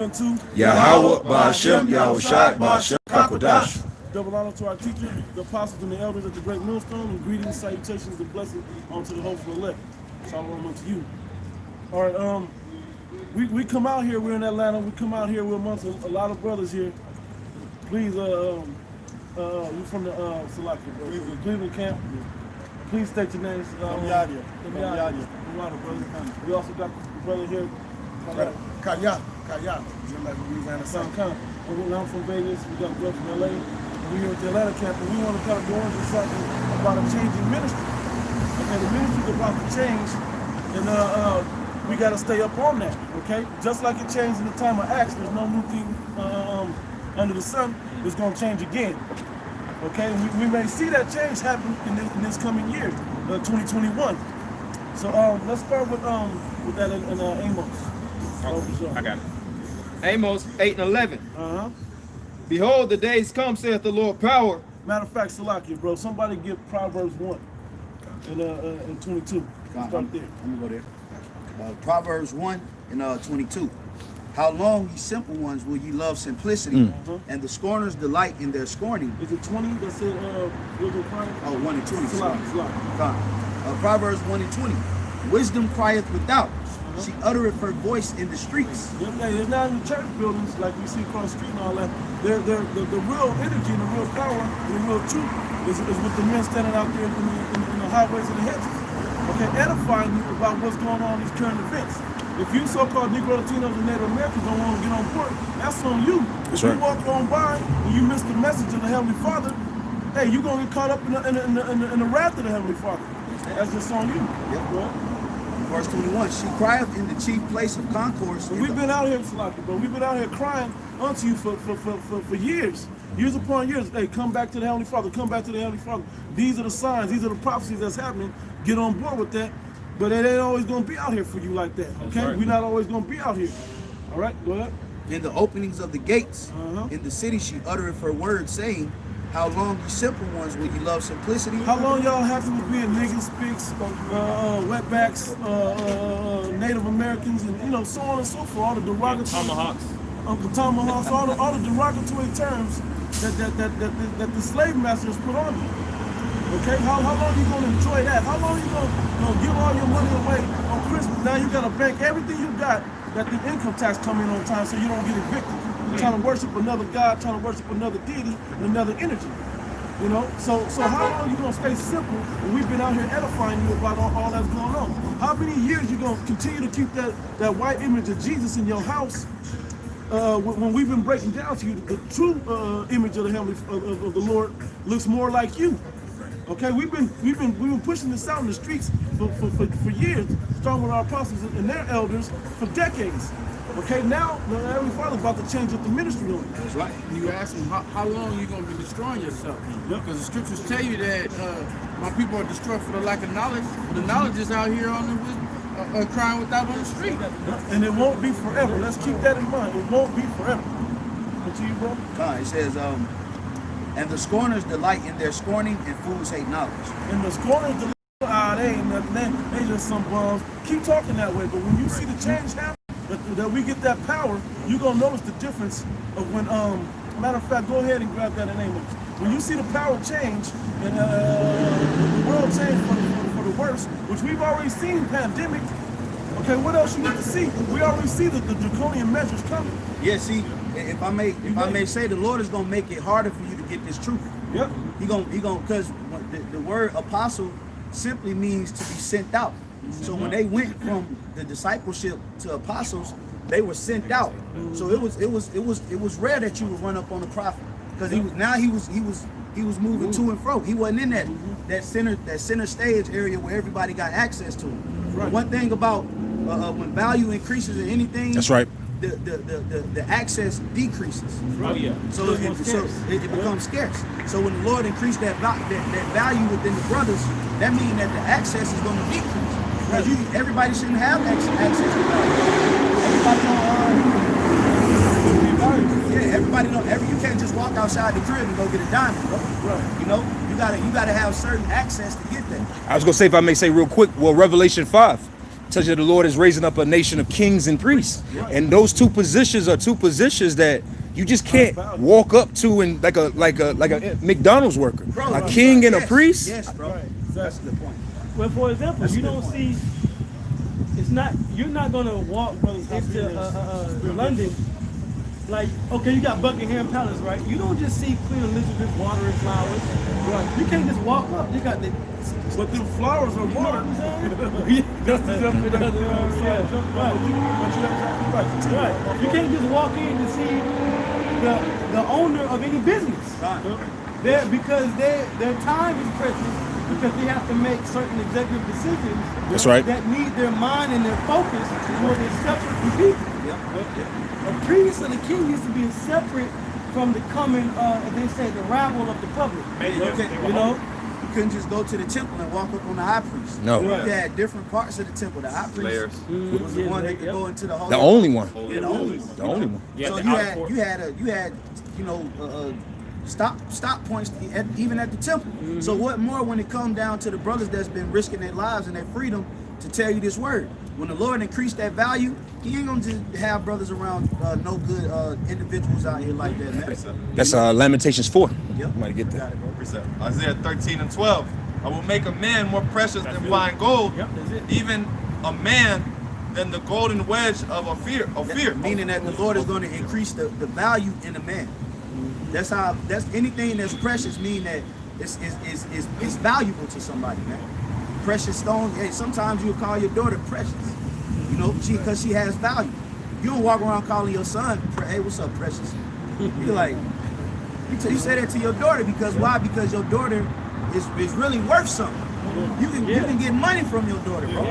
To Yahweh, Ba'ashem, Yahushai, Ba'ashem, Kakodash. double honor to our teachers, the apostles and the elders at the great millstone, and greetings, salutations, and blessings unto the hopeful elect. Shalom unto you. All right, we come out here, we're in Atlanta, we come out here, we're amongst a lot of brothers here. Please, we're from the Cleveland camp. Please state your names. We also got the brother here. Kaya. I'm from Vegas, we got a brother from LA. We're here at the Atlanta camp, and we want to kind of go into something about a changing ministry. Okay, the ministry is about to change, and we got to stay up on that, okay? Just like it changed in the time of Acts, there's no new thing under the sun. It's going to change again, okay? We may see that change happen in this coming year, 2021. So let's start with that in Amos. I got it. Amos 8 and 11. Behold, the days come, saith the Lord power. Matter of fact, Salakia, bro, somebody give Proverbs 1 and 22. Start there. Let me go there. Proverbs 1 and 22. How long, ye simple ones, will ye love simplicity, and the scorners delight in their scorning? Is it 20 that said, Oh, 1 and 20. Salakia. Proverbs 1 and 20. Wisdom crieth without. She uttereth her voice in the streets. It's not in the church buildings like we see across the street and all that. The real energy and the real power and the real truth is with the men standing out there in the highways and the hedges. Okay, edifying you about what's going on in these current events. If you so-called Negro Latinos and Native Americans don't want to get on board, that's on you. If you walk on by and you miss the message of the Heavenly Father, hey, you're going to get caught up in the wrath of the Heavenly Father. That's just on you. Yep. Right? Verse 21, she crieth in the chief place of concourse. We've been out here, Salaki, bro. We've been out here crying unto you for years. Years upon years. Hey, come back to the Heavenly Father. Come back to the Heavenly Father. These are the signs. These are the prophecies that's happening. Get on board with that. But it ain't always going to be out here for you like that. Okay? Right. We're not always going to be out here. All right? Go ahead. In the openings of the gates, in the city, she uttereth her word, saying, how long, you simple ones, will you love simplicity? How long y'all have to be niggas, spics, wetbacks, Native Americans, and so on and so forth, all the derogatory Tomahawks. Uncle Tomahawks, all the derogatory terms that the slave masters put on you. Okay, how long you gonna enjoy that? How long you gonna give all your money away on Christmas? Now you gotta bank everything you got that the income tax come in on time so you don't get evicted. Trying to worship another God, trying to worship another deity and another energy. So how long you gonna stay simple when we've been out here edifying you about all that's going on? How many years you gonna continue to keep that white image of Jesus in your house when we've been breaking down to you the true image of the Heavenly of the Lord looks more like you? Okay, we've been pushing this out in the streets for years, starting with our apostles and their elders for decades. Okay, now the Heavenly Father's about to change up the ministry on you. That's right. You ask him, how long are you going to be destroying yourself? Because the scriptures tell you that my people are destroyed for the lack of knowledge. The knowledge is out here on the crying without on the street. And it won't be forever. Let's keep that in mind. It won't be forever. Continue, bro. It says, and the scorners delight in their scorning, and fools hate knowledge. And the scorners delight, they ain't nothing. They just some bums. Keep talking that way, but when you see the change happen, that we get that power, you're going to notice the difference of when, matter of fact, go ahead and grab that in Amos. When you see the power change and the world change for the worse, which we've already seen, pandemic, okay, what else you need to see? We already see the draconian measures coming. Yeah, see, if I may say, the Lord is going to make it harder for you to get this truth. Yep. He gonna, because the word apostle simply means to be sent out. So when they went from the discipleship to apostles, they were sent out. So it was rare that you would run up on a prophet, because he was moving to and fro. He wasn't in that center stage area where everybody got access to him. Right. One thing about when value increases in anything, that's right, the access decreases. Oh yeah. So it becomes scarce. So when the Lord increased that value within the brothers, that means that the access is going to decrease. Because everybody shouldn't have access to value. Everybody don't. You can't just walk outside the crib and go get a diamond, bro. Right. You gotta have certain access to get that. I was gonna say, if I may say real quick, well, Revelation 5, tells you the Lord is raising up a nation of kings and priests. And those two positions are two positions that you just can't walk up to in like a McDonald's worker. A king and a priest. Yes, bro. That's the point. Well, for example, you don't see. It's not. You're not gonna walk into London. Like, okay, you got Buckingham Palace, right? You don't just see Queen Elizabeth watering flowers. Right. You can't just walk up. You got the. But the flowers are watered. Just to jump in there. Right. You can't just walk in to see the owner of any business. Right. Because their time is precious, because they have to make certain executive decisions. That's right. That need their mind and their focus where they're separate from people. A priest and a king needs to be separate from the coming, they say, the rabble of the public. You know? You couldn't just go to the temple and walk up on the high priest. No. You had different parts of the temple. The high priest was the one that could go into the holy. The only one. Yeah, the only one. The only one. So you had stop points even at the temple. So what more when it comes down to the brothers that's been risking their lives and their freedom to tell you this word? When the Lord increased that value, he ain't gonna just have brothers around no good individuals out here like that, man. That's Lamentations 4. Yep. Might get that. Isaiah 13:12. I will make a man more precious than fine gold, even a man than the golden wedge of fear. Meaning that the Lord is going to increase the value in a man. That's anything that's precious mean that it's valuable to somebody, man. Precious stone. Hey, sometimes you'll call your daughter precious, you know, because she has value. You don't walk around calling your son, hey, what's up, precious? You're like, you say that to your daughter because why? Because your daughter is really worth something. You can get money from your daughter, bro.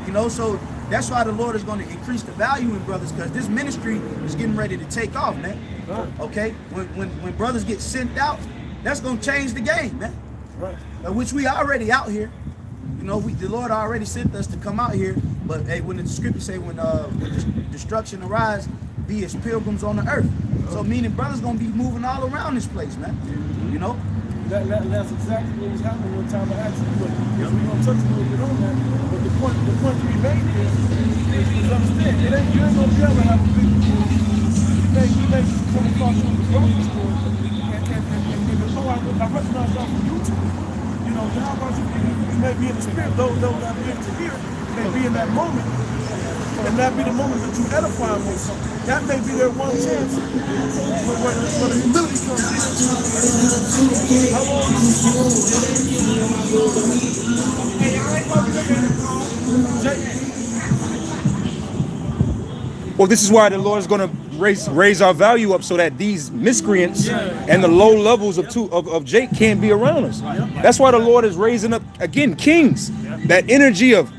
You know, so that's why the Lord is going to increase the value in brothers, because this ministry is getting ready to take off, man. Okay, when brothers get sent out, that's going to change the game, man. Which we already out here. You know, the Lord already sent us to come out here, but hey, when the scriptures say when destruction arrives, be as pilgrims on the earth. So meaning brothers gonna be moving all around this place, man. You know? That's exactly what was happening one time I asked you, but we're gonna touch a little bit on that. But the point to be made is understand, you ain't gonna be able to have a big you may just come across from the grocery store and before I recognize y'all from YouTube. You know, how about you may be in the spirit, those that are able to hear, may be in that moment, and that be the moment that you edify them with something. That may be their one chance where the humility comes in. How long Well, this is why the Lord is going to raise our value up so that these miscreants and the low levels of Jake can't be around us. That's why the Lord is raising up, again, kings. That energy of,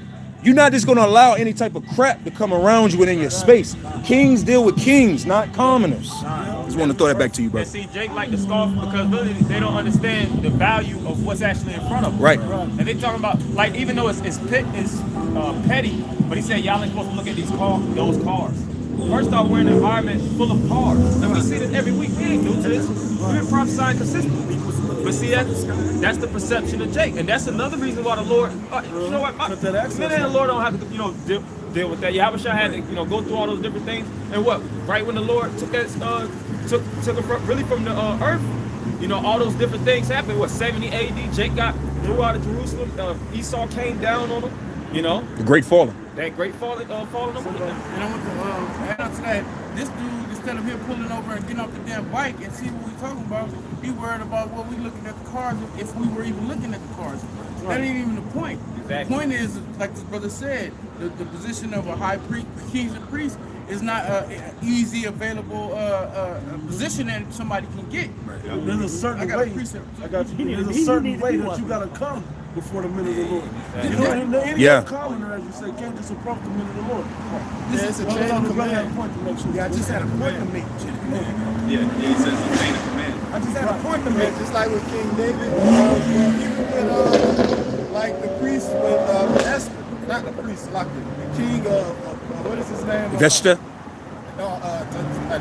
you're not just going to allow any type of crap to come around you within your space. Kings deal with kings, not commoners. Just want to throw that back to you, bro. And see, Jake like to scoff because really they don't understand the value of what's actually in front of them. Right. And they talking about, like, even though it's petty, but he said y'all ain't supposed to look at those cars. First off, we're in an environment full of cars. And we see this every week. We ain't new to this. We've been prophesying consistently. But see, that's the perception of Jake. And that's another reason why the Lord, you know what, the Lord don't have to, deal with that. Yahushua had to, go through all those different things. And what, right when the Lord took that, took it really from the earth, all those different things happened. What, 70 AD, Jake got threw out of Jerusalem. Esau came down on him, The great falling. That great falling on him. And I want to add on to that, this dude, instead of him pulling over and getting off the damn bike and see what we're talking about, he worried about what we looking at the cars, if we were even looking at the cars. That ain't even the point. Exactly. The point is, like this brother said, the position of a high priest, kings and priests, is not an easy available position that somebody can get. There's a certain way. There's a certain way that you gotta come before the minute of the Lord. Any commoner, as you say, can't just approach the minute of the Lord. It's a chain of command. Yeah, I just had a point to make. Yeah, he says it's a chain of command. I just had a point to make, just like with King David, even with like the priest with Esther, not the priest, like the king of what is his name? Vesta.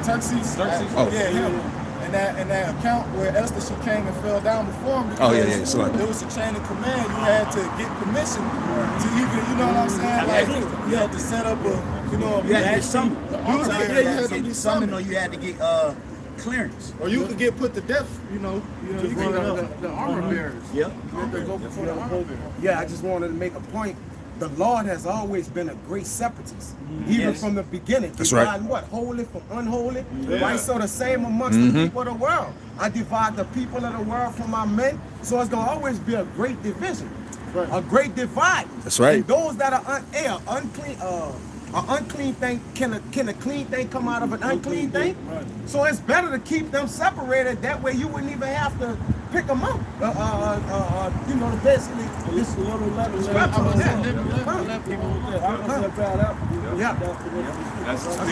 Xerxes. Oh. Yeah, him. And that account where Esther, she came and fell down before him. Oh, yeah, because yeah, so there was a chain of command. You had to get permission to even, you know what I'm saying? Like, you had to set up a, you know, You had to get some. You was You yeah, you had had to to be get summon, summoned. or you had to get clearance. Or you could get put to death, you know. You Just can the armor bearers. Yep. You have to go before the armor bearers. Yeah, I just wanted to make a point. The Lord has always been a great separatist, even Yes. from the beginning. That's right. Dividing what? Holy from unholy. Right? So the same amongst the people of the world. I divide the people of the world from my men. So it's going to always be a great division, a great divide. That's right. And those that are unclean, an unclean thing, can a clean thing come out of an unclean thing? So it's better to keep them separated. That way you wouldn't even have to pick them up. You know, basically, It's a little level.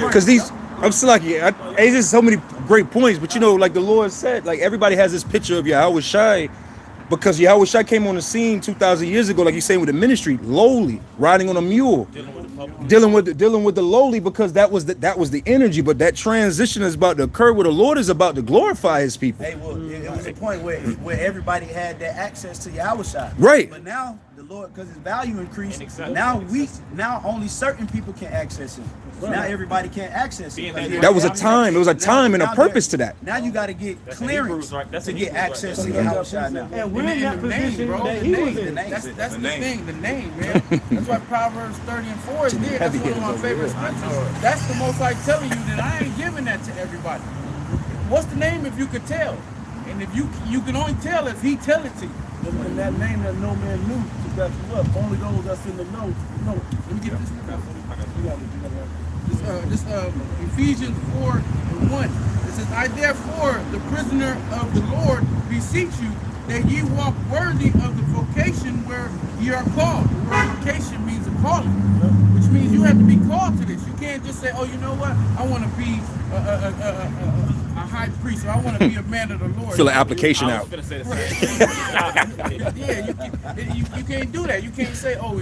Because I'm still like, it's just so many great points. But you know, like the Lord said, like everybody has this picture of Yahweh Shai, because Yahweh Shai came on the scene 2,000 years ago, like you saying, with the ministry, lowly, riding on a mule, dealing with the lowly, because that was the energy. But that transition is about to occur, where the Lord is about to glorify His people. Hey, well, it was a point where everybody had that access to Yahweh Shai. Right. But now the Lord, because his value increased, And now only certain people can access him. Now everybody can't access it. That was a time. It was a time and a purpose to that. Now you got to get That's in clearance Hebrews, right? That's to in get Hebrews, right? access That's to in Yahweh Shai now. And we're in that the name, position bro. that The he was name. in. That's The the name. thing. The name, man. That's why Proverbs 30 and 4 is there. That's one of my favorite scriptures. That's the Most High telling you that I ain't giving that to everybody. What's the name if you could tell? And if you can only tell if He tell it to you. And that name that no man knew to back you up. Only those that's in the know. No. Let me get this. You got it. This Ephesians 4 and 1. It says, I therefore, the prisoner of the Lord, beseech you that ye walk worthy of the vocation where ye are called. The word vocation means a calling, which means you have to be called to this. You can't just say, oh, you know what? I want to be a high priest, or I want to be a man of the Lord. Fill the application I out. was finna say the same. Yeah, you can't do that. You can't say, oh,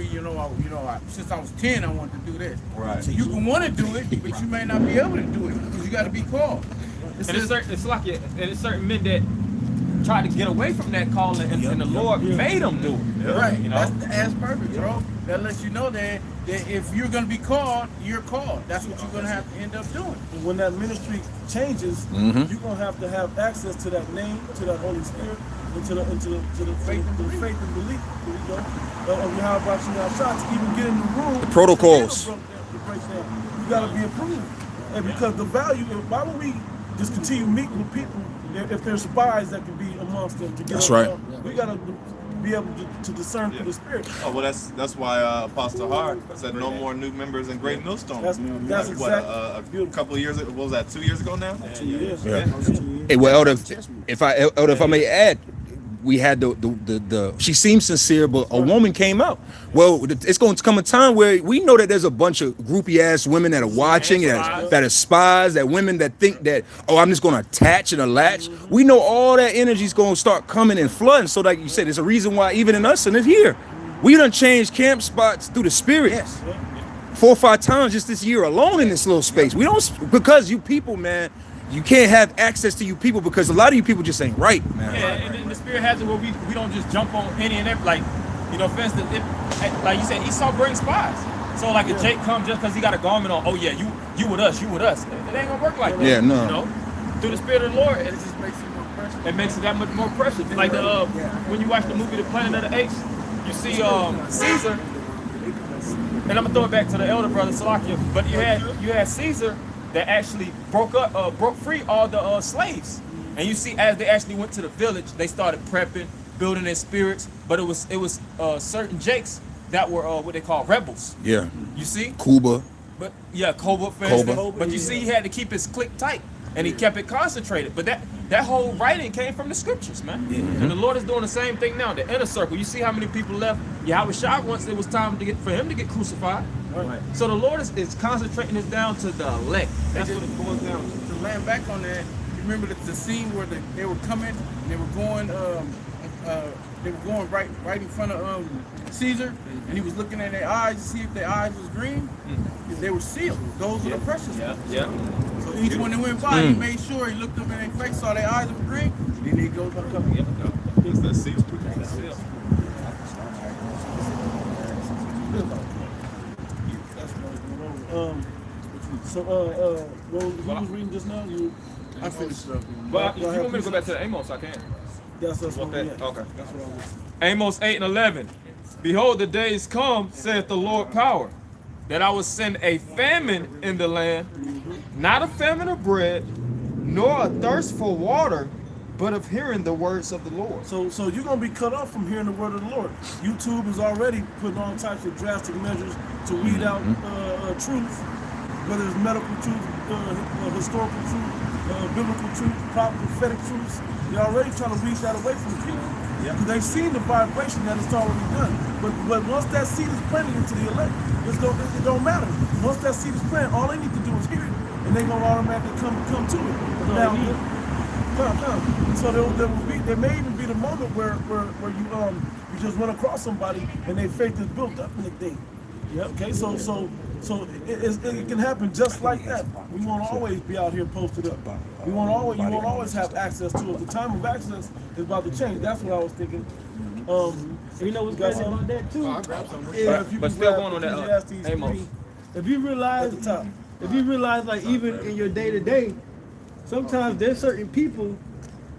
since I was 10, I want to do this. Right. So you can want to do it, but you may not be able to do it because you got to be called. It And says, it's like it's certain men that try to get away from that calling, and the Lord made them do it. right, You know? that's perfect, bro. That lets you know that if you're going to be called, you're called. That's what you're going to have to end up doing. And when that ministry changes, you're gonna have to have access to that name, to that Holy Spirit, and to the faith and belief. There you go. Of Yahweh Shai to even get in the room. The protocols. You gotta be approved. And because the value, why would we just continue meeting with people if there's spies that can be amongst them to get That's us right. down? We gotta be able to discern through the Spirit. Oh well, that's why Apostle Hart said no more new members in Great Millstone. That's What, exactly a couple of years ago, what was that, 2 years ago now? Yeah. Hey, well, Elder, if I may add, we had the she seemed sincere, but a woman came out. Well, it's going to come a time where we know that there's a bunch of groupie ass women that are watching, that are spies, that women that think that, oh, I'm just going to attach and latch. We know all that energy is going to start coming and flooding. So like you said, there's a reason why even in us and it's here, we done changed camp spots through the Spirit. Yes. 4 or 5 times just this year alone in this little space. We don't, because you people, man, you can't have access to you people because a lot of you people just ain't right, man. Yeah, and then the Spirit has it where we don't just jump on any and every, like, you know, for instance, like you said, Esau brings spies. So like if Jake comes just because he got a garment on, oh yeah, you with us. It ain't gonna work like that. Yeah, no. You know, through the Spirit of the Lord, it just makes it more precious. It makes it that much more precious. Like when you watch the movie The Planet of the Apes, you see Caesar, and I'm gonna throw it back to the elder brother Salakia, but you had Caesar that actually broke free all the slaves. And you see, as they actually went to the village, they started prepping, building their spirits. But it was certain Jakes that were what they call rebels. Yeah. You see? Kuba. But yeah, Koba, for instance. But you see, he had to keep his clique tight, and he kept it concentrated. But that whole writing came from the scriptures, man. And the Lord is doing the same thing now. The inner circle. You see how many people left Yahweh Shai once it was time for him to get crucified. Right. So the Lord is concentrating this down to the elect. That's what it boils down to. To land back on that, you remember the scene where they were coming and they were going right in front of Caesar, and he was looking at their eyes to see if their eyes was green. They were sealed. Those are the precious ones. Yeah. So each one that went by, he made sure he looked them in their face, saw their eyes were green, then he goes back up. It's that seal. What you was reading just now? I finished up. But if you want me to go back to Amos, I can. That's what Okay. That's what I was. Amos 8:11. Behold, the days come, saith the Lord power, that I will send a famine in the land, not a famine of bread, nor a thirst for water, but of hearing the words of the Lord. So you're gonna be cut off from hearing the word of the Lord. YouTube is already putting all types of drastic measures to weed out truth, whether it's medical truth, historical truth, biblical truth, prophetic truths. They're already trying to weed that away from people. Because they've seen the vibration that it's already done. But once that seed is planted into the elect, it don't matter. Once that seed is planted, all they need to do is hear it, and they're gonna automatically come to it. Now, so there may even be the moment where you just run across somebody and their faith is built up in the thing. Okay, so it can happen just like that. We won't always be out here posted up. You won't always have access to it. The time of access is about to change. That's what I was thinking. You know what's crazy about that too? But still going on that, Amos. If you realize, like even in your day to day, sometimes there's certain people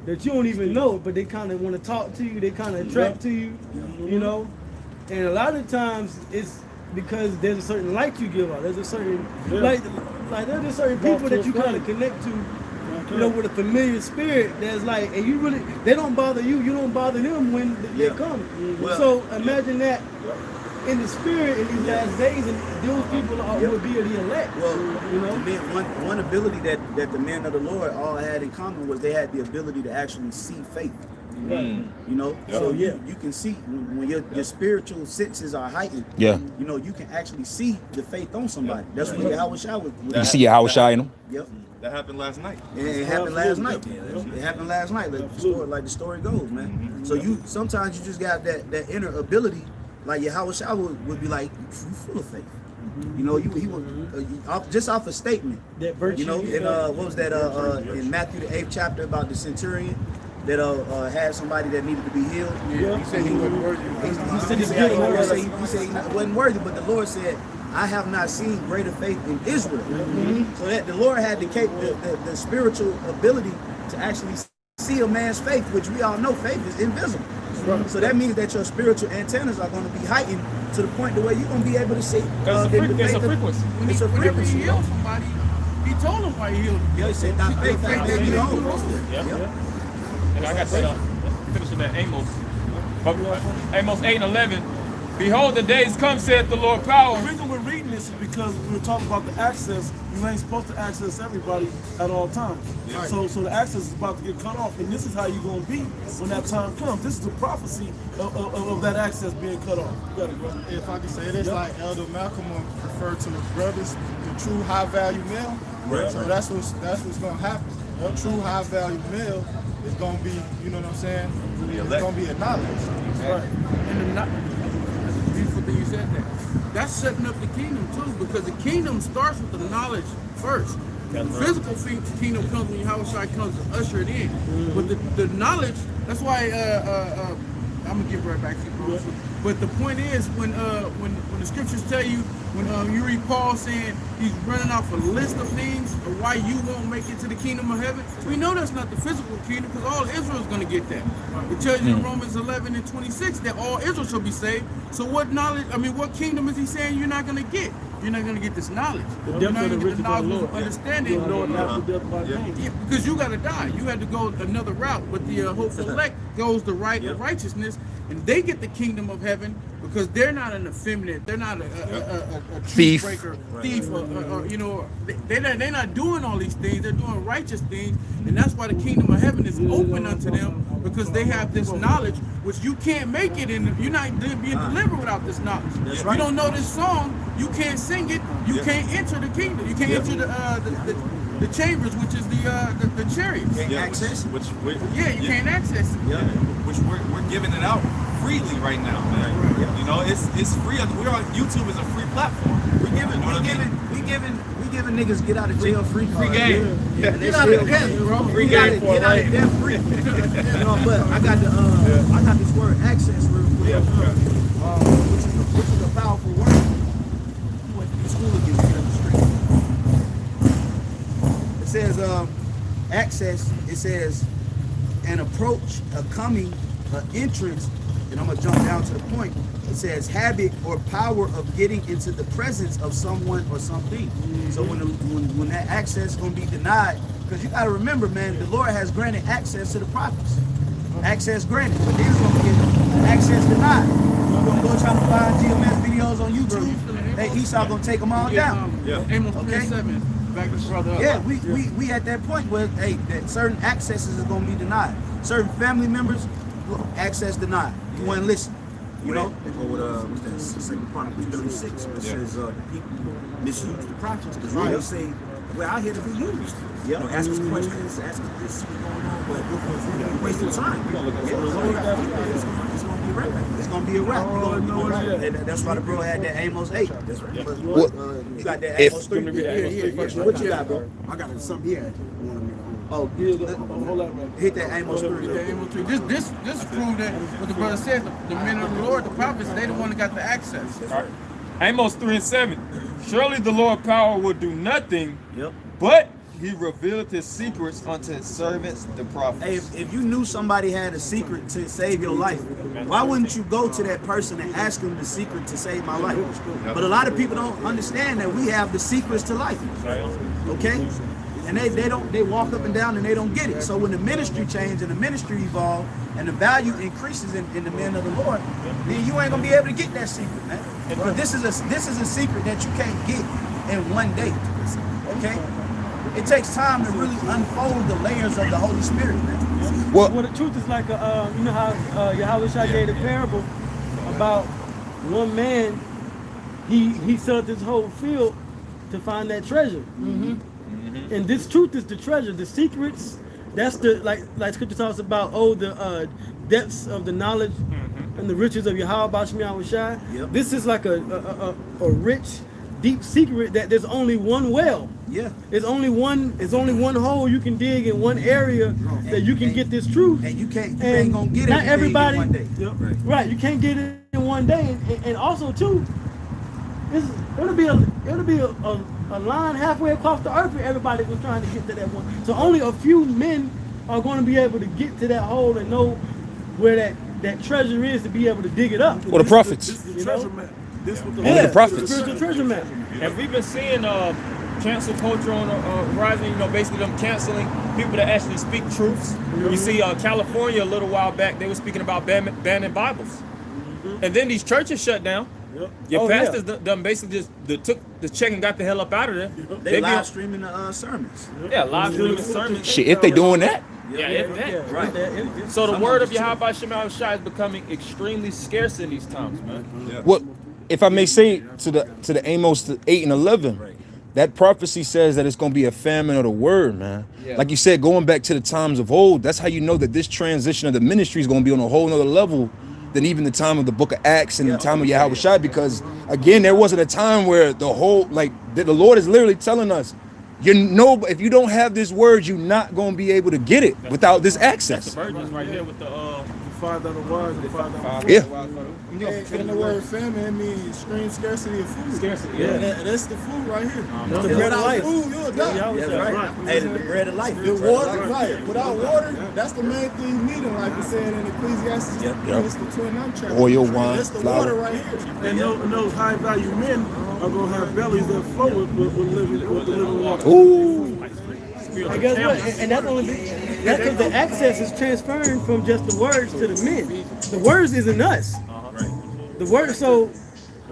that you don't even know, but they kind of want to talk to you. They kind of attract to you, you know. And a lot of times it's because there's a certain light you give out. There's a certain like there's a certain people that you kind of connect to, you know, with a familiar spirit. That's like, and you really, they don't bother you. You don't bother them when they come. So imagine that in the spirit in these last days, and those people will be the elect. Well, you know, one ability that the men of the Lord all had in common was they had the ability to actually see faith. You know, so you can see when your spiritual senses are heightened. Yeah. You know, you can actually see the faith on somebody. That's what Yahweh Shai was. You see how shine them? Yep. That happened last night. It happened last night. It happened last night. Like the story goes, man. So sometimes you just got that inner ability, like Yahweh Shai would be like, you full of faith. You know, he would just off a statement. that virtue. You know, in what was that in Matthew the 8th chapter about the centurion that had somebody that needed to be healed. He said he wasn't worthy. He said he wasn't worthy, but the Lord said, I have not seen greater faith in Israel. So that the Lord had the spiritual ability to actually see a man's faith, which we all know faith is invisible. So that means that your spiritual antennas are going to be heightened to the point where you're going to be able to see. It's a frequency. Whenever he healed somebody, he told them why he healed them. Yeah, he said, "Thy faith hath made you whole." And I got that finishing that Amos. But Amos 8:11. Behold, the days come, saith the Lord power. The reason we're reading this is because we were talking about the access. You ain't supposed to access everybody at all times. So the access is about to get cut off, and this is how you're going to be when that time comes. This is the prophecy of that access being cut off. You got it, brother. If I can say this, like Elder Malcolm referred to his brothers, the true high value male. So that's what's gonna happen. A true high value male is gonna be, you know what I'm saying? It's gonna be acknowledged. Right. And that's a beautiful thing you said that. That's setting up the kingdom too, because the kingdom starts with the knowledge first. The physical kingdom comes when Yahweh comes to usher it in. But the knowledge, that's why I'm gonna get right back to you, bro. But the point is, when the scriptures tell you, when you read Paul saying he's running off a list of things of why you won't make it to the kingdom of heaven, we know that's not the physical kingdom, because all Israel is going to get that. It tells you in Romans 11:26 that all Israel shall be saved. So what knowledge? I mean, what kingdom is he saying you're not going to get? You're not going to get this knowledge. You're not going to get the knowledge of understanding. Because you got to die. You had to go another route. But the hopeful elect goes the right of righteousness, and they get the kingdom of heaven because they're not an effeminate. They're not a Thief. breaker, thief, or you know, they're not doing all these things. They're doing righteous things, and that's why the kingdom of heaven is open unto them, because they have this knowledge, which you can't make it in. You're not being delivered without this knowledge. If you don't know this song, you can't sing it. You can't enter the kingdom. You can't enter the chambers, which is the chariots. Can't access it. You can't access it. Which we're giving it out freely right now, man. You know, it's free. We're on YouTube is a free platform. We giving niggas get out of jail free Free cards. game. Yeah, and they still Free game for get out of debt free. You know, but I got this word access real quick. Which is a powerful word. You went to school again, get up the street. It says access, it says an approach, a coming, an entrance, and I'm gonna jump down to the point. It says habit or power of getting into the presence of someone or something. So when that access is gonna be denied, because you gotta remember, man, the Lord has granted access to the prophets. Access granted, but then it's gonna get access denied. You're gonna go try to find GMS videos on YouTube. Hey, Esau gonna take them all down. Amos 3:7. Back this brother up. Yeah, we at that point where that certain accesses is gonna be denied. Certain family members, access denied. You wouldn't listen. You know? What's that? Second Chronicles 36, where it says the people misuse the prophets because they say we're out here to be used. You know, ask us questions, ask us this, what's going on, but we're wasting time. It's gonna be a wrap. It's gonna be a wrap. And that's why the bro had that Amos 8. That's right. But, you got that Amos 3. What you got, bro? I got something here. Oh, hit that Amos 3. This proved that what the brother said. The men of the Lord, the prophets, they the one that got the access. Amos 3:7. Surely the Lord power will do nothing, Yep. but he revealed his secrets unto his servants, the prophets. Hey, if you knew somebody had a secret to save your life, why wouldn't you go to that person and ask them the secret to save my life? But a lot of people don't understand that we have the secrets to life. Okay? And they walk up and down and they don't get it. So when the ministry changes and the ministry evolves and the value increases in the men of the Lord, then you ain't gonna be able to get that secret, man. But this is a secret that you can't get in one day. Okay? It takes time to really unfold the layers of the Holy Spirit, man. Well, the truth is like, you know how Yahweh Shai gave the parable about one man, he sold his whole field to find that treasure. And this truth is the treasure. The secrets, that's the, like scripture talks about, the depths of the knowledge and the riches of Yahweh Bashmi Yahweh Shai. This is like a rich, deep secret that there's only one well. Yeah. It's only one hole you can dig in one area that you can get this truth. And you ain't gonna get it not everybody, in one day. Right, you can't get it in one day. And also too, it'll be a line halfway across the earth where everybody was trying to get to that one. So only a few men are going to be able to get to that hole and know where that treasure is to be able to dig it up. Well, the prophets. This is the treasure map. This is what the the prophets. Spiritual treasure map. And we've been seeing cancel culture on the horizon, you know, basically them canceling people that actually speak truths. You see California a little while back, they were speaking about banning Bibles. And then these churches shut down. Your pastors done basically just took the check and got the hell up out of there. They live streaming the sermons. Yeah, live streaming sermons. Shit, if they doing that. Yeah, if that. Right. So the word of Yahweh Shema Shai is becoming extremely scarce in these times, man. What, if I may say to the Amos 8 and 11, that prophecy says that it's going to be a famine of the word, man. Like you said, going back to the times of old, that's how you know that this transition of the ministry is going to be on a whole nother level than even the time of the book of Acts and the time of Yahweh Shai, because again, there wasn't a time where the Lord is literally telling us, if you don't have this word, you're not going to be able to get it without this access. The virgins right here with the 5 that are wise and 5 that are And the word famine, it means extreme scarcity of food. Scarcity, That's the food right here. That's the bread of life. Food, you'll die. Hey, the bread of life. The water, right. Without water, that's the main thing you need in life. It said in Ecclesiastes, it's the 29th chapter. Oil, wine, That's the flour. water right here. And those high value men are gonna have bellies that flow with the living water. Ooh. And guess what? And that's because the access is transferring from just the words to the men. The words isn't us. The word, so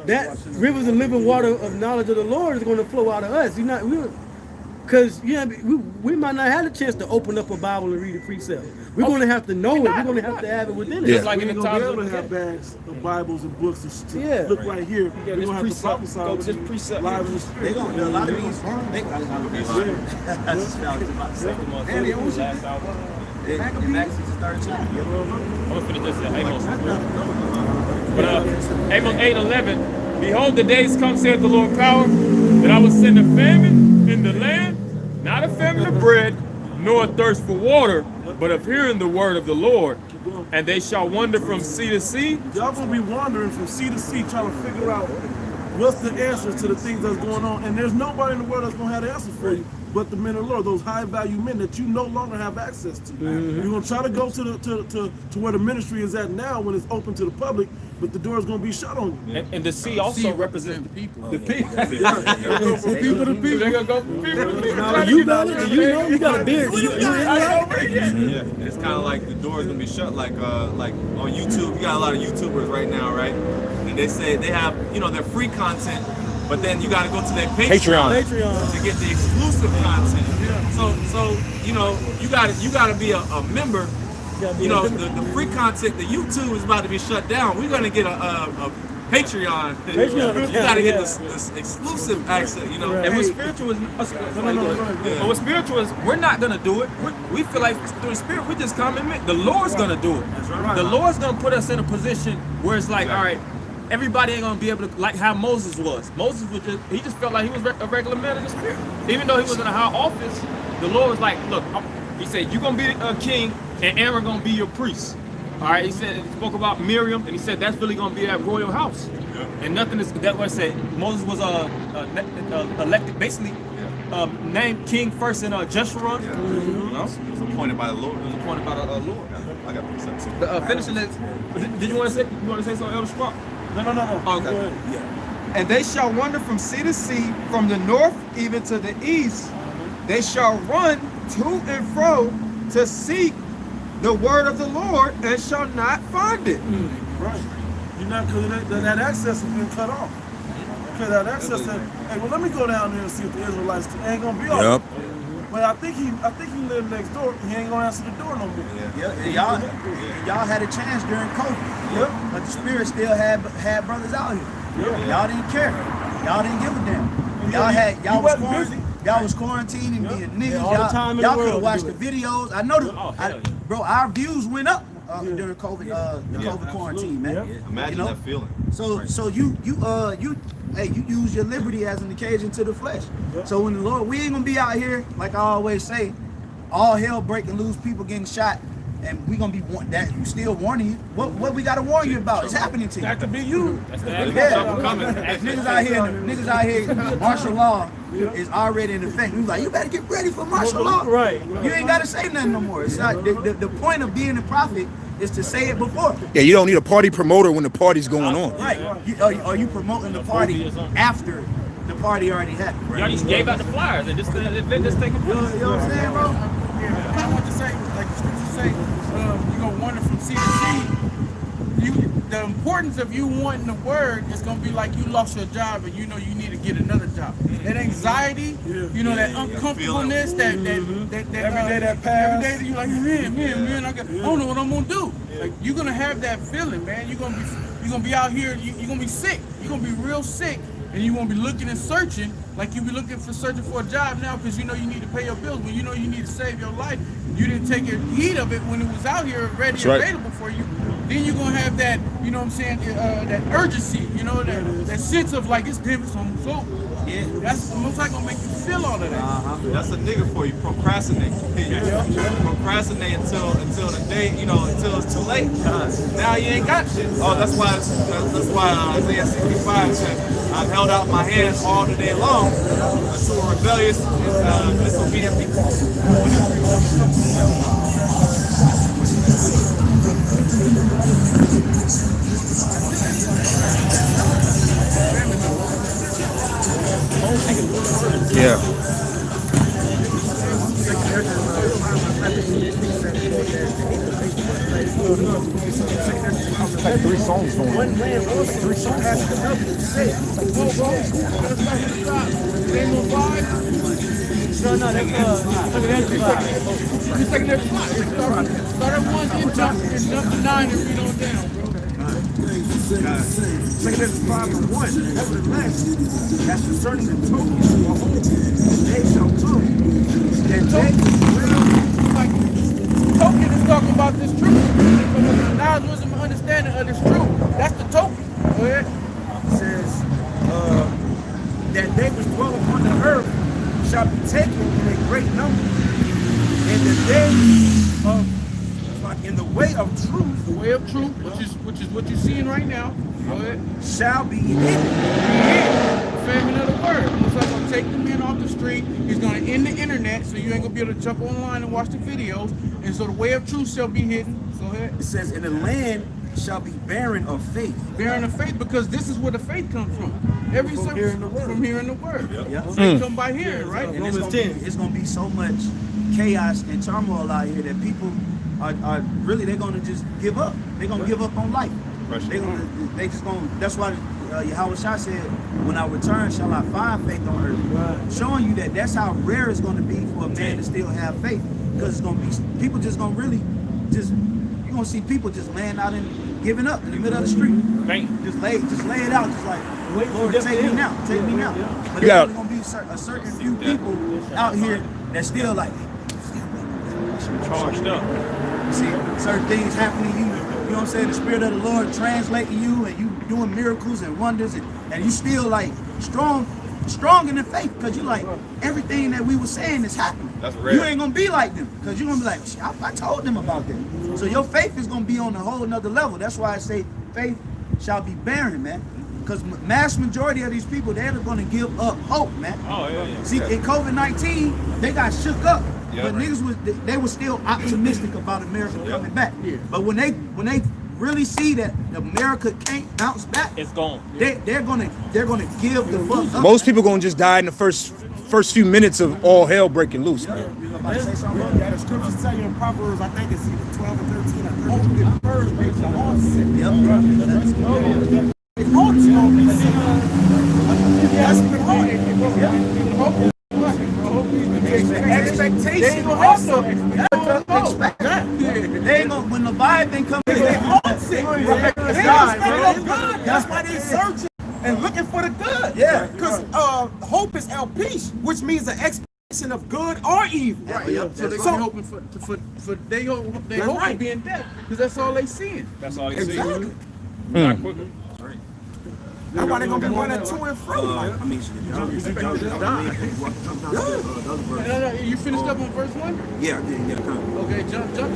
that rivers of living water of knowledge of the Lord is going to flow out of us. Because we might not have a chance to open up a Bible and read a precept. We're going to have to know it. We're going to have to have it within us. Yeah. like We in ain't the gonna be times able of to have bags of Bibles and books to look right here. We're this gonna have to precept, prophesy go with to you precept. live in the They spirit. gonna a lot of these. last album. In Acts 13. I'm gonna finish this at Amos. But Amos 8:11. Behold, the days come, saith the Lord power, that I will send a famine in the land, not a famine of bread, nor a thirst for water, but of hearing the word of the Lord. And they shall wander from sea to sea. Y'all gonna be wandering from sea to sea trying to figure out what's the answer to the things that's going on. And there's nobody in the world that's gonna have the answer for you but the men of the Lord, those high value men that you no longer have access to. You're gonna try to go to where the ministry is at now when it's open to the public, but the door is gonna be shut on you. And the sea also represents the people. The people. From people to people. They're gonna go from people to people. Now, you know, you got a beard. You Yeah, it's kind of like the door is gonna be shut. Like on YouTube, you got a lot of YouTubers right now, right? And they say they have, you know, their free content, but then you got to go to their Patreon to get the exclusive content. So you know, you gotta be a member. You know, the free content, the YouTube is about to be shut down. We're gonna get a Patreon. You gotta get this exclusive access, you know. And with spiritual is, we're not gonna do it. We feel like through the spirit, we just come and admit the Lord's gonna do it. The Lord's gonna put us in a position where it's like, all right, everybody ain't gonna be able to, like how Moses was. Moses was he just felt like he was a regular man in the spirit. Even though he was in a high office, the Lord was like, look, he said, you're gonna be a king and Aaron gonna be your priest. All right, he spoke about Miriam, and he said that's really going to be that royal house. And nothing is, that was said, Moses was elected, basically, named king first in Jeshurun. It was appointed by the Lord. He was appointed by the Lord. I got precepts too. Finishing it, did you want to say something, Elder Sprout? No. Okay. And they shall wander from sea to sea, from the north even to the east. They shall run to and fro to seek the word of the Lord, and shall not find it. Right. You're not, because that access has been cut off. Okay, that access. Hey, well, let me go down there and see if the Israelites ain't gonna be off. Yep. But I think he lived next door. He ain't gonna answer the door no more. Y'all had a chance during COVID. Yep. But the spirit still had brothers out here. Y'all didn't care. Y'all didn't give a damn. Y'all was quarantined and being niggas. Y'all could have watched the videos. I know bro, our views went up during COVID, the COVID quarantine, man. Imagine that feeling. So you use your liberty as an occasion to the flesh. So when the Lord, we ain't gonna be out here, like I always say, all hell breaking loose, people getting shot, and we gonna be still warning you. What we gotta warn you about? It's happening to you. That could be you. Niggas out here, martial law is already in effect. We like, you better get ready for martial law. Right. You ain't gotta say nothing no more. It's not the point of being a prophet is to say it before. Yeah, you don't need a party promoter when the party's going on. Right. Are you promoting the party after the party already happened? Y'all just gave out the flyers and just event just taking place. You know what I'm saying, bro? I want to say, like the scriptures say, you're going to wander from sea to sea. The importance of you wanting the word is going to be like you lost your job and you know you need to get another job. That anxiety, you know, that uncomfortableness, that every day that pass. Every day you're like, man, I don't know what I'm going to do. Like, you're going to have that feeling, man. You're going to be out here, you're going to be sick. You're going to be real sick. And you won't be looking and searching like you be searching for a job now because you know you need to pay your bills. When you know you need to save your life, you didn't take your heed of it when it was out here ready, available for you. Then you're gonna have that, you know what I'm saying, that urgency, you know, that sense of like it's different. So yeah, that's most likely gonna make you feel all of that. That's a nigga for you. Procrastinate. Procrastinate until the day, you know, until it's too late. Now you ain't got shit. Oh, that's why Isaiah 65 says, I've held out my hands all the day long to a rebellious and disobedient people. Yeah. Like 3 songs going on. One man also 3 songs asked another to say, No, that's Start at 1 and jump to 9 and read on down, bro. Second Ezra 5:1. Nevertheless, as concerning the tokens of a home, they shall come. And they will, Like, token is talking about this truth. So the knowledge, wisdom, and understanding of this truth. That's the token. Go ahead. says that they which dwell upon the earth shall be taken in a great number. In the day of, like in the way of truth, The way of truth, which is what you're seeing right now. Go ahead. shall be hidden. Famine of the word. Most likely gonna take the men off the street. He's gonna end the internet, so you ain't gonna be able to jump online and watch the videos. And so the way of truth shall be hidden. Go ahead. It says, in the land shall be barren of faith. Bearing of faith, because this is where the faith comes from. Every from hearing the word. From hearing the word. Yeah. Faith come by hearing, right? And it's gonna be so much chaos and turmoil out here that people are really, they're gonna just give up. They're gonna give up on life. They just gonna. That's why Yahweh Shah said, "When I return, shall I find faith on earth?" Showing you that that's how rare it's gonna be for a man to still have faith, because it's gonna be people just gonna really just. You're gonna see people just laying out and giving up in the middle of the street. Just lay it out, just like, Lord, take me now, take me now. But there's only gonna be a certain few people out here that still like Charged up. see certain things happening to you. You know what I'm saying? The Spirit of the Lord translating you, and you doing miracles and wonders, and you still like strong in the faith, because you like everything that we were saying is happening. That's rare. You ain't gonna be like them, because you're gonna be like, I told them about that. So your faith is gonna be on a whole nother level. That's why I say faith shall be barren, man. Because mass majority of these people, they're gonna give up hope, man. Oh, yeah. See, in COVID-19, they got shook up. Yeah, But niggas they were still optimistic about America coming back. Yeah. But when they really see that America can't bounce back, It's gone. they're gonna give the fuck up. Most people gonna just die in the first few minutes of all hell breaking loose, man. You about to say something? Yeah, the scriptures tell you in Proverbs, I think it's either 12 or 13, hope defers makes the heart sick. Yep. The heart's gonna be sick. That's the heart. Expectation also. They ain't gonna, when the Biden comes, They heart sick. They expect no good. That's why they searching and looking for the good. Yeah. Because hope is el peace, which means the expectation of good or evil. So they're So- hoping for they hope right. to be in death, because that's all they seeing. That's all you see. Exactly. Not quicker. That's why they're gonna be running to and fro. I mean, No, you finished up on verse 1? yeah, I did, yeah, Okay, jump to 9.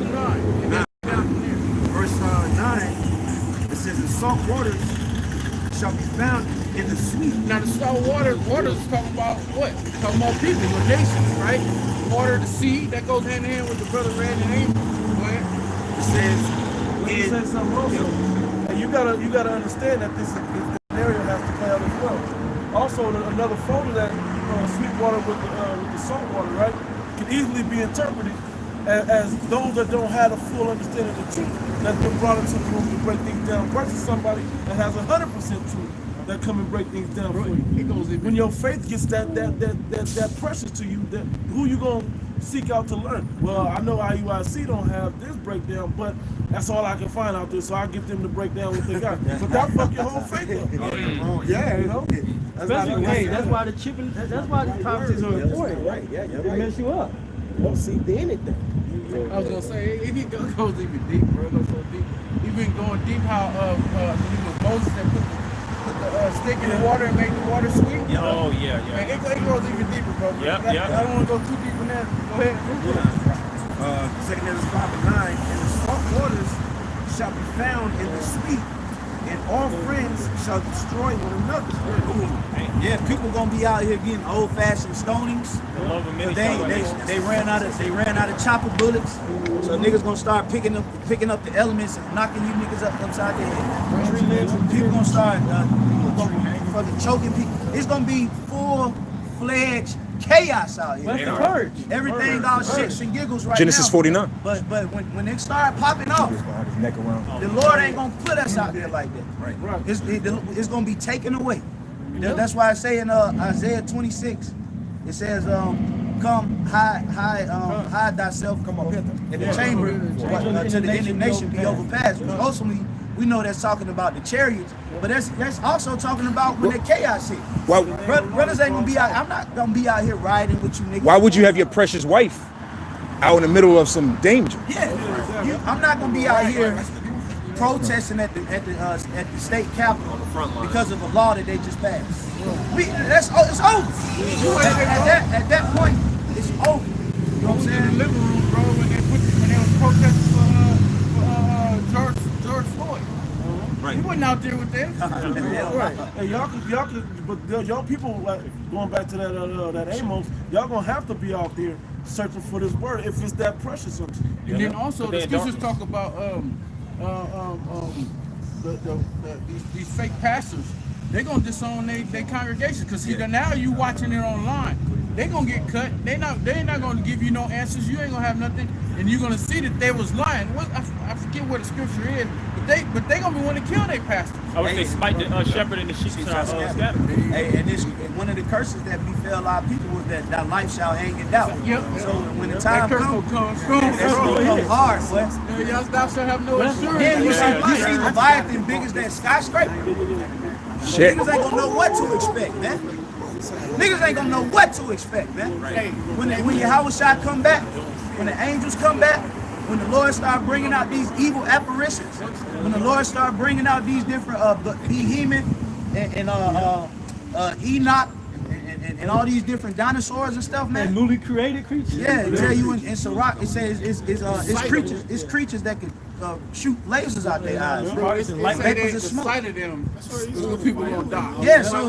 And then down from there. verse 9, it says, "And salt waters shall be found in the sweet." Now the salt water is talking about what? It's talking about people or nations, right? Water, the sea, that goes hand in hand with the brother Red and Amos. Go ahead. It says, Let me say something also. And you gotta understand that this scenario has to play out as well. Also, another photo that sweet water with the salt water, right, can easily be interpreted as those that don't have a full understanding of the truth that's been brought into the room to break things down, versus somebody that has 100% truth that come and break things down for you. It goes in. When your faith gets that precious to you, that who you gonna seek out to learn? Well, I know IUIC don't have this breakdown, but that's all I can find out there, so I get them to break down what they got. But that fuck your whole faith up. Yeah, you know. Especially, hey, that's why the chipping, that's why these prophecies are important. Right, yeah, yeah, They right. mess you up. Don't see anything. I was gonna say it goes even deep, bro. It goes so deep. Even going deep, how it was Moses that put the stick in the water and make the water sweet. Oh, yeah, Man, it goes even deeper, bro. I don't want to go too deep in that. Go ahead. 2 Ezra 5:9, "And the salt waters shall be found in the sweet, and all friends shall destroy one another." Yeah, people gonna be out here getting old-fashioned stonings. The love of many They ran out of chopper bullets, so niggas gonna start picking up the elements and knocking you niggas up upside the head. People gonna start fucking choking people. It's gonna be full-fledged chaos out here. That's the purge. Everything all shits and giggles right Genesis now. 49. But when it start popping off, the Lord ain't gonna put us out there like that. Right. It's gonna be taken away. That's why I say in Isaiah 26, it says, "Come hide thyself, come up in the chamber, till the indignation be overpassed." Which ultimately, we know that's talking about the chariots, but that's also talking about when the chaos hit. Why, Brothers ain't gonna be out. I'm not gonna be out here riding with you niggas. why would you have your precious wife out in the middle of some danger? Yeah, I'm not gonna be out here protesting at the state capitol On the front line. because of a law that they just passed. It's over. At that point, it's over. You know what I'm in the saying? living room, bro, when they was protesting for George Floyd. Right. He wasn't out there with them. Right. Hey, y'all could, but y'all people, like, going back to that Amos, y'all gonna have to be out there searching for this word if it's that precious unto you. And then also But the they in scriptures darkness. talk about these fake pastors. They're gonna disown their congregation because now you watching it online. They gonna get cut. They ain't not gonna give you no answers. You ain't gonna have nothing, and you're gonna see that they was lying. I forget what the scripture is, but they gonna be wanting to kill their pastors. I would say smite the shepherd and the sheep shall scatter. Hey, and one of the curses that befell a lot of people was that thy life shall hang in doubt. Yep. So when the time That curse comes, will come strong. it's gonna come hard, boy. Thou shalt have no assurance. Then you see Leviathan big as that skyscraper. Shit. Niggas ain't gonna know what to expect, man. Niggas ain't gonna know what to expect, man. Hey, when Yahweh shall come back, when the angels come back, when the Lord start bringing out these evil apparitions, when the Lord start bringing out these different behemoth and Enoch and all these different dinosaurs and stuff, man. And newly created creatures. Yeah, it tell you in Sirach, it says it's creatures that can shoot lasers out their eyes. Like vapors of The smoke. sight of them, people gonna die. Yeah, so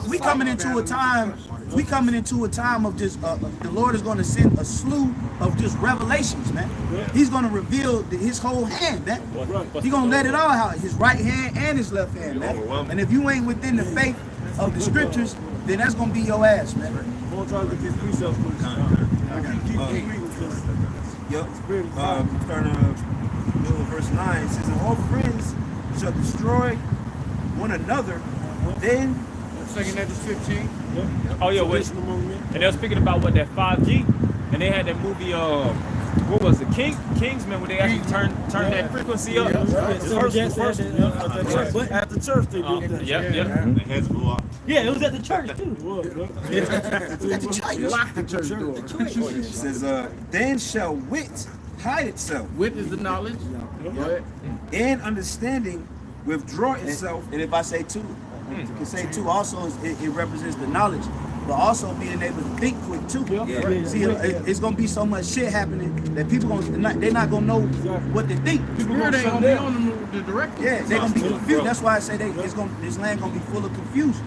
we coming into a time. We coming into a time of just the Lord is going to send a slew of just revelations, man. He's going to reveal His whole hand, man. He's going to let it all out, His right hand and His left hand, man. And if you ain't within the faith of the scriptures, then that's going to be your ass, man. I'm gonna try to get these precepts for you. Yep. Starting verse 9, it says, and all friends shall destroy one another, then 2 Corinthians 15. Oh yeah, wait. And they were speaking about what that 5G, and they had that movie. What was it? Kingsman, where they actually turned that frequency up. At the church they did that. Yep. The heads blew off. Yeah, it was at the church too. Lock the church door. it says, then shall wit hide itself, Wit is the knowledge. But and understanding withdraw itself. And if I say two, you can say two also, it represents the knowledge, but also being able to think quick too. Yeah. See, it's gonna be so much shit happening that people they're not gonna know what to think. Spirit ain't gonna be on the direction. Yeah, they're gonna be confused. That's why I say this land gonna be full of confusion.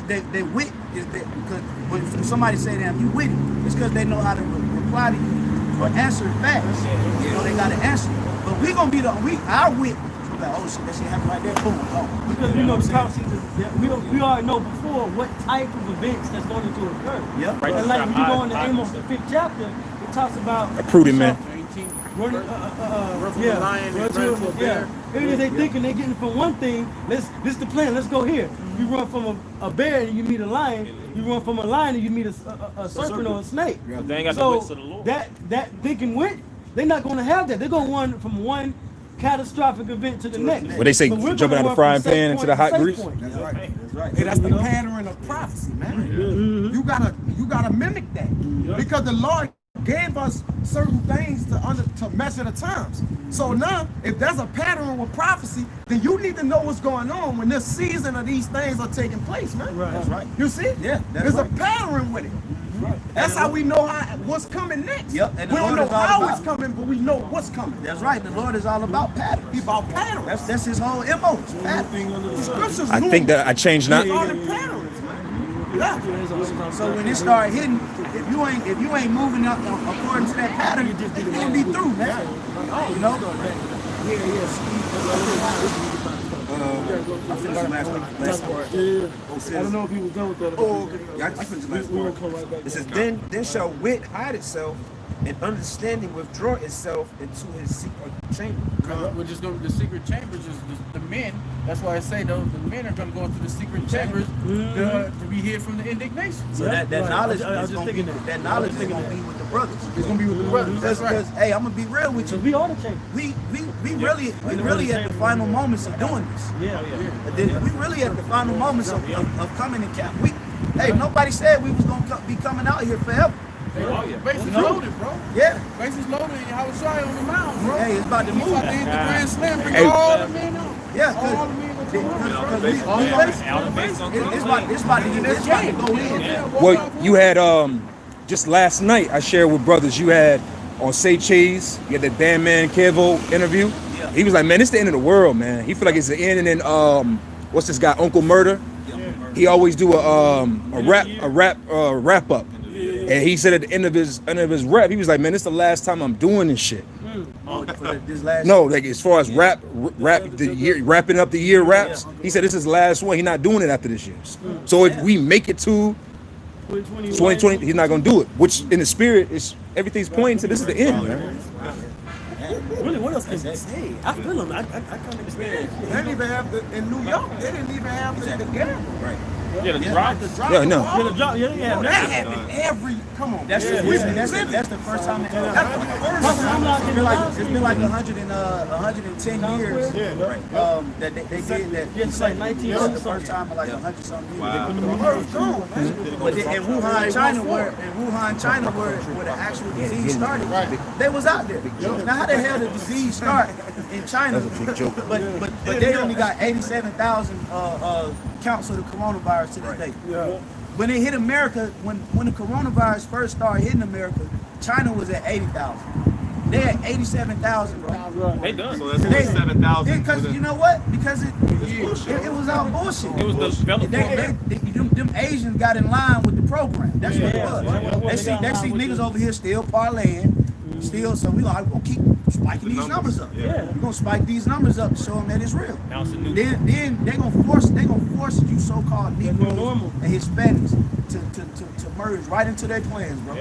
They wit is that because when somebody say them you witty, it's because they know how to reply to you or answer fast. You know they gotta answer. But we gonna be our wit. Like, oh shit, that shit happened right there. Boom. Oh. Because we know the prophecies, we already know before what type of events that's going to occur. Yep. Right. And like when you go into Amos the 5th chapter, it talks about A prudent man. running, Run from a lion and run to a bear. Even they thinking they're getting from one thing. This is the plan. Let's go here. You run from a bear and you meet a lion. You run from a lion and you meet a serpent or a snake. They ain't got the wits of the Lord. that thinking wit, they're not going to have that. They're going to run from one catastrophic event to the next. What they say, But we're jumping gonna out of the run frying from safe pan into point the to hot safe grease. point. That's right. Hey, that's the pattern of prophecy, man. You gotta mimic that because the Lord gave us certain things to measure the times. So now, if there's a pattern with prophecy, then you need to know what's going on when this season of these things are taking place, man. Right. That's right. You see? Yeah, that's There's right. a pattern with it. That's how we know what's coming next. Yep, and the We don't Lord know is all how about it's coming, but we know what's coming. That's right. The Lord is all about patterns. He's about patterns. That's his whole MO. It's patterns. The scriptures I knew think that I changed not. all the patterns, man. Yeah. So when it start hitting, if you ain't moving up according to that pattern, you're gonna be through, man. You know. I finished the last part. I don't know if he was done with that. Yeah, I finished the last part. It says, then shall wit hide itself, and understanding withdraw itself into his secret chamber. We're just going to the secret chambers. Is the men. That's why I say the men are going to go into the secret chambers to be hid from the indignation. So that knowledge I was is just gonna be thinking that knowledge is gonna be with the brothers. It's going to be with the brothers. That's right. Because hey, I'm gonna be real with you. We are the chamber. We really at the final moments of doing this. We really at the final moments of coming to camp. Nobody said we was gonna be coming out here forever. Base is loaded, bro. Yeah. Base is loaded, and y'all was shy on the mound, bro. Hey, it's about to He's move. about to hit the grand slam, bring Hey. all the men out. Yeah, All the men gonna come out. because it's about to go in. Well, you had just last night I shared with brothers. You had on Say Cheese. You had that Bandman Kevo interview. Yeah. He was like, "Man, it's the end of the world, man." He feel like it's the end. And then what's this guy, Uncle Murder? He always do a wrap up. And he said at the end of his rap, he was like, "Man, this is the last time I'm doing this shit." This last No, like as far as wrapping up the year raps, he said this is his last one. He's not doing it after this year. So if we make it to 2020, he's not gonna do it. Which in the spirit is everything's pointing to this is the end, man. Really, what else can you say? I feel him. I can't understand. They didn't even have in New York. They didn't even have the gamble. Right. Yeah, the drop. Yeah, no. Yeah, the drop. Yeah, yeah. That happened every. Come on. That's the first time it happened. It's been like 110 years that they did that. Yeah, it's like 19 This is the something. first time in like 100 something years. Wow. But in Wuhan, China, where the actual disease started, they was out there. Now, how the hell did the disease start in China? That's a big joke. But they only got 87,000 counts of the coronavirus to this day. When it hit America, when the coronavirus first started hitting America, China was at 80,000. They had 87,000. They done. So that's 47,000. Because you know what? Because it was all bullshit. It was the developed Them Asians got in line with the program. That's what it was. They see niggas over here still parlaying, so we gonna keep spiking these numbers up. Yeah. We're gonna spike these numbers up to show them that it's real. Now it's a new. Then they gonna force you so-called Negroes and Hispanics to merge right into their plans, bro.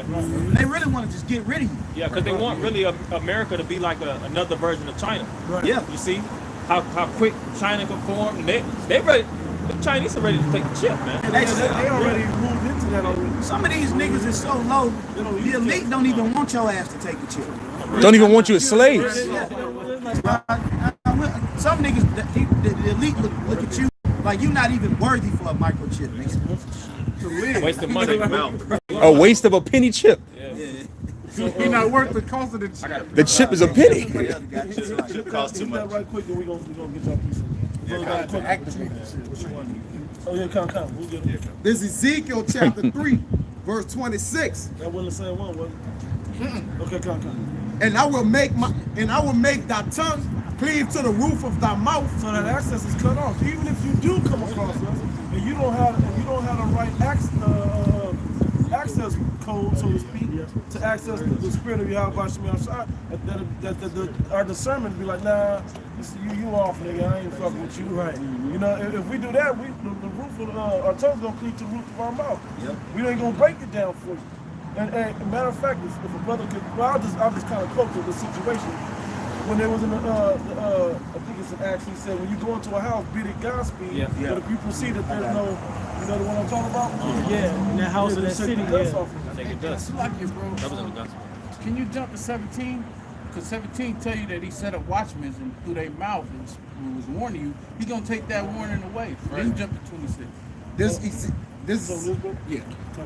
They really want to just get rid of you. Yeah, because they want really America to be like another version of China. Yeah. You see how quick China can form. They ready. The Chinese are ready to take the chip, man. They already moved into that already. Some of these niggas is so low, the elite don't even want your ass to take the chip. Don't even want you as slaves. Some niggas, the elite look at you like you're not even worthy for a microchip, nigga. Wasting money. A waste of a penny chip. He not worth the cost of the chip. The chip is a penny. Chip costs too Get that much. right quick, and we gonna get y'all piece. Oh yeah, come. We'll get it. This is Ezekiel chapter 3, verse 26. That wasn't the same one, was it? Okay, come. And I will make thy tongue cleave to the roof of thy mouth. So that access is cut off. Even if you do come across us, and you don't have the right access code, so to speak, to access the spirit of Yahweh Shemel Shai, that our discernment be like, nah, you off, nigga. I ain't fucking with you. Right. You know, if we do that, the roof of our tongue's gonna cleave to the roof of our mouth. Yep. We ain't gonna break it down for you. And matter of fact, if a brother could, well, I'll just kind of quote the situation. When there was in I think it's an Acts, he said, when you go into a house, bid it Godspeed. Yeah. But if you proceed, if there's no, you know the one I'm talking about? Yeah, in that house in that city. Take the dust Yeah. off of it. I think it does. Like you, bro. That was in the gospel. Can you jump to 17? Because 17 tell you that he set up watchmen and through their mouth and was warning you. He's gonna take that warning away. Then jump to 26. This is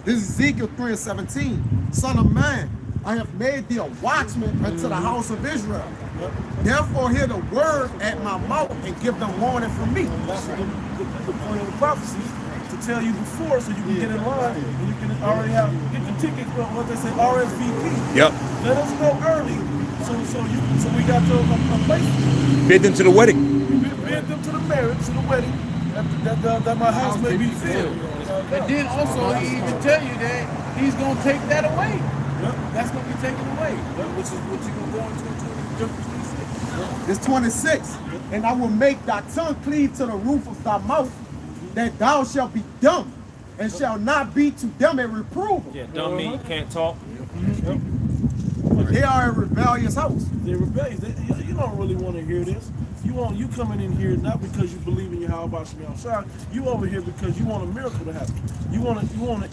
Ezekiel 3 and 17. Son of man, I have made thee a watchman unto the house of Israel. Therefore hear the word at my mouth and give them warning from me. That's the point of the prophecies, to tell you before so you can get in line and you can already get your tickets, what they say, RSVP. Yep. Let us know early so we got a place. Bid them to the wedding. Bid them to the marriage, to the wedding, that my house may be filled. And then also he even tell you that he's gonna take that away. That's gonna be taken away. Which is what you're gonna go into jump to 26. It's 26. And I will make thy tongue cleave to the roof of thy mouth, that thou shalt be dumb, and shall not be to them a reproval. Yeah, dumb mean you can't talk. They are a rebellious house. They're rebellious. You don't really want to hear this. You coming in here not because you believe in Yahweh Shemel Shai. You over here because you want a miracle to happen. You want to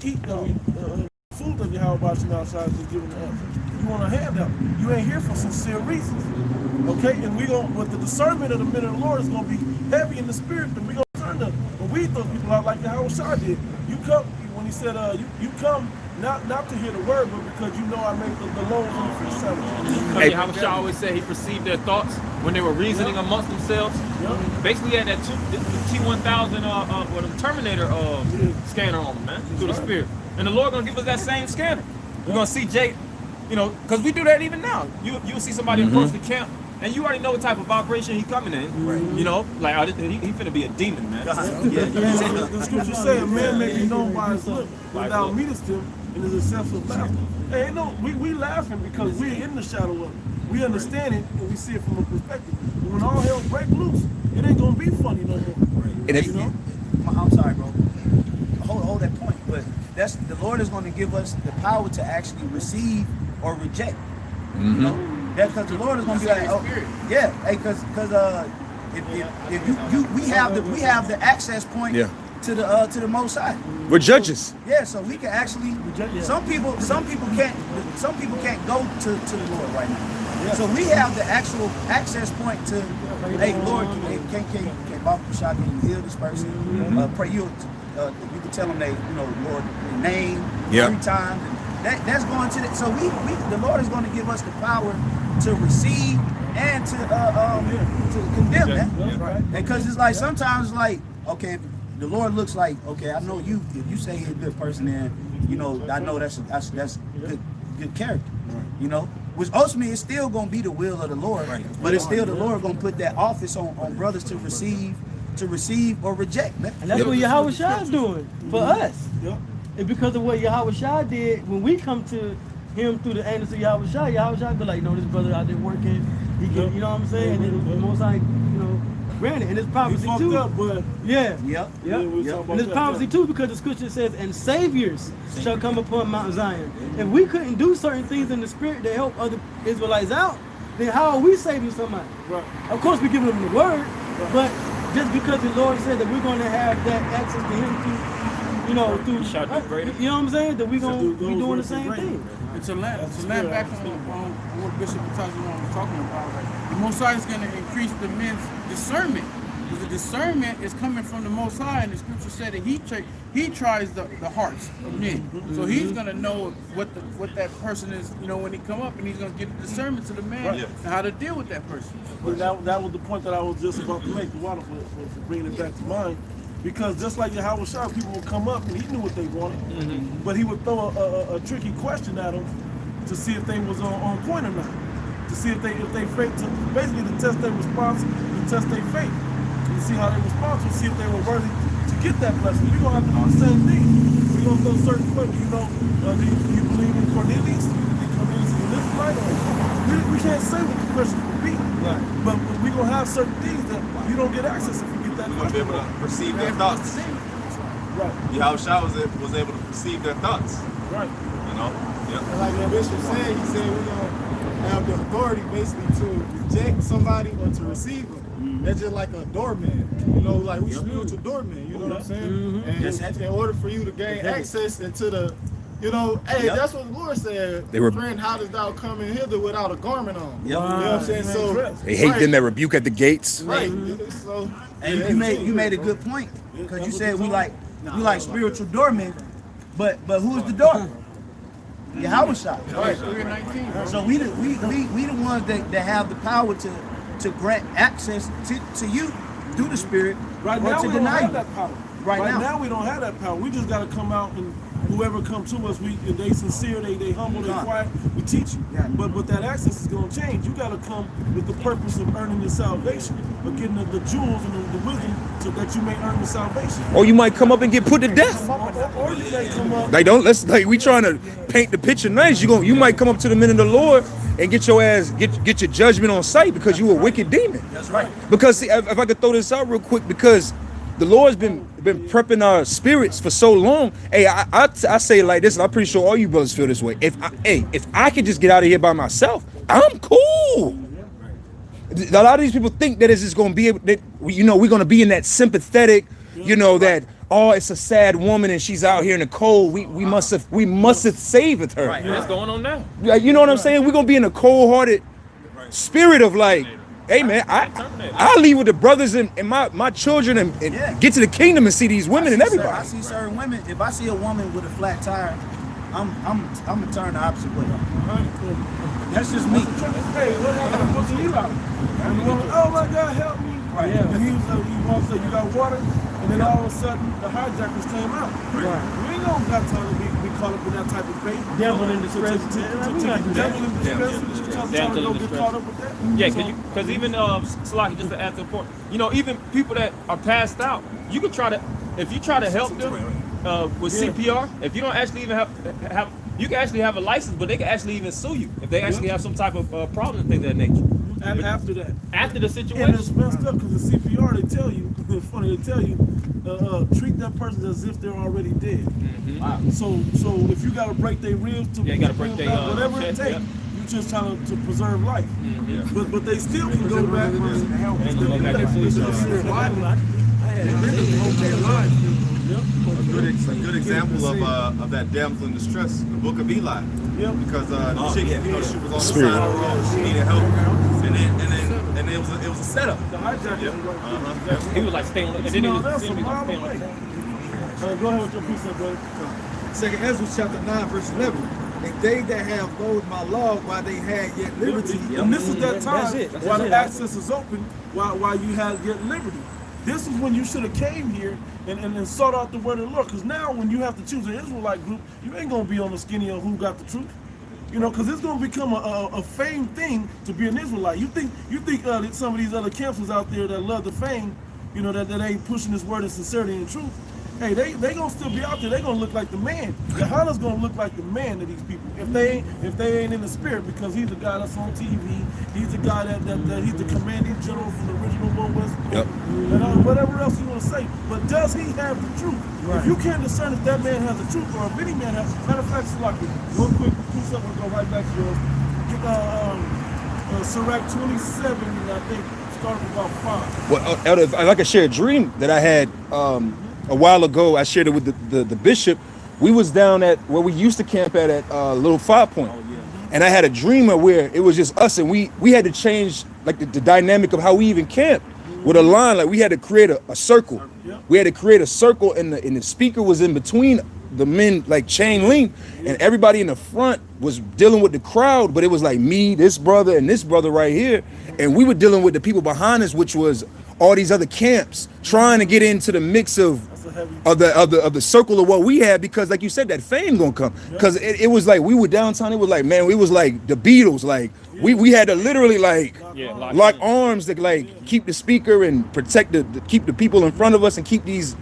eat the food that Yahweh Shemel Shai is giving to us. You want to have that. You ain't here for sincere reasons. Okay, and with the discernment of the men of the Lord is gonna be heavy in the spirit, and we gonna turn to weed those people out like Yahweh Shai did. You come when he said you come not to hear the word, but because you know I made the loans on the free sellers. Hey, how Shah always said he perceived their thoughts when they were reasoning amongst themselves. Basically, he had that the T1000 or the Terminator scanner on them, man, through the spirit. And the Lord gonna give us that same scanner. We're gonna see Jake, you know, because we do that even now. You'll see somebody approach the camp, and you already know what type of vibration he coming in. Right. You know, like he finna be a demon, man. The scripture says, "A man may be known by his lip, without meetest him, and is a sense of laughter." Hey, no, we laughing because we're in the shadow of it. We understand it and we see it from a perspective. But when all hell break loose, it ain't gonna be funny no more. And if, you know? I'm sorry, bro. Hold that point. But the Lord is going to give us the power to actually receive or reject. You know, because the Lord is going to be like, oh, yeah, hey, because if we have the access point to the Most High. We're judges. Yeah, so we can actually. Some people can't go to the Lord right now. So we have the actual access point to, hey, Lord, can Bob Shah can heal this person? Pray you can tell them Lord, their name 3 times. And that's going to so the Lord is going to give us the power to receive and to condemn that. Because it's like sometimes like, okay, the Lord looks like, okay, I know you. If you say he's a good person, then I know that's good character. You know, which ultimately is still gonna be the will of the Lord, but it's still the Lord gonna put that office on brothers to receive or reject, man. And that's what Yahweh Shah is doing for us. And because of what Yahweh Shah did, when we come to him through the angels of Yahweh Shah be like, no, this brother out there working, he can, you know what I'm saying? And the Most High, granted, and it's prophecy too. Up, but and it's prophecy too, because the scripture says, and saviors shall come upon Mount Zion. If we couldn't do certain things in the spirit to help other Israelites out, then how are we saving somebody? Right. Of course we give them the word, but just because the Lord said that we're going to have that access to him through, you know what I'm saying? That we're going to be doing the same thing. It's a land back on what Bishop was talking about. The Most High is going to increase the men's discernment. Because the discernment is coming from the Most High, and the scripture said that he tries the hearts of men. So he's going to know what that person is, when he come up, and he's going to give the discernment to the man and how to deal with that person. But that was the point that I was just about to make, the water for bringing it back to mind. Because just like Yahweh Shah, people would come up and he knew what they wanted, but he would throw a tricky question at them to see if they was on point or not, to see if they faith, basically to test their response, to test their faith, to see how they respond, to see if they were worthy to get that blessing. We're gonna have to do the same thing. We're gonna throw certain questions. Do you believe in Cornelius? Do you think Cornelius is an Israelite? We can't say what the question would be, but we're gonna have certain things that you don't get access if you get that. You're gonna be able to perceive their thoughts. Right. Yahweh Shah was able to perceive their thoughts. Right. And like the Bishop said, he said we're gonna have the authority basically to reject somebody or to receive them. That's just like a doorman, like we spiritual doorman, you know what I'm saying? And in order for you to gain access into the, that's what the Lord said. Friend, how dost thou come in hither without a garment on? You know what I'm saying? So they hate them that rebuke at the gates. Right. So and you made a good point, because you said we like spiritual doormen, but who's the door? Yahweh Shah. Right. We're 19. So we the ones that have the power to grant access to you through the Spirit. Right or now to we deny don't have you. that power. Right now we don't have that power. We just got to come out, and whoever comes to us, if they sincere, they humble, they quiet, we teach you. But that access is going to change. You got to come with the purpose of earning your salvation, of getting the jewels and the wisdom so that you may earn the salvation. Or you might come up and get put to death. Or you may come up. We trying to paint the picture nice. You might come up to the men of the Lord and get your ass, get your judgment on sight because you a wicked demon. That's right. Because see, if I could throw this out real quick, because the Lord's been prepping our spirits for so long. Hey, I say it like this, and I'm pretty sure all you brothers feel this way. If I could just get out of here by myself, I'm cool. A lot of these people think that it's just going to be able, that we're going to be in that sympathetic, that it's a sad woman and she's out here in the cold. We must have saved her. Right. What's going on now? You know what I'm saying? We're gonna be in a cold-hearted spirit of like, hey man, I'll leave with the brothers and my children and get to the kingdom and see these women and everybody. I see certain women. If I see a woman with a flat tire, I'm gonna turn the opposite way. That's just me. Hey, what happened to Booker Eli? And the woman, oh my God, help me. Right. Yeah. And he wants to say, you got water? And then all of a sudden, the hijackers came out. Right. We ain't gonna got time to be caught up in that type of bait. Devil in distress. Devil in distress. Trying to go get caught up with that. Yeah, because even Salaki, just to add to the point, you know, even people that are passed out, you can try to, if you try to help them with CPR, if you don't actually even have, you can actually have a license, but they can actually even sue you if they actually have some type of problem and things of that nature. And after that. After the situation. And it's messed up because the CPR, they tell you, it's funny, they tell you, treat that person as if they're already dead. Wow. So if you got to break their ribs to you got to break their whatever it takes, you just trying to preserve life. But they still can go back and help. A good example of that damsel in distress, the book of Eli. Yeah. Because the chick, you know, she was on the side of the road, she needed help, and it was a setup. The hijacker. He was like staying. And then No, that's a mile away. Go ahead with your piece of brother. Second Ezra chapter 9, verse 11. And they that have loathed my law while they had yet liberty. And this is that time while the access is open, while you had yet liberty. This is when you should have came here and sought out the word of the Lord. Because now when you have to choose an Israelite group, you ain't going to be on the skinny of who got the truth. You know, because it's going to become a fame thing to be an Israelite. You think some of these other camps out there that love the fame, you know, that ain't pushing this word of sincerity and truth. Hey, they gonna still be out there. They gonna look like the man. Yohana's gonna look like the man to these people if they ain't in the spirit, because he's the guy that's on TV. He's the guy that he's the commanding general from the original One West. Yep. And whatever else you want to say. But does he have the truth? Right. If you can't discern if that man has the truth or if any man has, matter of fact, Salaki, real quick, piece up, we'll go right back to yours. Sirach 27, I think, started with about 5. Well, Elder, if I could share a dream that I had a while ago. I shared it with the bishop. We was down at where we used to camp at Little 5 Point. And I had a dream where it was just us, and we had to change like the dynamic of how we even camped with a line. Like we had to create a circle. We had to create a circle, and the speaker was in between the men, like chain link, and everybody in the front was dealing with the crowd, but it was like me, this brother, and this brother right here, and we were dealing with the people behind us, which was all these other camps trying to get into the mix of the circle of what we had, because like you said, that fame gonna come, because it was like we were downtown. It was like, man, we was like the Beatles. Like we had to literally like lock arms to like keep the speaker and protect keep the people in front of us and keep these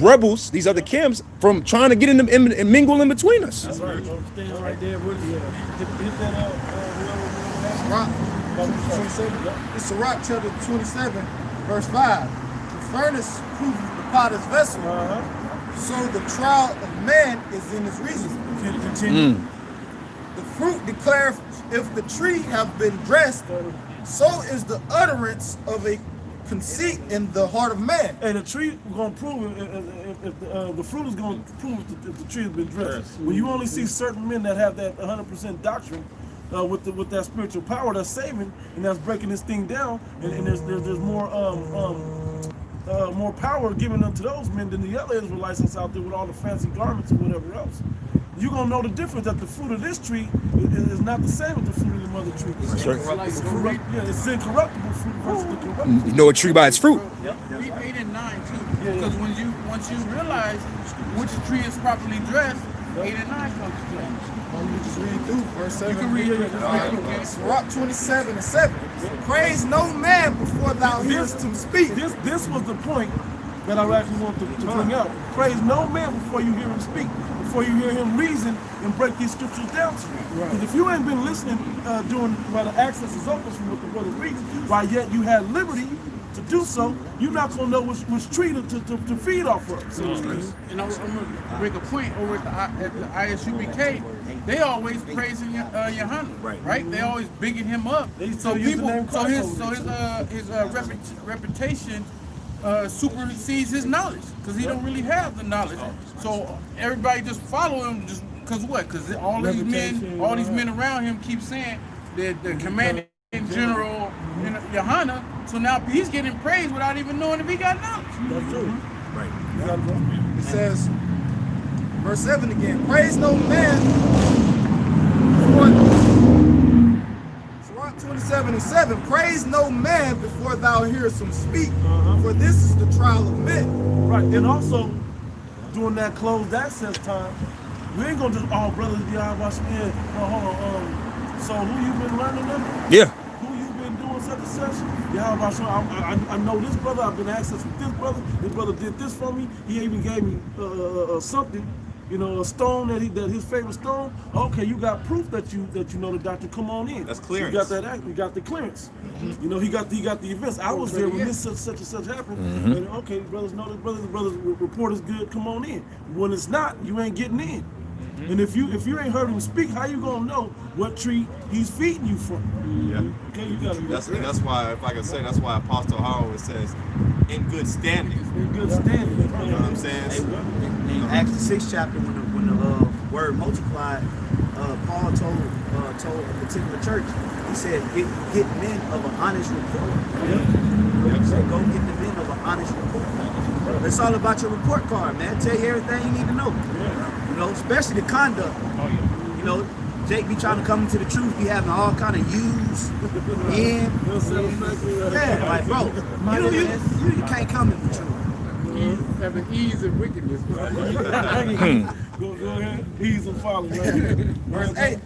rebels, these other camps, from trying to get in them and mingle in between us. That's right. Stand right there with you. Hit that It's Sirach chapter 27, verse 5. The furnace proveth the potter's vessel, so the trial of man is in his reason. Continue. The fruit declareth, if the tree have been dressed, so is the utterance of a conceit in the heart of man. And the tree going to prove if the fruit is going to prove if the tree has been dressed. When you only see certain men that have that 100% doctrine with that spiritual power that's saving and that's breaking this thing down, and there's more more power given unto those men than the other Israelites that's out there with all the fancy garments or whatever else. You're going to know the difference, that the fruit of this tree is not the same as the fruit of the mother tree. That's right. It's incorruptible fruit versus the corruptible. You know a tree by its fruit. Read 8 and 9 too, because once you realize which tree is properly dressed, 8 and 9 comes to play. You just read through verse 7. You can read it. Sirach 27 and 7. Praise no man before thou hearest him speak. This was the point that I actually wanted to bring out. Praise no man before you hear him speak, before you hear him reason and break these scriptures down to you. Because if you ain't been listening while the access is open from what the brother reads, while yet you had liberty to do so, you're not going to know which tree to feed off of. And I'm going to bring a point over at the ISUBK. They always praising Yohana, right? They always bigging him up. So his reputation supersedes his knowledge, because he don't really have the knowledge. So everybody just follow him just because what? Because all these men around him keep saying that the commanding general Yohana. So now he's getting praised without even knowing if he got knowledge. That's true. It says, Verse 7 again. Praise no man before, Sirach 27:7. Praise no man before thou hearest him speak, for this is the trial of men. Right, and also during that closed access time, we ain't gonna just all brothers be out about some hold on. So who you been learning under? Yeah. Who you been doing such and such? Yeah, how about I know this brother. I've been access with this brother. This brother did this for me. He even gave me something, you know, a stone that his favorite stone. Okay, you got proof that you know the doctor. Come on in. That's clearance. You got that. You got the clearance. You know, he got the events. I was there when this such and such happened. And okay, brothers know this brother's report is good. Come on in. When it's not, you ain't getting in. And if you ain't heard him speak, how you gonna know what tree he's feeding you from? Yeah. Okay, you gotta. That's why, if I can say, that's why Apostle Howard says, in good standing. In good standing. You know what I'm saying? In Acts the 6th chapter, when the word multiplied, Paul told a particular church, he said, get men of an honest report. He said, go get the men of an honest report. It's all about your report card, man. Tell you everything you need to know. You know, especially the conduct. You know, Jake be trying to come into the truth, be having all kind of U's, in. Yeah, like, bro, you can't come into the truth. Having ease and wickedness. Go ahead. Ease and follow. Verse 8.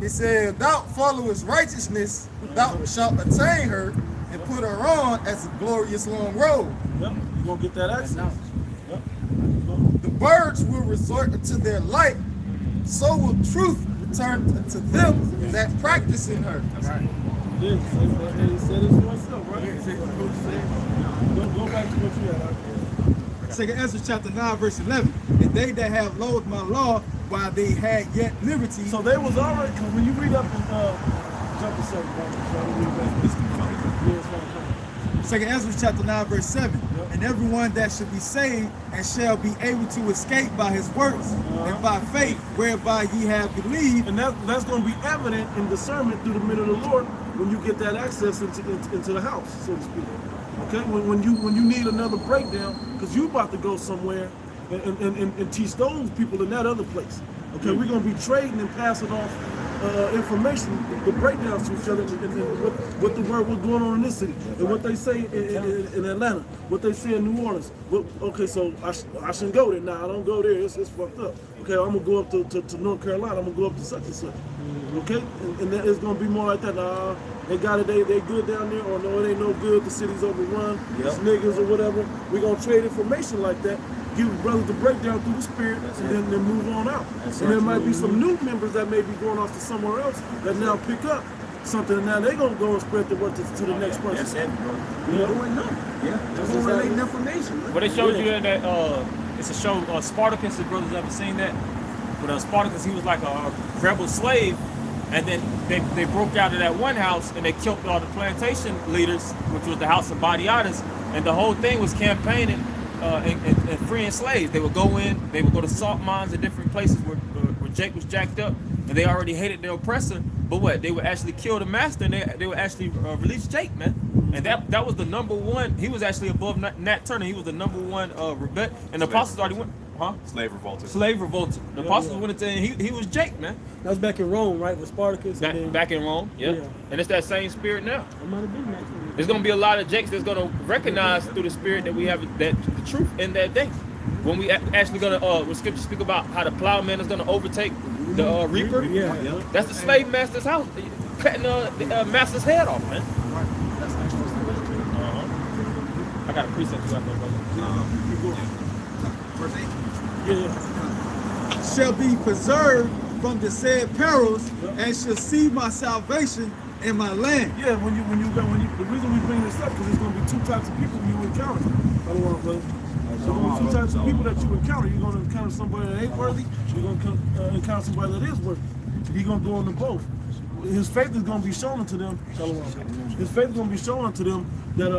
He said, thou followest righteousness, thou shalt attain her, and put her on as a glorious long robe. Yep, you gonna get that access. The birds will resort to their light, so will truth return to them that practice in her. That's right. Yeah, he said it for myself, right? Go back to what you had. 2 Ezra chapter 9, verse 11. And they that have loathed my law while they had yet liberty. So they was already, because when you read up in chapter 7, Second Ezra chapter 9, verse 7. And everyone that should be saved and shall be able to escape by his works and by faith whereby ye have believed. And that's going to be evident in discernment through the minute of the Lord when you get that access into the house, so to speak. Okay, when you need another breakdown because you about to go somewhere and teach those people in that other place. Okay, we're going to be trading and passing off information, the breakdowns to each other, and what the word was going on in this city, and what they say in Atlanta, what they say in New Orleans. Okay, so I shouldn't go there. Nah, I don't go there. It's fucked up. Okay, I'm gonna go up to North Carolina. I'm gonna go up to such and such. Okay, and it's gonna be more like that. Nah, they got it. They good down there, or no, it ain't no good. The city's overrun. It's niggas or whatever. We're gonna trade information like that. Give brothers the breakdown through the spirit, and then move on out. And there might be some new members that may be going off to somewhere else that now pick up something, and now they're gonna go and spread the word to the next person. That's it, bro. You know? Doing nothing. Yeah, just relating information. But they showed you that it's a show, Spartacus, if brothers ever seen that? But Spartacus, he was like a rebel slave, and then they broke out of that one house and they killed all the plantation leaders, which was the house of Badiatas, and the whole thing was campaigning and freeing slaves. They would go in, they would go to salt mines and different places where Jake was jacked up, and they already hated their oppressor. But what? They would actually kill the master, and they would actually release Jake, man. And that was the number one. He was actually above Nat Turner. He was the number one rebel. And the apostles already went, Slave revolted. Slave revolted. The apostles went into, and he was Jake, man. That was back in Rome, right, with Spartacus. Back in Rome, yeah. And it's that same spirit now. It might have been that. There's gonna be a lot of Jakes that's gonna recognize through the spirit that we have that the truth in that day. When we actually gonna when scripture speak about how the plowman is gonna overtake the reaper, that's the slave master's house, cutting the master's head off, man. I got a precept you out there, brother. Verse 8. Shall be preserved from the said perils and shall see my salvation in my land. Yeah, when you the reason we bring this up because there's gonna be two types of people you encounter. So there's gonna be two types of people that you encounter. You're gonna encounter somebody that ain't worthy. You're gonna encounter somebody that is worthy. He's gonna go into both. His faith is gonna be shown unto them. His faith is gonna be shown unto them that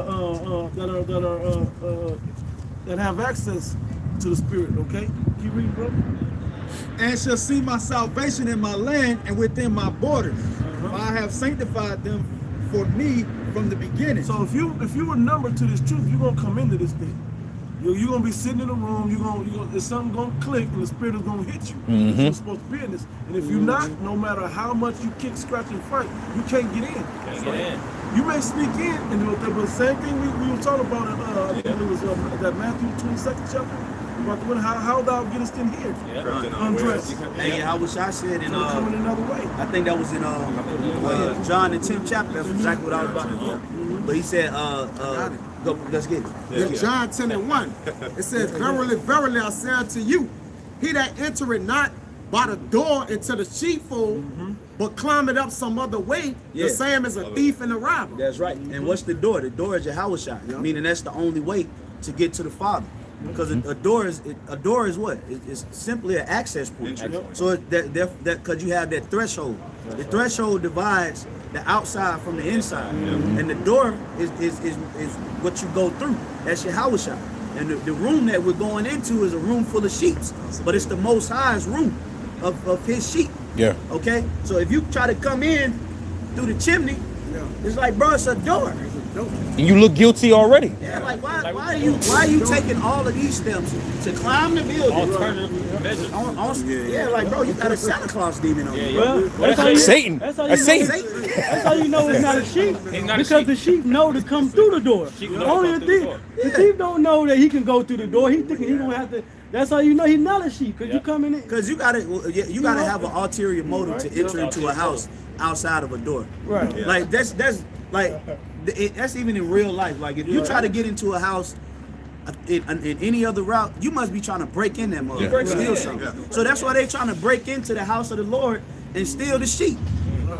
have access to the spirit. Okay, keep reading, bro. And shall see my salvation in my land and within my borders. For I have sanctified them for me from the beginning. So if you were numbered to this truth, you're gonna come into this thing. You're gonna be sitting in a room. There's something gonna click, and the spirit is gonna hit you. Mhm. You're supposed to be in this, and if you're not, no matter how much you kick, scratch, and fight, you can't get in. You may sneak in and do it, but the same thing we were talking about in I think it was that Matthew 22nd chapter about the how thou gettest in here, undressed. Hey, how was I said in Coming another way. I think that was in John the 10th chapter. That's exactly what I was about to do. But he said, go, let's get it. In John 10:1, it says, "Verily, verily, I say unto you, he that entereth not by the door into the sheepfold, but climbeth up some other way, Yeah. the same as a thief and a robber." That's right. And what's the door? The door is Yahushua, meaning that's the only way to get to the Father. Because a door is what? It's simply an access point. So that because you have that threshold. The threshold divides the outside from the inside, and the door is what you go through. That's your Yahushua. And the room that we're going into is a room full of sheep, but it's the Most High's room of His sheep. Yeah. Okay. So if you try to come in through the chimney, it's like, bro, it's a door. And you look guilty already. Yeah, like why are you taking all of these steps to climb the building? Alternative measures. Yeah, like bro, you got a Santa Claus demon on you. Well, that's how you, Satan. That's how you That's know, Satan. That's how you know it's not a sheep. not a Because sheep. the sheep know to come through the door. Only the thief don't know that he can go through the door. He thinking he gonna have to. That's how you know he's not a sheep. Cause you coming in. Because you gotta have an ulterior motive to enter into a house outside of a door. Right. Like that's even in real life. Like if you try to get into a house in any other route, you must be trying to break in that mother, steal something. So that's why they trying to break into the house of the Lord and steal the sheep.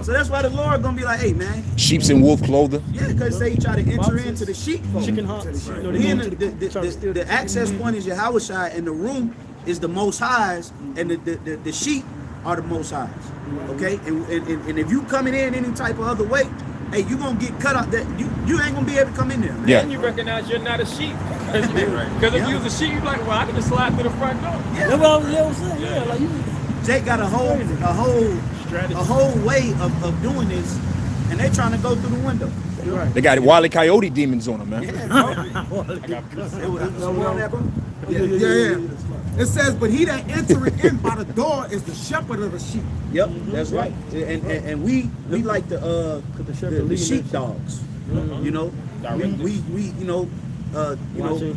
So that's why the Lord gonna be like, hey man, Sheep's in wolf clothing. yeah, because say he try to enter into the sheepfold. Chicken hearts. You know, they Then go to the- the access point is Yahushua, and the room is the Most High's, and the sheep are the Most High's. Okay, and if you coming in any type of other way, hey, you gonna get cut out. That you ain't gonna be able to come in there. Man. Yeah. And you recognize you're not a sheep. Because if you was a sheep, you're like, well, I can just slide through the front door. That's what I'm saying. Yeah, like you. Jake got a whole way of doing this, and they trying to go through the window. They got Wile E. Coyote demons on them, man. Yeah. It says, "But he that entereth in by the door is the shepherd of the sheep." Yep, that's right. And we like the sheep dogs. You know, we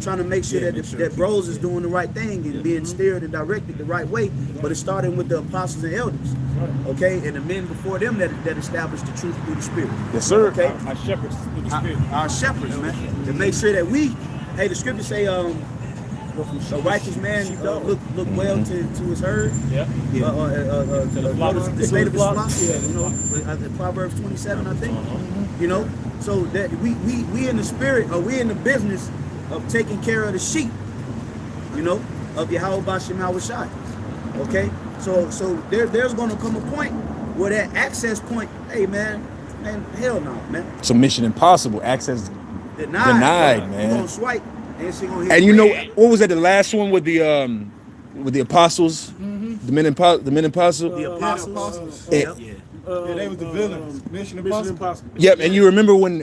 trying to make sure that bros is doing the right thing and being steered and directed the right way. But it's starting with the apostles and elders, okay, and the men before them that established the truth through the Spirit. Yes, sir. Okay, Our shepherds through the spirit. our shepherds, man, to make sure that the scriptures say, a righteous man look well to his herd. Yeah. The state of his flock. Yeah, Proverbs 27, I think. You know, so that we in the spirit, or we in the business of taking care of the sheep. You know, of Yahweh Bashem Shai. Okay, so there's going to come a point where that access point, hey man, hell no, man. It's a mission impossible. Access denied, man. You gonna swipe, and she gonna hit And you know red. what was that? The last one with the apostles, the men apostles. The apostles. It- They was the villains. Mission Impossible. Yep, and you remember when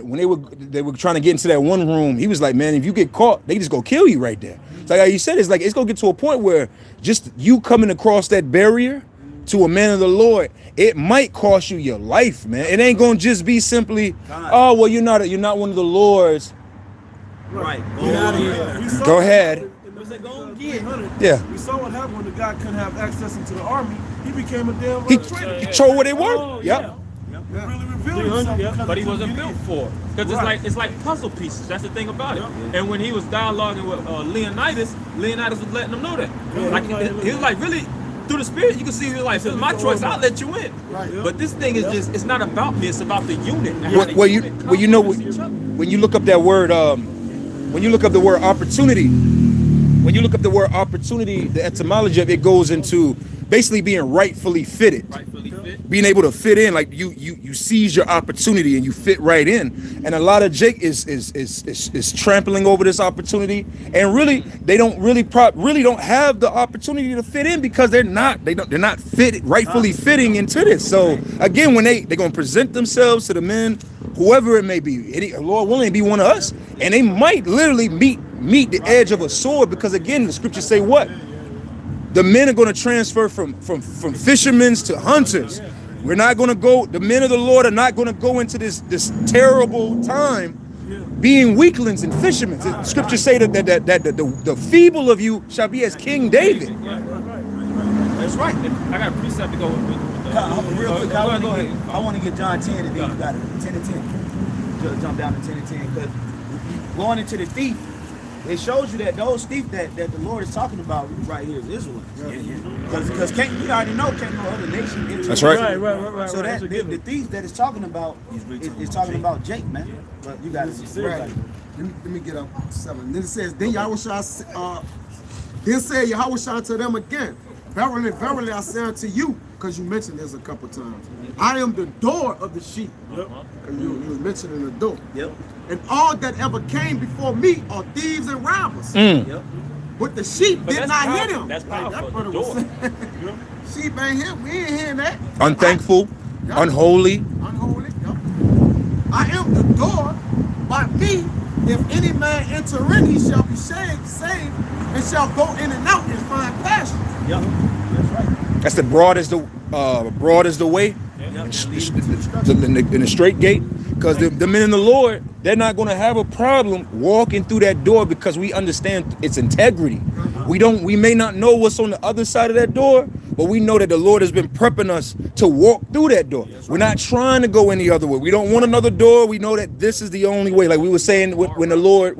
they were trying to get into that one room, he was like, man, if you get caught, they just go kill you right there. It's like you said, it's gonna get to a point where just you coming across that barrier to a man of the Lord, it might cost you your life, man. It ain't gonna just be simply, oh well, you're not one of the Lord's. Right. Go ahead. Yeah. We saw what happened when the guy couldn't have access into the army. He became a damn He traitor. showed where they were. Oh, Yep. Really revealed himself. because But he couldn't wasn't get built in. for it. Because it's like puzzle pieces. That's the thing about it. And when he was dialoguing with Leonidas was letting him know that. Like he was like, really, through the spirit, you can see he was like, if it's my choice, I'll let you in. But this thing is just, it's not about me, it's about the unit. and how the Well, unit you know, complements each other. when you look up that word, when you look up the word opportunity, the etymology of it goes into basically being rightfully fitted. Rightfully fit. Being able to fit in, like you seize your opportunity and you fit right in. And a lot of Jake is trampling over this opportunity, and really they don't really don't have the opportunity to fit in because they're not rightfully fitting into this. So again, when they're gonna present themselves to the men whoever it may be, Lord willing, be one of us, and they might literally meet the edge of a sword, because again, the scriptures say what? The men are going to transfer from fishermen to hunters. We're not going to go. The men of the Lord are not going to go into this terrible time being weaklings and fishermen. The scriptures say that the feeble of you shall be as King David. That's right. I got a precept to go with. Real quick, Go ahead. I want to get John 10 and then you got it. 10 and 10. Just jump down to 10 and 10. Because going into the thief, it shows you that those thief that the Lord is talking about right here is Israelites. Because we already know can't no other nation enter. That's right. So that the thief that is talking about is talking about Jake, man. But you got to see Right. Let me get up 7. Then it says, then Yahushua, then said Yahushua to them again, verily, verily, I say unto you, because you mentioned this a couple times, I am the door of the sheep. Yep. You was mentioning the door. Yep. And all that ever came before me are thieves and robbers. Yep. But the sheep did not hear them. That's Like powerful. that brother The was door. saying. Sheep ain't here. We ain't hearing that. Unthankful, Yep. unholy. Unholy. Yep. I am the door. By me, if any man enter in, he shall be saved, and shall go in and out and find pasture. Yep. That's right. That's the broad is the way, in the straight gate. Because the men in the Lord, they're not going to have a problem walking through that door, because we understand its integrity. We may not know what's on the other side of that door, but we know that the Lord has been prepping us to walk through that door. We're not trying to go any other way. We don't want another door. We know that this is the only way. Like we were saying when the Lord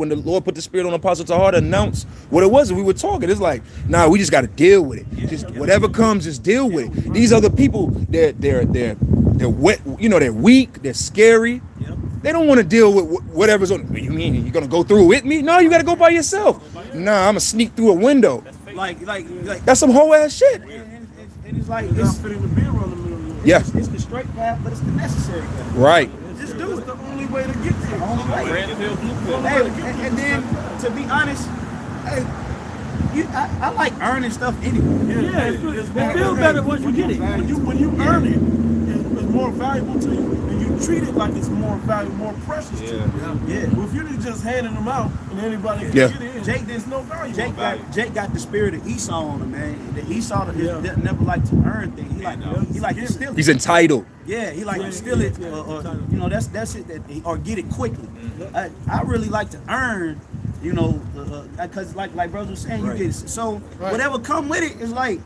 put the Spirit on Apostle Tahar to announce what it was, and we were talking. It's like, nah, we just got to deal with it. Just whatever comes, just deal with it. These other people, they're wet. You know, they're weak. They're scary. They don't want to deal with whatever's on. What do you mean? You're gonna go through with me? No, you got to go by yourself. Nah, I'm gonna sneak through a window. Like That's some whole ass shit. and it's like It's fitting the beer on the middle. Yeah. It's the straight path, but it's the necessary path. Right. Just do it. The only way to get there. The only way. Red Pill Blueprint. Hey, and then to be honest, hey, I like earning stuff anyway. Yeah, it feels better once you get it. When you earn it, it's more valuable to you, and you treat it like it's more valuable, more precious to you. Yeah. Well, if you're just handing them out and anybody can Yeah. get in, Jake, there's no value. Jake got the spirit of Esau on him, man. The Esau that never like to earn things. He like to steal it. He's entitled. Yeah, he like to steal it. You know, that's it. Or get it quickly. I really like to earn. You know, because like brothers were saying, you get it. So whatever come with it is like,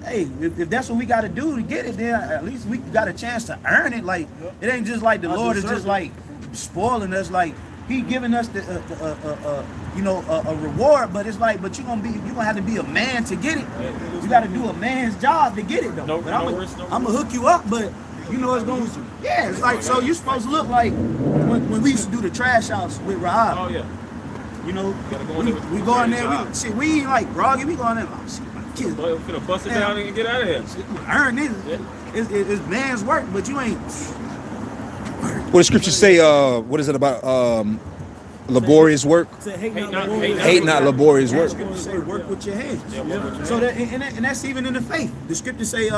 hey, if that's what we got to do to get it, then at least we got a chance to earn it. Like it ain't just like the Lord is just like spoiling us. Like He giving us a reward, but it's like, but you gonna have to be a man to get it. You got to do a man's job to get it though. But I'm gonna hook you up, but you know it's gonna. Yeah, it's like so you supposed to look like when we used to do the trash outs with Rahab. Oh yeah. You know, Go in there we go in there. We ain't like groggy. We go in there. Oh, shit, my kids. Boy, finna bust it down and get out of here. Earn this. It's man's work, but you ain't. What the scriptures say? What is it about? Laborious work. Hate not laborious work. The scriptures say work with your hands. So that and that's even in the faith. The scriptures say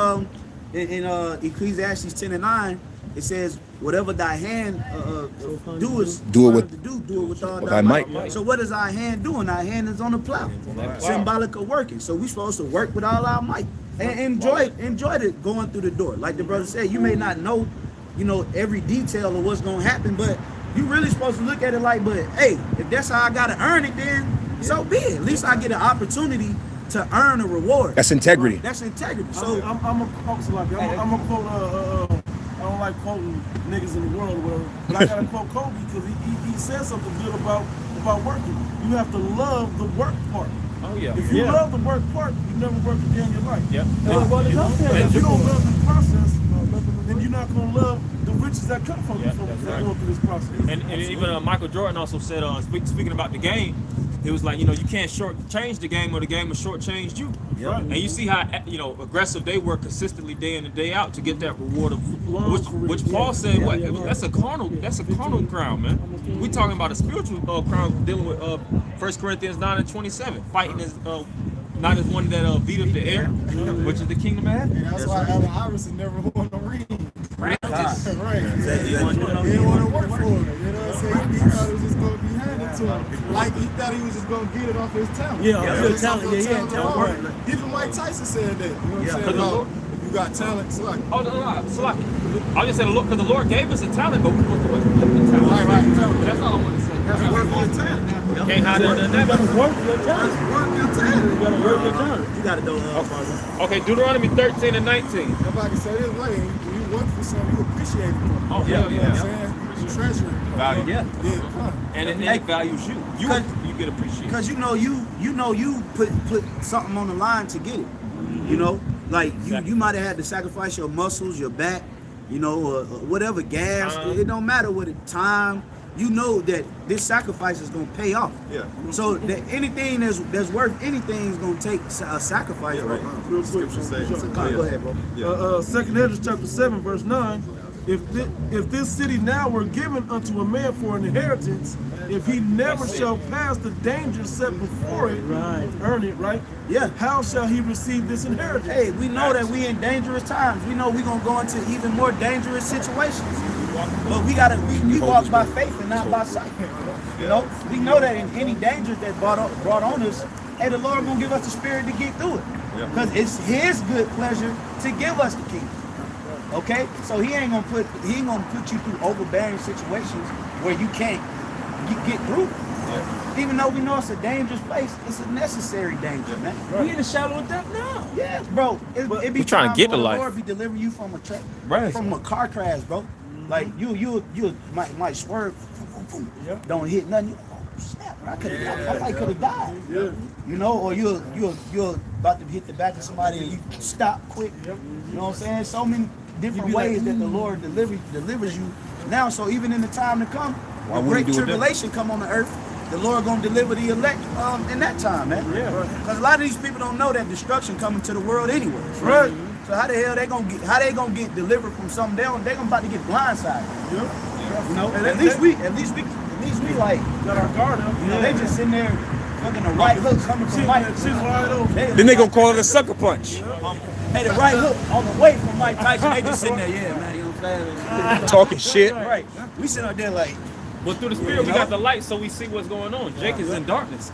in Ecclesiastes 10:9, it says, "Whatever thy hand doest, Do it with all with thy thy might." might. So what is our hand doing? Our hand is on the plow, symbolic of working. So we supposed to work with all our might and enjoy it going through the door. Like the brother said, you may not know, every detail of what's gonna happen, but you really supposed to look at it like, but hey, if that's how I gotta earn it, then so be it. At least I get an opportunity to earn a reward. That's integrity. That's integrity. So I'm a quote. I don't like quoting niggas in the world or whatever, but I gotta quote Kobe because he said something good about working. You have to love the work part. Oh yeah. If you love the work part, you never work a day in your life. Yep. If you don't love the process, then you're not gonna love the riches that come from going through this process. And even Michael Jordan also said, speaking about the game, it was like, you can't shortchange the game or the game will shortchange you. Right. And you see how, aggressive they were consistently day in and day out to get that reward of which Paul said, that's a carnal crown, man. We talking about a spiritual crown dealing with 1 Corinthians 9:27. Fighting is not as one that beat up the air, which is the kingdom of heaven. That's why Allen Iverson never won a ring. Right. Right. He didn't want to work like he thought he was just gonna get it off his talent. Yeah, Yeah. good talent. Yeah, yeah, talent. Right. Even Mike Tyson said that. You know what Yeah. I'm saying? About if you got talent, it's like Oh, no. So like, I just said, look, because the Lord gave us a talent, but we want to work with the talent. right. That's all I want to say. That's worth your talent. Can't hide under You that. gotta work your talent. Worth your talent. You gotta work your talent. You gotta go. Okay, Deuteronomy 13 and 19. if I can say this way, when you work for something, you appreciate it. Oh, Yeah, hell You know what yeah. I'm saying? You treasure it. Value. Yeah. Yeah. And it values you. You get appreciated. Because you put something on the line to get it. You know, like you might have had to sacrifice your muscles, your back, you know, or whatever, gas. It don't matter what it time. You know that this sacrifice is gonna pay off. Yeah. So that anything that's worth anything is gonna take a sacrifice. Right. Real quick. Scripture says. Go ahead, bro. Second Ezra chapter 7, verse 9. If this city now were given unto a man for an inheritance, if he never shall pass the danger set before it, earn it, right? Yeah. How shall he receive this inheritance? Hey, we know that we in dangerous times. We know we're gonna go into even more dangerous situations. But we walk by faith and not by sight. You know, we know that in any dangers that brought on us, hey, the Lord gonna give us the spirit to get through it. Because it's His good pleasure to give us the kingdom. Okay, so He ain't gonna put you through overbearing situations where you can't get through. Even though we know it's a dangerous place, it's a necessary danger, man. We in the shadow of death now. Yeah, bro. It be We trying to times get where to the life. Lord be delivering you from Right. from a car crash, bro. Like you might swerve, don't hit nothing. You, oh snap! I could have died. Yeah. You know, or you're about to hit the back of somebody and you stop quick. You know what I'm saying? So many different ways that the Lord delivers you now. So even in the time to come, when great tribulation come on the earth, the Lord gonna deliver the elect in that time, man. Yeah. Because a lot of these people don't know that destruction coming to the world anyway. Right. So how the hell they gonna get delivered from something? They gonna about to get blindsided. Yeah. You know, at least we like, Got our guard up. you know, they just sitting there fucking the right hook coming from Mike. She's wide open. Then they gonna call it a sucker punch. Hey, the right hook on the way from Mike Tyson. They just sitting there, yeah, man. You know what I'm saying? Talking shit. Right. We sitting out there like, But through the spirit, we got the light, so we see what's going on. Jake is in darkness,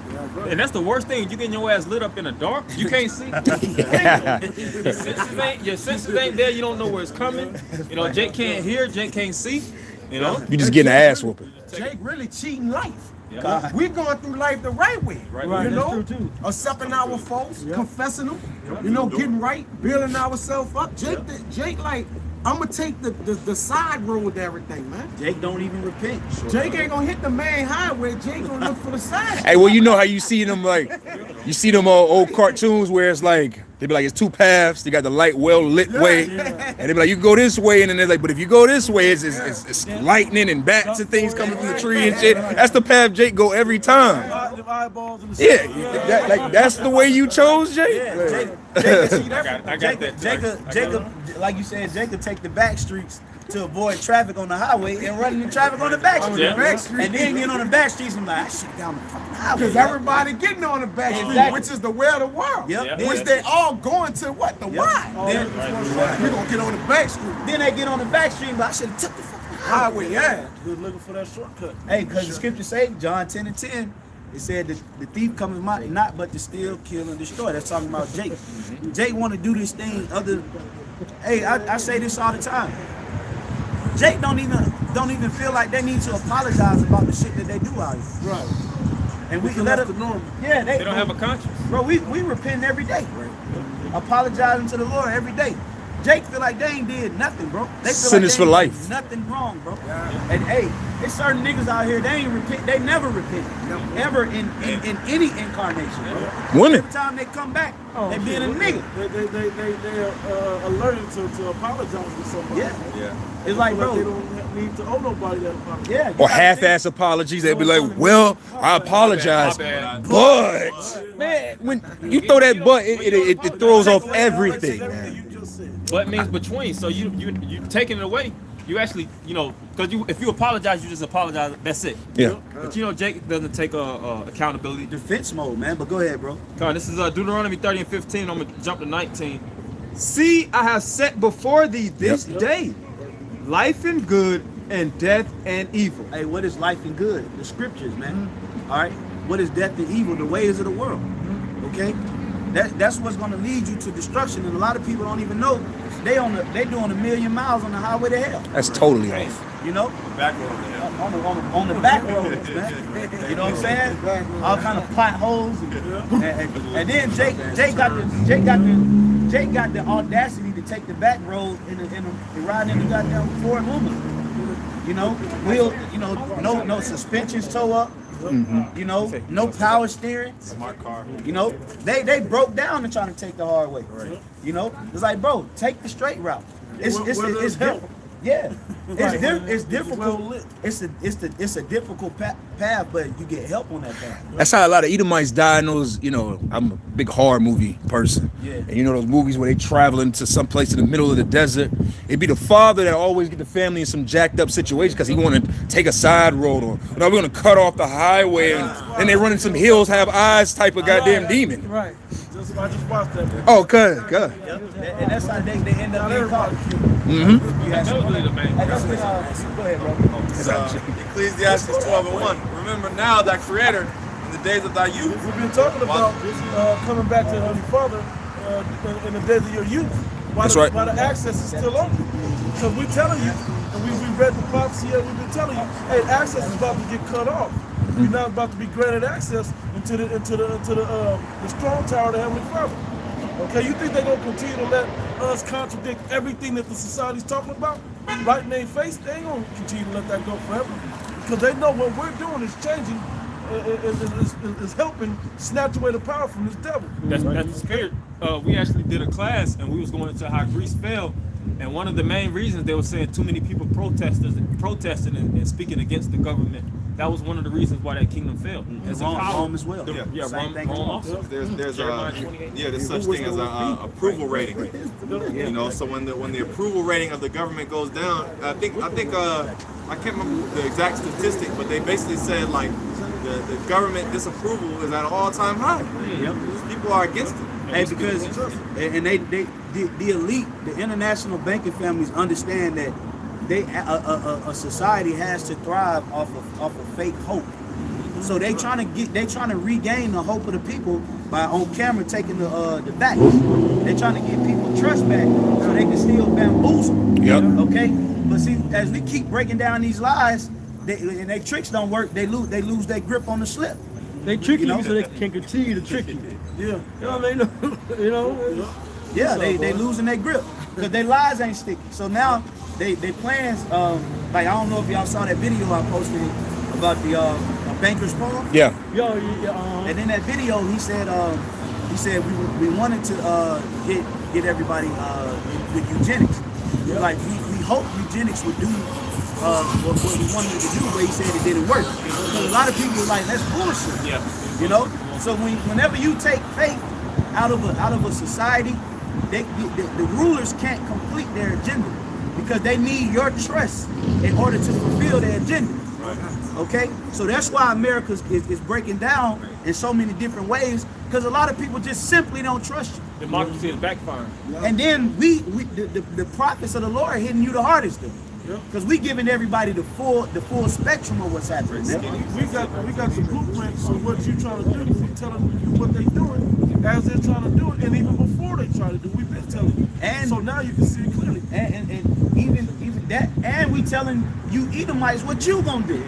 and that's the worst thing. You getting your ass lit up in the dark, you can't see. Your senses ain't there. You don't know where it's coming. You know, Jake can't hear. Jake can't see. You know, You just getting an ass whooping. Jake really cheating life. Yeah. We going through life the right way. Right. You That's know, true, too. accepting our faults, confessing them, you know, getting right, building ourselves up. Jake, like, I'm gonna take the side road with everything, man. Jake don't even repent. Jake ain't gonna hit the main highway. Jake gonna look for the side. Hey, well, you know how you see them old cartoons where it's like they be like it's two paths. You got the light, well lit way, and they be like you can go this way, and then they're like, but if you go this way, it's lightning and bats and things coming from the tree and shit. That's the path Jake go every time. The eyeballs and the Yeah, that's the way you chose, Jake. Yeah, I got that. Jacob, like you said, Jacob take the back streets to avoid traffic on the highway and running the traffic on the back streets. Yeah. And then get on the back streets and be like, I should down the fucking highway. Because everybody getting on the back street, Exactly. which is the way of the world. Yep. Which they all going to what? The why. Then, We gonna get on the back street. then they get on the back street and be like, I should have took the fucking highway. Highway, yeah. Good looking for that shortcut. Hey, because the scripture say, John 10 and 10, it said that the thief comes not but to steal, kill, and destroy. That's talking about Jake. Jake want to do this thing Hey, I say this all the time. Jake don't even feel like they need to apologize about the shit that they do out here. Right. And we can let That's it. the norm. Yeah, They don't have a conscience. Bro, we repent every day. Apologizing to the Lord every day. Jake feel like they ain't did nothing, bro. They feel Sinners like for they ain't life. did nothing wrong, bro. And hey, there's certain niggas out here, they ain't repent, they never repent. Ever in any incarnation, bro. Women. Every time they come back, they being a nigga. They are alerted to apologize to somebody. Yeah. It's like, But they bro. don't need to owe nobody that apology. Yeah. you Or gotta half-ass apologies. They'll be like, well, I apologize, My bad. but man, when you throw that but, it throws off everything, man. You just said. But means between. So you taking it away. You actually, you know, because if you apologize, you just apologize. That's it. Yeah. But you know, Jake doesn't take accountability. defense mode, man. But go ahead, bro. Come on, this is Deuteronomy 30 and 15. I'm gonna jump to 19. See, I have set before thee this day life and good and death and evil. Hey, what is life and good? The scriptures, man. All right. what is death and evil, the ways of the world. Okay, that's what's going to lead you to destruction. And a lot of people don't even know they doing 1 million miles on the highway to hell. That's totally off. You know, Back road to hell. on the back roads, man. You know what I'm saying? All kind of potholes, and then Jake got the audacity to take the back road and ride in the goddamn Ford Luma. You know, no suspensions toe up. You know, no power steering. Smart car. You know, they broke down and trying to take the hard way. You know, it's like, bro, take the straight route. It's difficult. Yeah, it's difficult. It's a difficult path, but you get help on that path. That's how a lot of Edomites die in those, you know, I'm a big horror movie person. Yeah. And you know those movies where they traveling to some place in the middle of the desert. It'd be the father that always get the family in some jacked up situation because he want to take a side road or, no, we're going to cut off the highway and then they run in some hills, have eyes type of goddamn demon. Right. I just watched that. Man. Oh, good. And that's how they end up being caught. Go ahead, bro. Ecclesiastes 12:1. Remember now that Creator in the days of thy youth. We've been talking about coming back to the Holy Father in the days of your youth. That's right. While the access is still open. Because we're telling you, and we read the prophecy here, we've been telling you, hey, access is about to get cut off. You're not about to be granted access into the strong tower of the Heavenly Father. Okay, you think they're gonna continue to let us contradict everything that the society's talking about right in their face? They ain't gonna continue to let that go forever. Because they know what we're doing is changing, is helping snatch away the power from this devil. That's the spirit. We actually did a class and we was going into how Greece fell. And one of the main reasons they were saying too many people protesting and speaking against the government. That was one of the reasons why that kingdom fell. And Rome as well. Yeah, Rome also. There's such thing as a approval rating. You know, so when the approval rating of the government goes down, I can't remember the exact statistic, but they basically said like the government disapproval is at an all-time high. People are against it. Hey, because the elite, the international banking families understand that a society has to thrive off of fake hope. So they trying to regain the hope of the people by on camera taking the backs. They trying to get people trust back so they can still bamboozle. Yep. Okay. But see, as we keep breaking down these lies, and their tricks don't work, they lose their grip on the slip. They trick you so they can continue to trick you. Yeah. You know what I mean? You know? Yeah, they losing their grip because their lies ain't sticky. So now they plans, like I don't know if y'all saw that video I posted about the banker's poem. Yeah. And in that video he said we wanted to get everybody with eugenics. Like we hope eugenics would do what we wanted to do, but he said it didn't work. So a lot of people are like, that's bullshit. Yeah. You know? So whenever you take faith out of a society, the rulers can't complete their agenda because they need your trust in order to fulfill their agenda. Okay? So that's why America is breaking down in so many different ways because a lot of people just simply don't trust you. Democracy is backfiring. And then the prophets of the Lord are hitting you the hardest though. Because we giving everybody the full spectrum of what's happening. We got the blueprint on what you're trying to do. We telling you what they're doing as they're trying to do it, and even before they try to do it, we've been telling you. And so now you can see it clearly. And even that, and we telling you Edomites what you gonna do.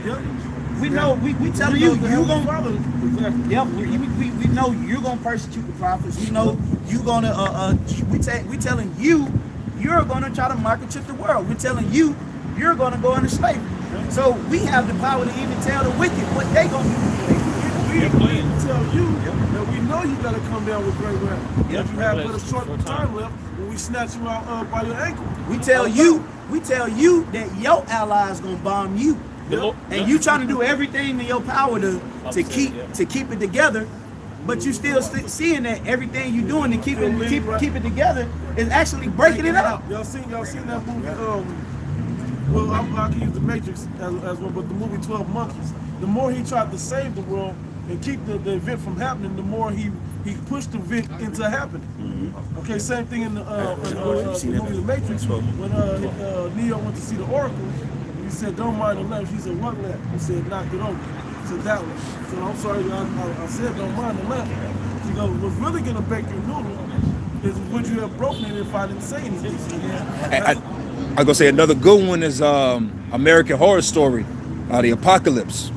We know we telling you gonna. Yep, we know you're gonna persecute the prophets. We know you gonna we telling you. You're going to try to market to the world. We're telling you, you're going to go into slavery. So we have the power to even tell the wicked what they're going to do. We tell you that we know you got to come down with great wrath. That you have but a short time left when we snatch you out by your ankle. We tell you that your allies going to bomb you. And you trying to do everything in your power to keep it together. But you still seeing that everything you're doing to keep it together is actually breaking it up. Y'all seen that movie? Well, I can use The Matrix as one, but the movie 12 Monkeys. The more he tried to save the world and keep the event from happening, the more he pushed the event into happening. Okay, same thing in the movie The Matrix when Neo went to see the Oracle. said, don't mind the lamp. She said, what lamp? He said, knock it over. He said, that one. He said, I'm sorry, I said, don't mind the lamp. She goes, what's really going to bake your noodle is would you have broken it if I didn't say anything? I'm gonna say another good one is American Horror Story, the Apocalypse,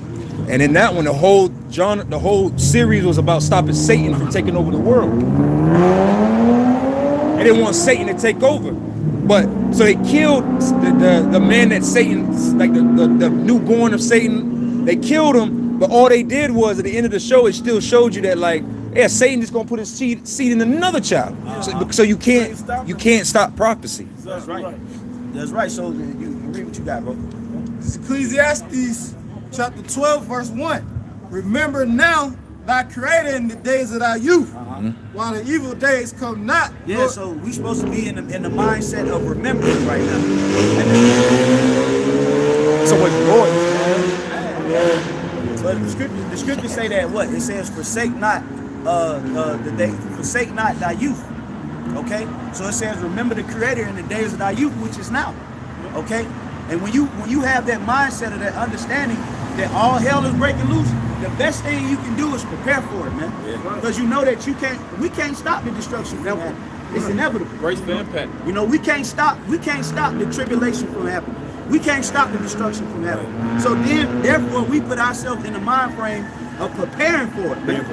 and in that one, the whole series was about stopping Satan from taking over the world. They didn't want Satan to take over, but so they killed the man that Satan, like the newborn of Satan. They killed him, but all they did was at the end of the show, it still showed you that like, yeah, Satan just gonna put his seed in another child. So you can't stop prophecy. That's right. That's right. So you read what you got, bro. This is Ecclesiastes chapter 12, verse 1. Remember now thy creator in the days of thy youth, while the evil days come not. Yeah, so we supposed to be in the mindset of remembering right now. So much noise, But the scriptures say that what? It says, forsake not forsake not thy youth. Okay? So it says, remember the creator in the days of thy youth, which is now. Okay? And when you have that mindset of that understanding that all hell is breaking loose, the best thing you can do is prepare for it, man. Because you know that we can't stop the destruction from happening. It's inevitable. Grace for impact. You know, we can't stop the tribulation from happening. We can't stop the destruction from happening. So then, therefore, we put ourselves in the mind frame of preparing for it, man.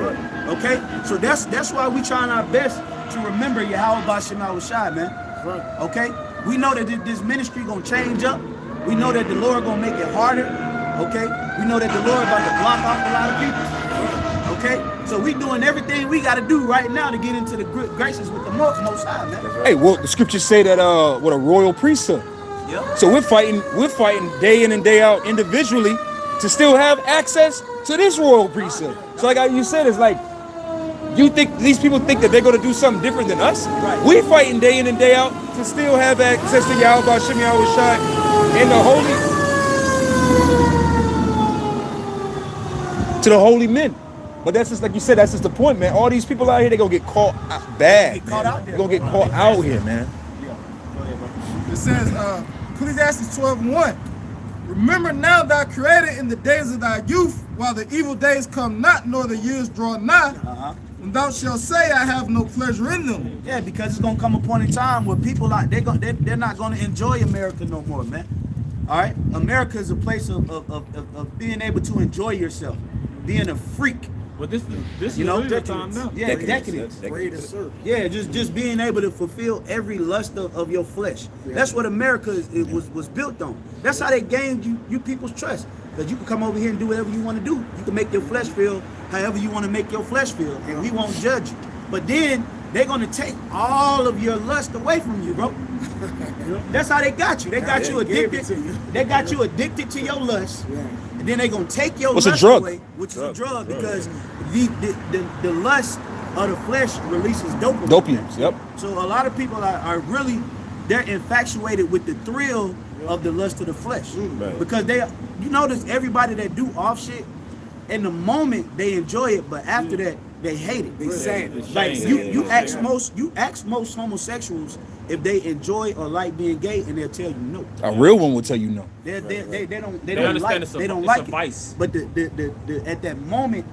Okay? So that's why we trying our best to remember Yahweh B'Shem Shai, man. Okay? We know that this ministry gonna change up. We know that the Lord gonna make it harder. Okay? We know that the Lord about to block off a lot of people. Okay? So we doing everything we gotta do right now to get into the graces with the Most High, man. Hey, well, the scriptures say that what a royal priesthood. Yep. So we're fighting day in and day out individually to still have access to this royal priesthood. So like you said, it's like you think these people think that they're going to do something different than us. Right. We fighting day in and day out to still have access to Yahweh B'Shem Shai and the holy men. But that's just like you said, that's just the point, man. All these people out here, they're going to get caught bad. They're going to get caught out here, man. It says, Ecclesiastes 12:1. Remember now thy creator in the days of thy youth, while the evil days come not, nor the years draw nigh. When thou shalt say, I have no pleasure in them. Yeah, because it's gonna come a point in time where people they're not gonna enjoy America no more, man. All right, America is a place of being able to enjoy yourself, being a freak. But this is the time now. Yeah, decadence. Yeah, just being able to fulfill every lust of your flesh. That's what America was built on. That's how they gained you people's trust. Because you can come over here and do whatever you want to do. You can make your flesh feel however you want to make your flesh feel, and we won't judge you. But then they're gonna take all of your lust away from you, bro. That's how they got you. They got you addicted. They got you addicted to your lust. And then they're gonna take your lust away, which is a drug, because the lust of the flesh releases dopamine. Dopamine, yep. So a lot of people are really, they're infatuated with the thrill of the lust of the flesh. Because you notice everybody that do off shit, in the moment they enjoy it, but after that they hate it. They sad. Like you ask most homosexuals if they enjoy or like being gay, and they'll tell you no. A real one will tell you no. They don't like it. Vice. But the at that moment,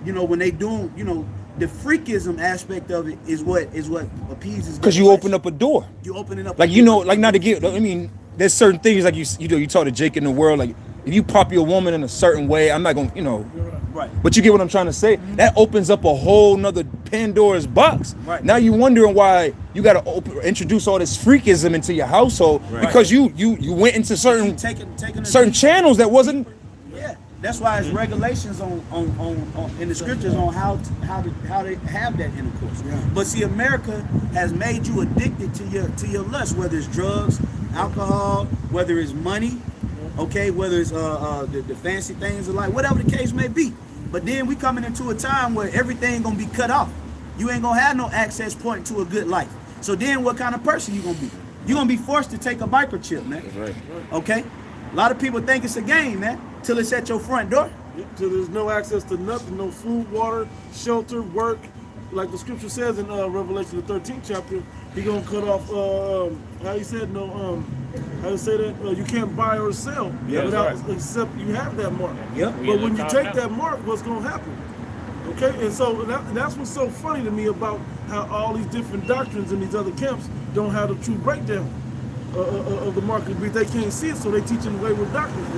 you know, when they do, you know, the freakism aspect of it is what appeases. Because you open up a door. You open it up. Like, you know, like, not to get, I mean, there's certain things like you talk to Jake in the world, like if you pop your woman in a certain way, I'm not gonna, you know. Right. But you get what I'm trying to say? That opens up a whole nother Pandora's box. Right. Now you wondering why you gotta introduce all this freakism into your household, because you went into certain channels that wasn't. Yeah, that's why it's regulations on in the scriptures on how they have that intercourse. Yeah. But see, America has made you addicted to your lust, whether it's drugs, alcohol, whether it's money. Okay, whether it's the fancy things of life, whatever the case may be. But then we coming into a time where everything gonna be cut off. You ain't gonna have no access point to a good life. So then what kind of person you gonna be? You're gonna be forced to take a microchip, man. That's right. Okay? A lot of people think it's a game, man, till it's at your front door. Till there's no access to nothing, no food, water, shelter, work. Like the scripture says in Revelation the 13th chapter, he gonna cut off, how he said, no, how to say that? You can't buy or sell without except you have that mark. Yep. But when you take that mark, what's going to happen? Okay, and so that's what's so funny to me about how all these different doctrines in these other camps don't have the true breakdown of the mark of the beast. They can't see it, so they teaching wayward doctrines.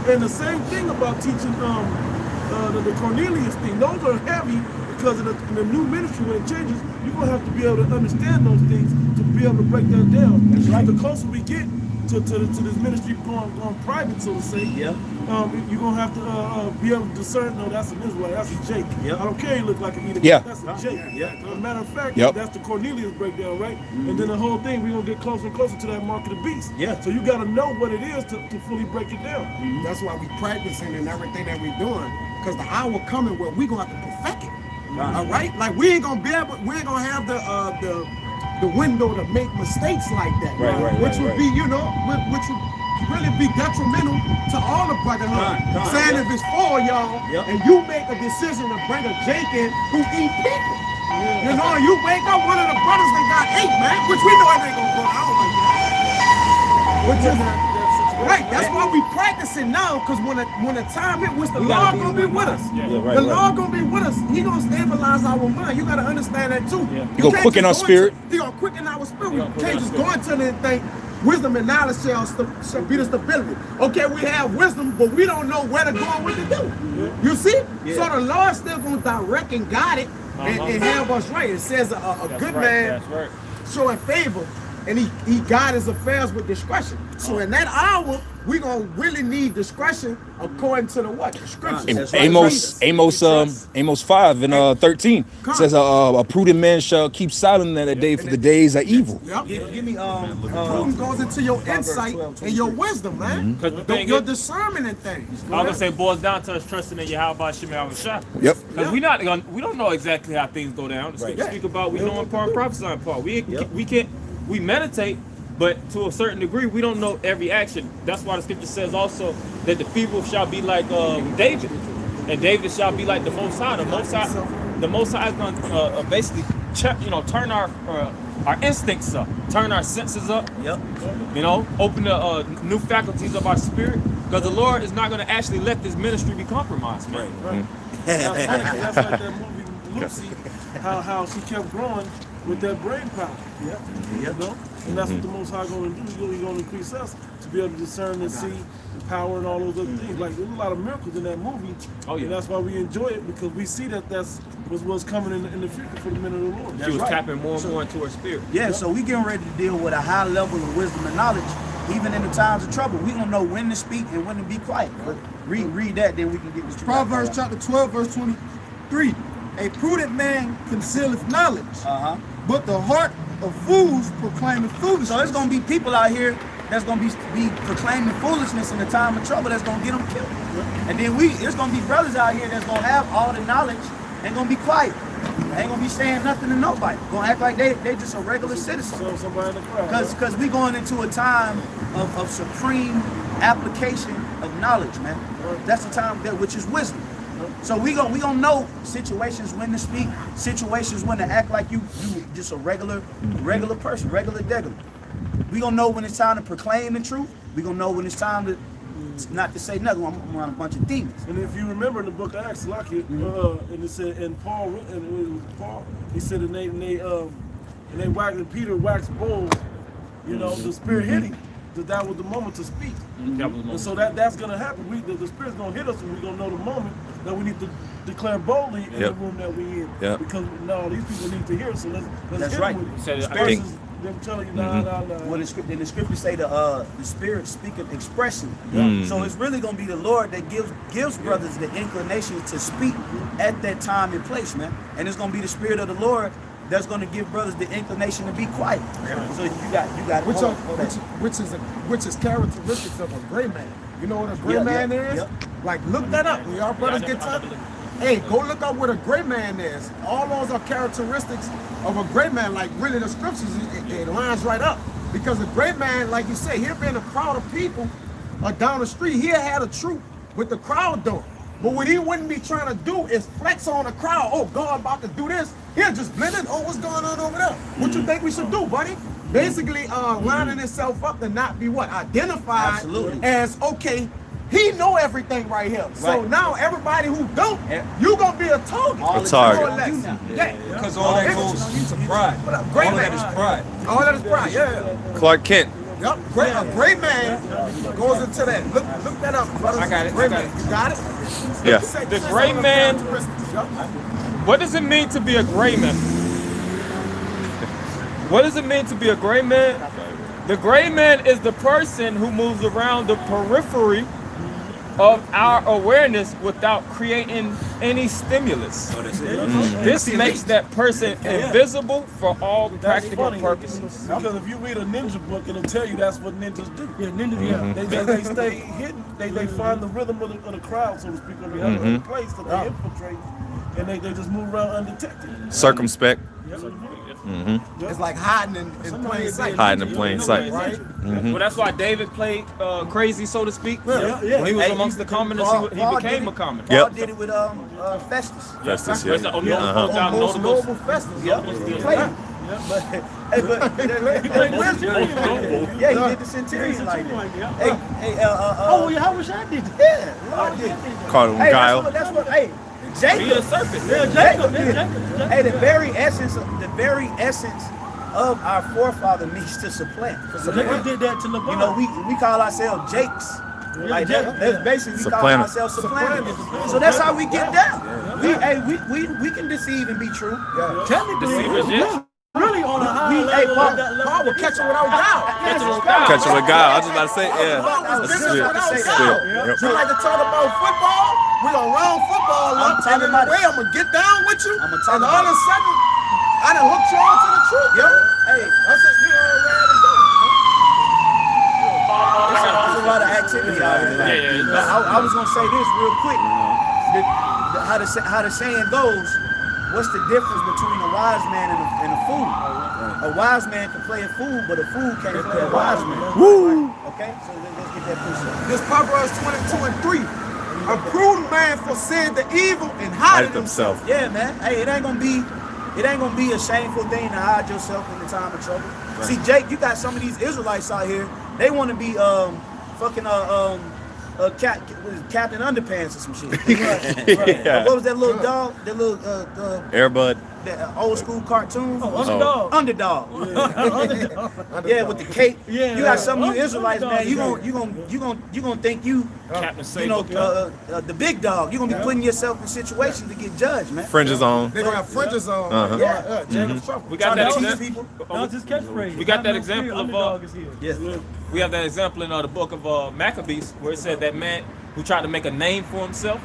And the same thing about teaching the Cornelius thing. Those are heavy because in the new ministry, when it changes, you're going to have to be able to understand those things to be able to break that down. That's right. The closer we get to this ministry going private, so to say, you're going to have to be able to discern, no, that's an Israelite, that's a Jake. I don't care, he look like an Edom. That's a Jake. As a matter of fact, that's the Cornelius breakdown, right? And then the whole thing, we're going to get closer and closer to that mark of the beast. So you got to know what it is to fully break it down. That's why we practicing and everything that we're doing, because the hour coming where we're going to have to perfect it. All right? Like, we ain't going to be able, we ain't going to have the window to make mistakes like that, which would be, you know, which would really be detrimental to all the brotherhood. Saying if it's 4 of y'all and you make a decision to bring a Jake in who eat people, you know, you wake up one of the brothers that got 8, man, which we know it ain't gonna go out like that. Which is right. That's why we practicing now, because when the time hit, the Lord gonna be with us. The Lord gonna be with us. He gonna stabilize our mind. You gotta understand that too. He gonna quicken our spirit. He gonna quicken our spirit. We can't just go into it and think wisdom and knowledge shall be the stability. Okay, we have wisdom, but we don't know where to go and what to do. You see? So the Lord still gonna direct and guide it and have us right. It says a good man showing favor, and he guides his affairs with discretion. So in that hour, we gonna really need discretion according to the what? The scriptures. Amos 5 and 13 says a prudent man shall keep silent in that day, for the days are evil. Give me prudence goes into your insight and your wisdom, man. Your discernment and things. I'm gonna say boils down to us trusting in Yahweh Shemel Shah. Because we don't know exactly how things go down. The scriptures speak about we know in part, prophesying in part. We meditate, but to a certain degree, we don't know every action. That's why the scripture says also that the people shall be like David, and David shall be like the Most High. The Most High is going to basically turn our instincts up, turn our senses up. You know, open the new faculties of our spirit, because the Lord is not going to actually let this ministry be compromised, man. That's like that movie Lucy, how she kept growing with that brain power. You know? And that's what the Most High going to do. He's going to increase us to be able to discern and see the power and all those other things. Like, there's a lot of miracles in that movie. And that's why we enjoy it, because we see that that's what's coming in the future for the men of the Lord. She was tapping more and more into her spirit. So we getting ready to deal with a high level of wisdom and knowledge, even in the times of trouble. We gonna know when to speak and when to be quiet. But read that, then we can get this. Proverbs chapter 12, verse 23. A prudent man concealeth knowledge, but the heart of fools proclaimeth foolishness. So there's gonna be people out here that's gonna be proclaiming foolishness in the time of trouble that's gonna get them killed. And then there's gonna be brothers out here that's gonna have all the knowledge and gonna be quiet. They ain't gonna be saying nothing to nobody. Gonna act like they just a regular citizen. Because we going into a time of supreme application of knowledge, man. That's the time which is wisdom. So we gonna know situations when to speak, situations when to act like you just a regular person, regular degular. We gonna know when it's time to proclaim the truth. We gonna know when it's time to not to say nothing. I'm around a bunch of demons. And if you remember in the book of Acts, and it said, and Paul, he said, and they waxed, and Peter waxed bold. You know, the Spirit hit him. That was the moment to speak. And so that's going to happen. The Spirit's going to hit us, and we're going to know the moment that we need to declare boldly in the room that we're in. Because now these people need to hear us, so let's that's hit right. them with it. Versus them telling you, nah. Well, the scripture say the Spirit speaketh expression. So it's really going to be the Lord that gives brothers the inclination to speak at that time and place, man. And it's going to be the Spirit of the Lord that's going to give brothers the inclination to be quiet. So you got which is characteristics of a gray man. You know what a gray man is? Like, look that up. When y'all brothers get tough, hey, go look up what a gray man is. All those are characteristics of a gray man. Like, really, the scriptures, it lines right up. Because a gray man, like you say, he'll be in a crowd of people down the street. He'll have a troop with the crowd doing. But what he wouldn't be trying to do is flex on the crowd. Oh, God about to do this. He'll just blend in. Oh, what's going on over there? What you think we should do, buddy? basically lining itself up to not be what? Identified Absolutely. as, okay, he know everything right here. So Right. now everybody who don't, you gonna be a target. All A the target. More or less. you now. Yeah. Because all that goes to pride. Great All man. that is pride. All that is pride, yeah. Clark Kent. Yep. Great, a great man goes into that. Look that up, brother. I got it, Great I got man. You got it? Yeah. The great man. Yep. What does it mean to be a gray man? What does it mean to be a gray man? The gray man is the person who moves around the periphery of our awareness without creating any stimulus. Oh, that's it. This makes that person invisible for all That's practical funny. purposes. Because if you read a ninja book, it'll tell you that's what ninjas do. Yeah, ninja, yeah. They stay hidden. They find the rhythm of the crowd, so to speak, of the place that they infiltrate, and they just move around undetected. Circumspect. It's like hiding in plain sight. Hiding in plain sight. Right? Well, that's why David played crazy, so to speak. Yeah. When he was Hey, amongst the commoners, Paul he did became it. a commoner. Paul Yep. did it with Festus. Festus, Where's yeah. the notable Most noble Festus. Yep. He played him. But hey, yeah, he did the centurion like that. Hey, Oh, yeah, I wish I did. yeah, Lord did. Called him Hey, Guile. that's what. Hey, Be a Jacob. serpent. Yeah, Jacob Jacob. did. Jacob. Hey, the very essence of our forefather means to supplant. Jacob did that to LeBron. You know, we call ourselves Jakes. Like that's basically we call Supplanter. ourselves supplanters. So that's how we get down. We can deceive and be true. technically, Deceivers, yeah. really on a high Hey, level. Paul, of that level. Paul will catch him without doubt. Catch him with Guile. I was just about to say, yeah. That's That's good. it. About to say Still. that. Yep. You like to talk about football? We're gonna round football I'm up, and talking in about the way it. I'm gonna get down with you, I'ma talk and all about of a sudden, I done hooked you on to the truth. Yep. Hey, I said, you know, ready to go. there's a lot of activity out here. Yeah. But I was gonna say this real quick. How the saying goes, what's the difference between a wise man and a fool? A wise man can play a fool, but a fool can't play a wise man. Woo! Okay, so let's get that precept. This Proverbs 22:3. A prudent man foreseeth the evil and hideth himself. Yeah, man. Hey, it ain't gonna be a shameful thing to hide yourself in the time of trouble. Right. See, Jake, you got some of these Israelites out here. They want to be Captain Underpants or some shit. Right. Yeah. What was that little dog? That little Airbud. that old school cartoon? Underdog. Underdog. Yeah, with the cape. Yeah. You got some of you Israelites, Underdog. man. You gonna think you Captain know Saber. the big dog. You're gonna be putting yourself in situations to get judged, man. Fringes on. They're gonna have fringes on. Uh-huh. Yeah. Jacob's trouble. We got that Trying to teach example. people. That was his catchphrase. We got that No example fear, of, underdog is here. Yeah. We have that example in the book of Maccabees where it said that man who tried to make a name for himself.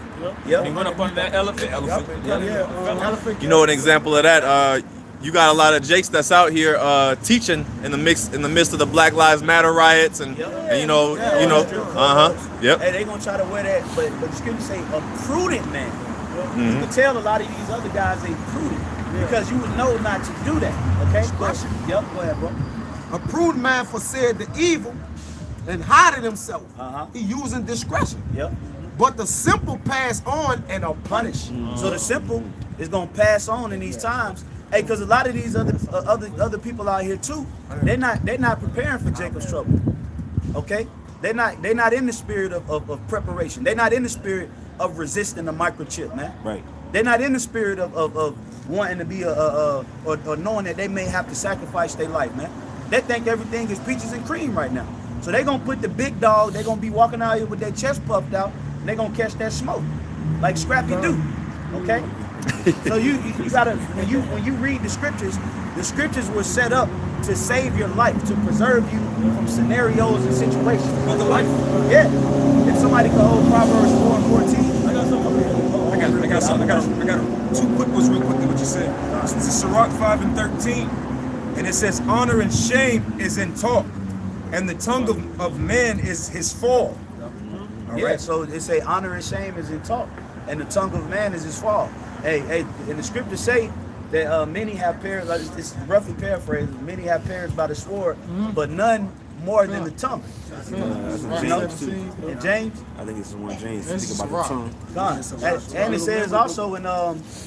Yep. He went up under that elephant. Elephant. You know an example of that? You got a lot of Jakes that's out here teaching in the midst of the Black Lives Matter riots and you know, yep. Hey, they gonna try to wear that, but the scripture say a prudent man. You can tell a lot of these other guys ain't prudent because you would know not to do that. Okay. Yep. Go ahead, bro. A prudent man foresaid the evil and hideth himself. He using discretion. Yep. But the simple pass on and are punished. So the simple is gonna pass on in these times. Hey, because a lot of these other people out here too, they're not preparing for Jacob's trouble. Okay, they're not in the spirit of preparation. They're not in the spirit of resisting the microchip, man. Right. They're not in the spirit of wanting to be or knowing that they may have to sacrifice their life, man. They think everything is peaches and cream right now. So they're gonna put the big dog. They're gonna be walking out here with their chest puffed out. And they're gonna catch that smoke, like Scrappy Doo. Okay. So you gotta when you read the scriptures were set up to save your life, to preserve you from scenarios and situations. For the life. Yeah. If somebody could hold Proverbs 4 and 14. I got two quick ones real quickly what you said. This is Sirach 5 and 13. And it says, honor and shame is in talk, and the tongue of man is his fall. All Yeah, right. so they say honor and shame is in talk, and the tongue of man is his fall. Hey, and the scriptures say that many have perished, like it's roughly paraphrased, many have perished by the sword, but none more than the tongue. You know? And James? I think it's the one James. Think about the tongue. God. And it says also, in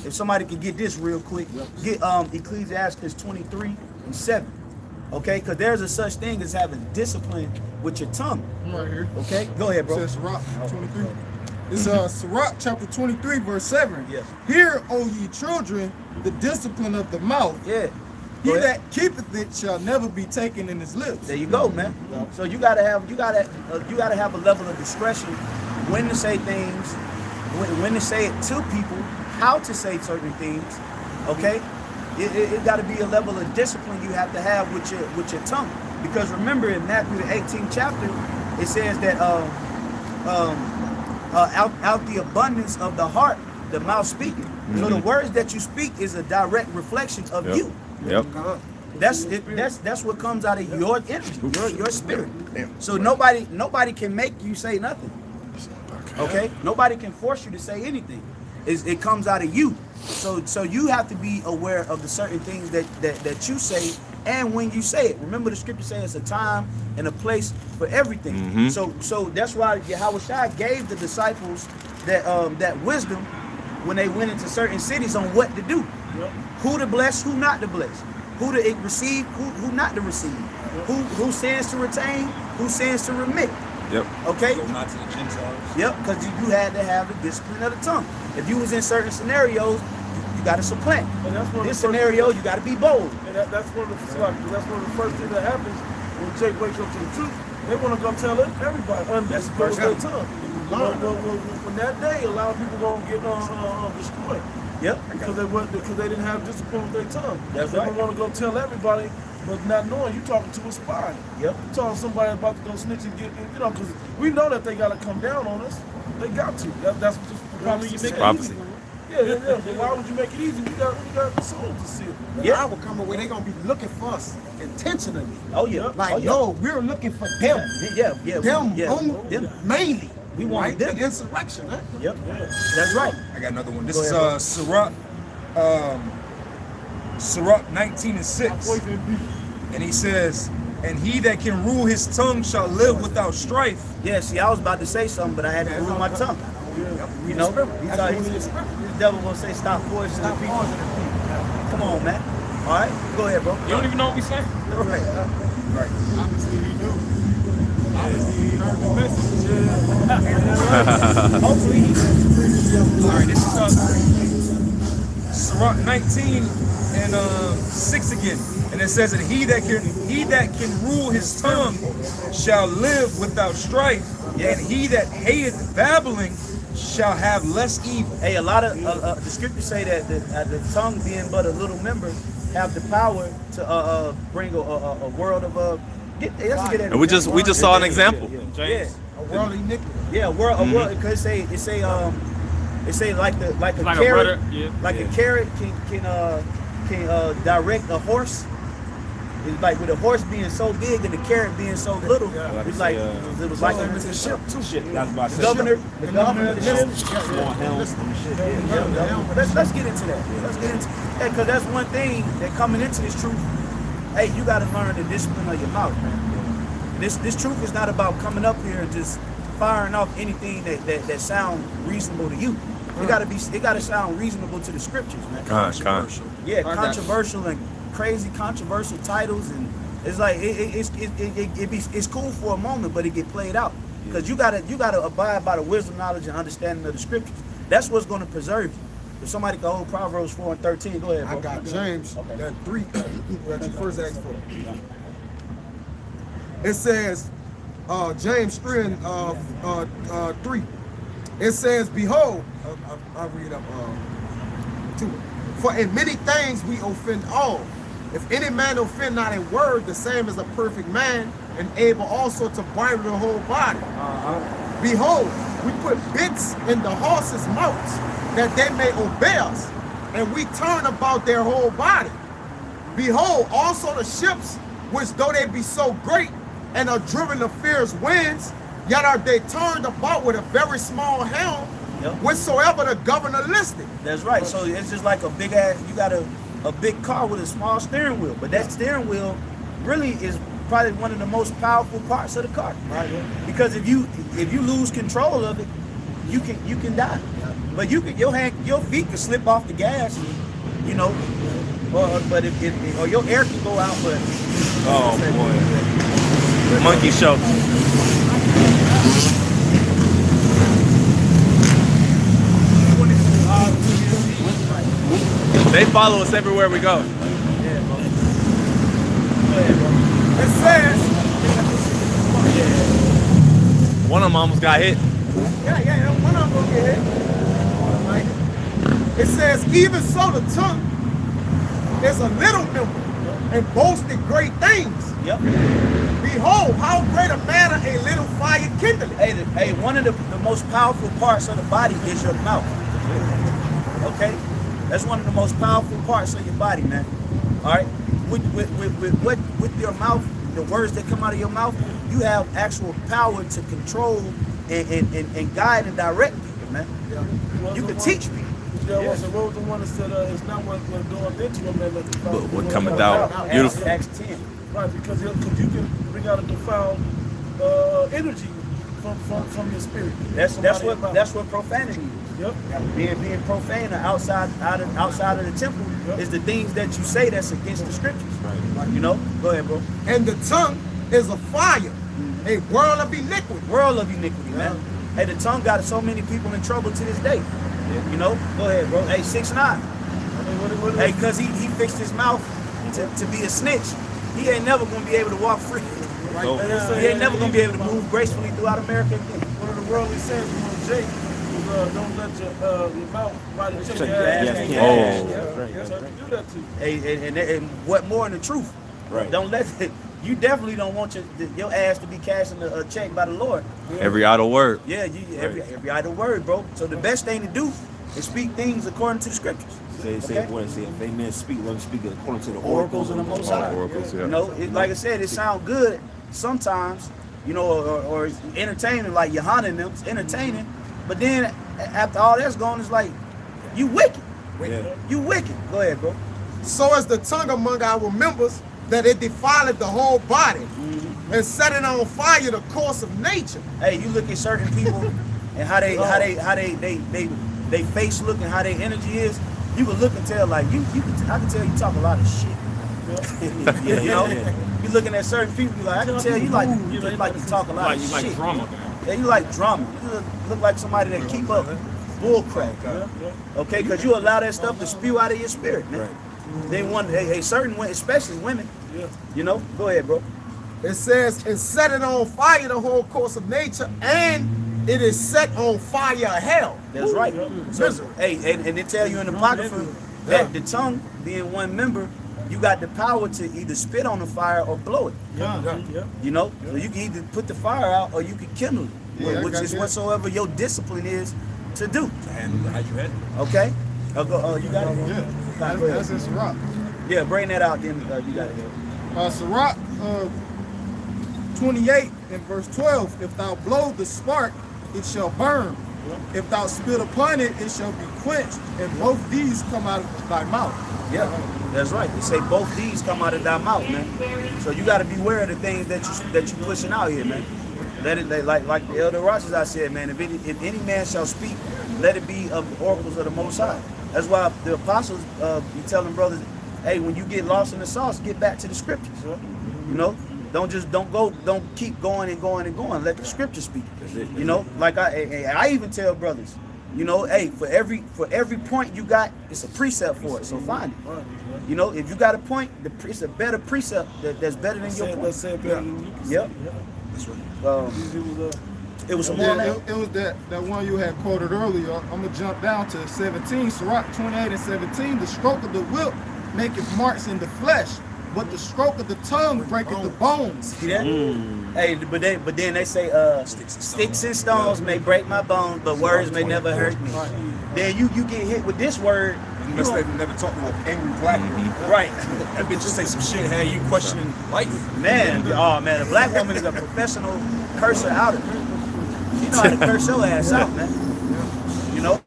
if somebody could get this real quick, get Ecclesiastes 23 and 7. Okay, because there's a such thing as having discipline with your tongue. Right here. Okay, go ahead, It bro. says Sirach 23. It's Sirach chapter 23, verse 7. Yes. Hear, O ye children, the discipline of the mouth. Yeah. He Go ahead. that keepeth it shall never be taken in his lips. There you go, man. So you gotta have a level of discretion when to say things, when to say it to people, how to say certain things. Okay, it got to be a level of discipline you have to have with your tongue, because remember in Matthew the 18th chapter it says that out the abundance of the heart the mouth speaketh. So the words that you speak is a direct reflection of you. Yep. That's what comes out of your energy, your spirit. So nobody can make you say nothing. Okay? Nobody can force you to say anything. It comes out of you. So you have to be aware of the certain things that you say and when you say it. Remember the scripture says it's a time and a place for everything. So that's why Yahweh gave the disciples that wisdom when they went into certain cities on what to do. Who to bless, who not to bless. Who to receive, who not to receive. Who sends to retain, who sends to remit. Yep. Okay? Go not to the Gentiles. Yep, because you had to have the discipline of the tongue. If you was in certain scenarios, you got to supplant. And that's one of This the first scenario, things- you got to be bold. And that's one of the first things that happens when Jake wakes up to the truth. They want to go tell everybody undisciplined with their tongue. When that day, a lot of people gonna get destroyed. Yep. Because they didn't have discipline with their tongue. That's they right. don't want to go tell everybody, but not knowing you talking to a spy. Yep. You talking to somebody about to go snitch and get, because we know that they got to come down on us. They got to. That's just probably you make it Prophecy. easy. Yeah. But why would you make it easy? We got the soul to see it. Yeah, I will come away. They're gonna be looking for us intentionally. Oh yeah. Like, oh, yeah. no, we're looking for them. Yeah. Them, Them. mainly. We want right? them. The insurrection, huh? Yep. That's right. I got another one. This Go is ahead, Sirach 19 and 6. And he says, and he that can rule his tongue shall live without strife. Yeah, see, I was about to say something, but I had to rule my tongue. You know, the devil gonna say stop poisoning the people. Come on, man. All right, go ahead, bro. You don't even know what we saying? Right. Obviously he knew. Obviously he heard the message. Hopefully All right, this is Sirach 19 and 6 again. And it says that he that can rule his tongue shall live without strife, and he that hateth babbling shall have less evil. Hey, a lot of the scriptures say that the tongue being but a little member have the power to bring a world of And we just saw an example. Yeah. A world of iniquity. Yeah, a world because it say like a Like a carrot, rudder, yeah. like a carrot can direct a horse. It's like with a horse being so big and the carrot being so little, it's like it was like It's a ship too. the governor of the ship. Let's get into that. Because that's one thing that coming into this truth. Hey, you got to learn the discipline of your mouth, man. This truth is not about coming up here and just firing off anything that sound reasonable to you. It got to sound reasonable to the scriptures, man. Yeah, controversial and crazy controversial titles, and it's like it's cool for a moment, but it get played out because you gotta abide by the wisdom, knowledge, and understanding of the scriptures. That's what's going to preserve you. If somebody can hold Proverbs 4 and 13, go ahead, bro. I got James, that 3 that you first asked for. It says, James 3 and 3. It says, behold, I'll read up 2. For in many things we offend all. If any man offend not in word, the same as a perfect man, and able also to bridle the whole body. Behold, we put bits in the horses' mouths, that they may obey us, and we turn about their whole body. Behold, also the ships, which though they be so great, and are driven of fierce winds, yet are they turned about with a very small helm, whatsoever the governor listed. That's right. So it's just like a big ass. You got a big car with a small steering wheel, but that steering wheel really is probably one of the most powerful parts of the car. Right. Because if you lose control of it, you can die. But your feet can slip off the gas, you know. But if your air can go out, but Oh boy. Monkey show. They follow us everywhere we go. It says, One of them almost got hit. yeah, one of them gonna get hit. Right? It says, even so the tongue is a little member and boasted great things. Yep. Behold, how great a matter a little fire kindleth. Hey, one of the most powerful parts of the body is your mouth. Okay? That's one of the most powerful parts of your body, man. All right? With your mouth, the words that come out of your mouth, you have actual power to control and guide and direct people, man. Yeah. You can teach people. Yeah. So what was the one that said it's not what goeth into a man that defiles? But what cometh out. Beautiful. Acts 10. Right, because you can bring out a defiled energy from your spirit. That's what profanity is. Yep. Being profane or outside of the temple is the things that you say that's against the scriptures. Right. You know? Go ahead, bro. And the tongue is a fire, a world of iniquity. World of iniquity, man. Hey, the tongue got so many people in trouble to this day. You know? Go ahead, bro. Hey, 6ix9ine. Hey, because he fixed his mouth to be a snitch. He ain't never going to be able to walk free. Right? He ain't never going to be able to move gracefully throughout America again. One of the worldly sayings from Jake was don't let your mouth bite the chicken ass. Yeah. So do that to you. Hey, and what more than the truth? Right. Don't let you definitely don't want your ass to be cashing a check by the Lord. Every idle word. Yeah, every idle word, bro. So the best thing to do is speak things according to the scriptures. Say if amen speak, let him speak according to the Oracles of the Most High. Oracles, yeah. You know, like I said, it sounds good sometimes, you know, or it's entertaining, like Johanna and them, it's entertaining. But then after all that's gone, it's like, you wicked. Yeah. You wicked. Go ahead, bro. So is the tongue among our members, that it defileth the whole body, and setting on fire the course of nature. Hey, you look at certain people and how they face look and how their energy is. You can look and tell, like I can tell you talk a lot of shit. You know, you looking at certain people, you like I can tell you like you talk a lot of shit. You like drama. Yeah, you like drama. You look like somebody that keep up bull crap. Okay, because you allow that stuff to spew out of your spirit, man. Right. They want a certain way, especially women. You know, go ahead, bro. It says, and set it on fire the whole course of nature, and it is set on fire hell. That's right. So, hey, and they tell you in the Apocrypha that the tongue, being one member, you got the power to either spit on the fire or blow it. You know, so you can either put the fire out or you can kindle it, which is whatsoever your discipline is to do. Okay. You got it. Yeah. That's in Sirach. Yeah, bring that out. Then you got it. Sirach 28 and verse 12. If thou blow the spark, it shall burn. If thou spit upon it, it shall be quenched. And both these come out of thy mouth. Yeah, that's right. They say both these come out of thy mouth, man. So you got to beware of the things that you pushing out here, man. Let it like the Elder Rogers I said, man. If any man shall speak, let it be of the oracles of the Most High. That's why the apostles be telling brothers, hey, when you get lost in the sauce, get back to the scriptures. You know, don't keep going and going and going. Let the scriptures speak. You know, like I even tell brothers, you know, hey, for every point you got, it's a precept for it. So find it. You know, if you got a point, it's a better precept that's better than your point. Yep. That's right. It was some more. It was that one you had quoted earlier. I'm gonna jump down to 17, Sirach 28 and 17. The stroke of the whip maketh marks in the flesh, but the stroke of the tongue breaketh the bones. See that? Hey, but then they say sticks and stones may break my bones, but words may never hurt me. Then you get hit with this word. You must never talk to an angry black woman. Right. That bitch just say some shit, had you questioning life. Man, a black woman is a professional cursor outer. You know how to curse your ass out, man. You know?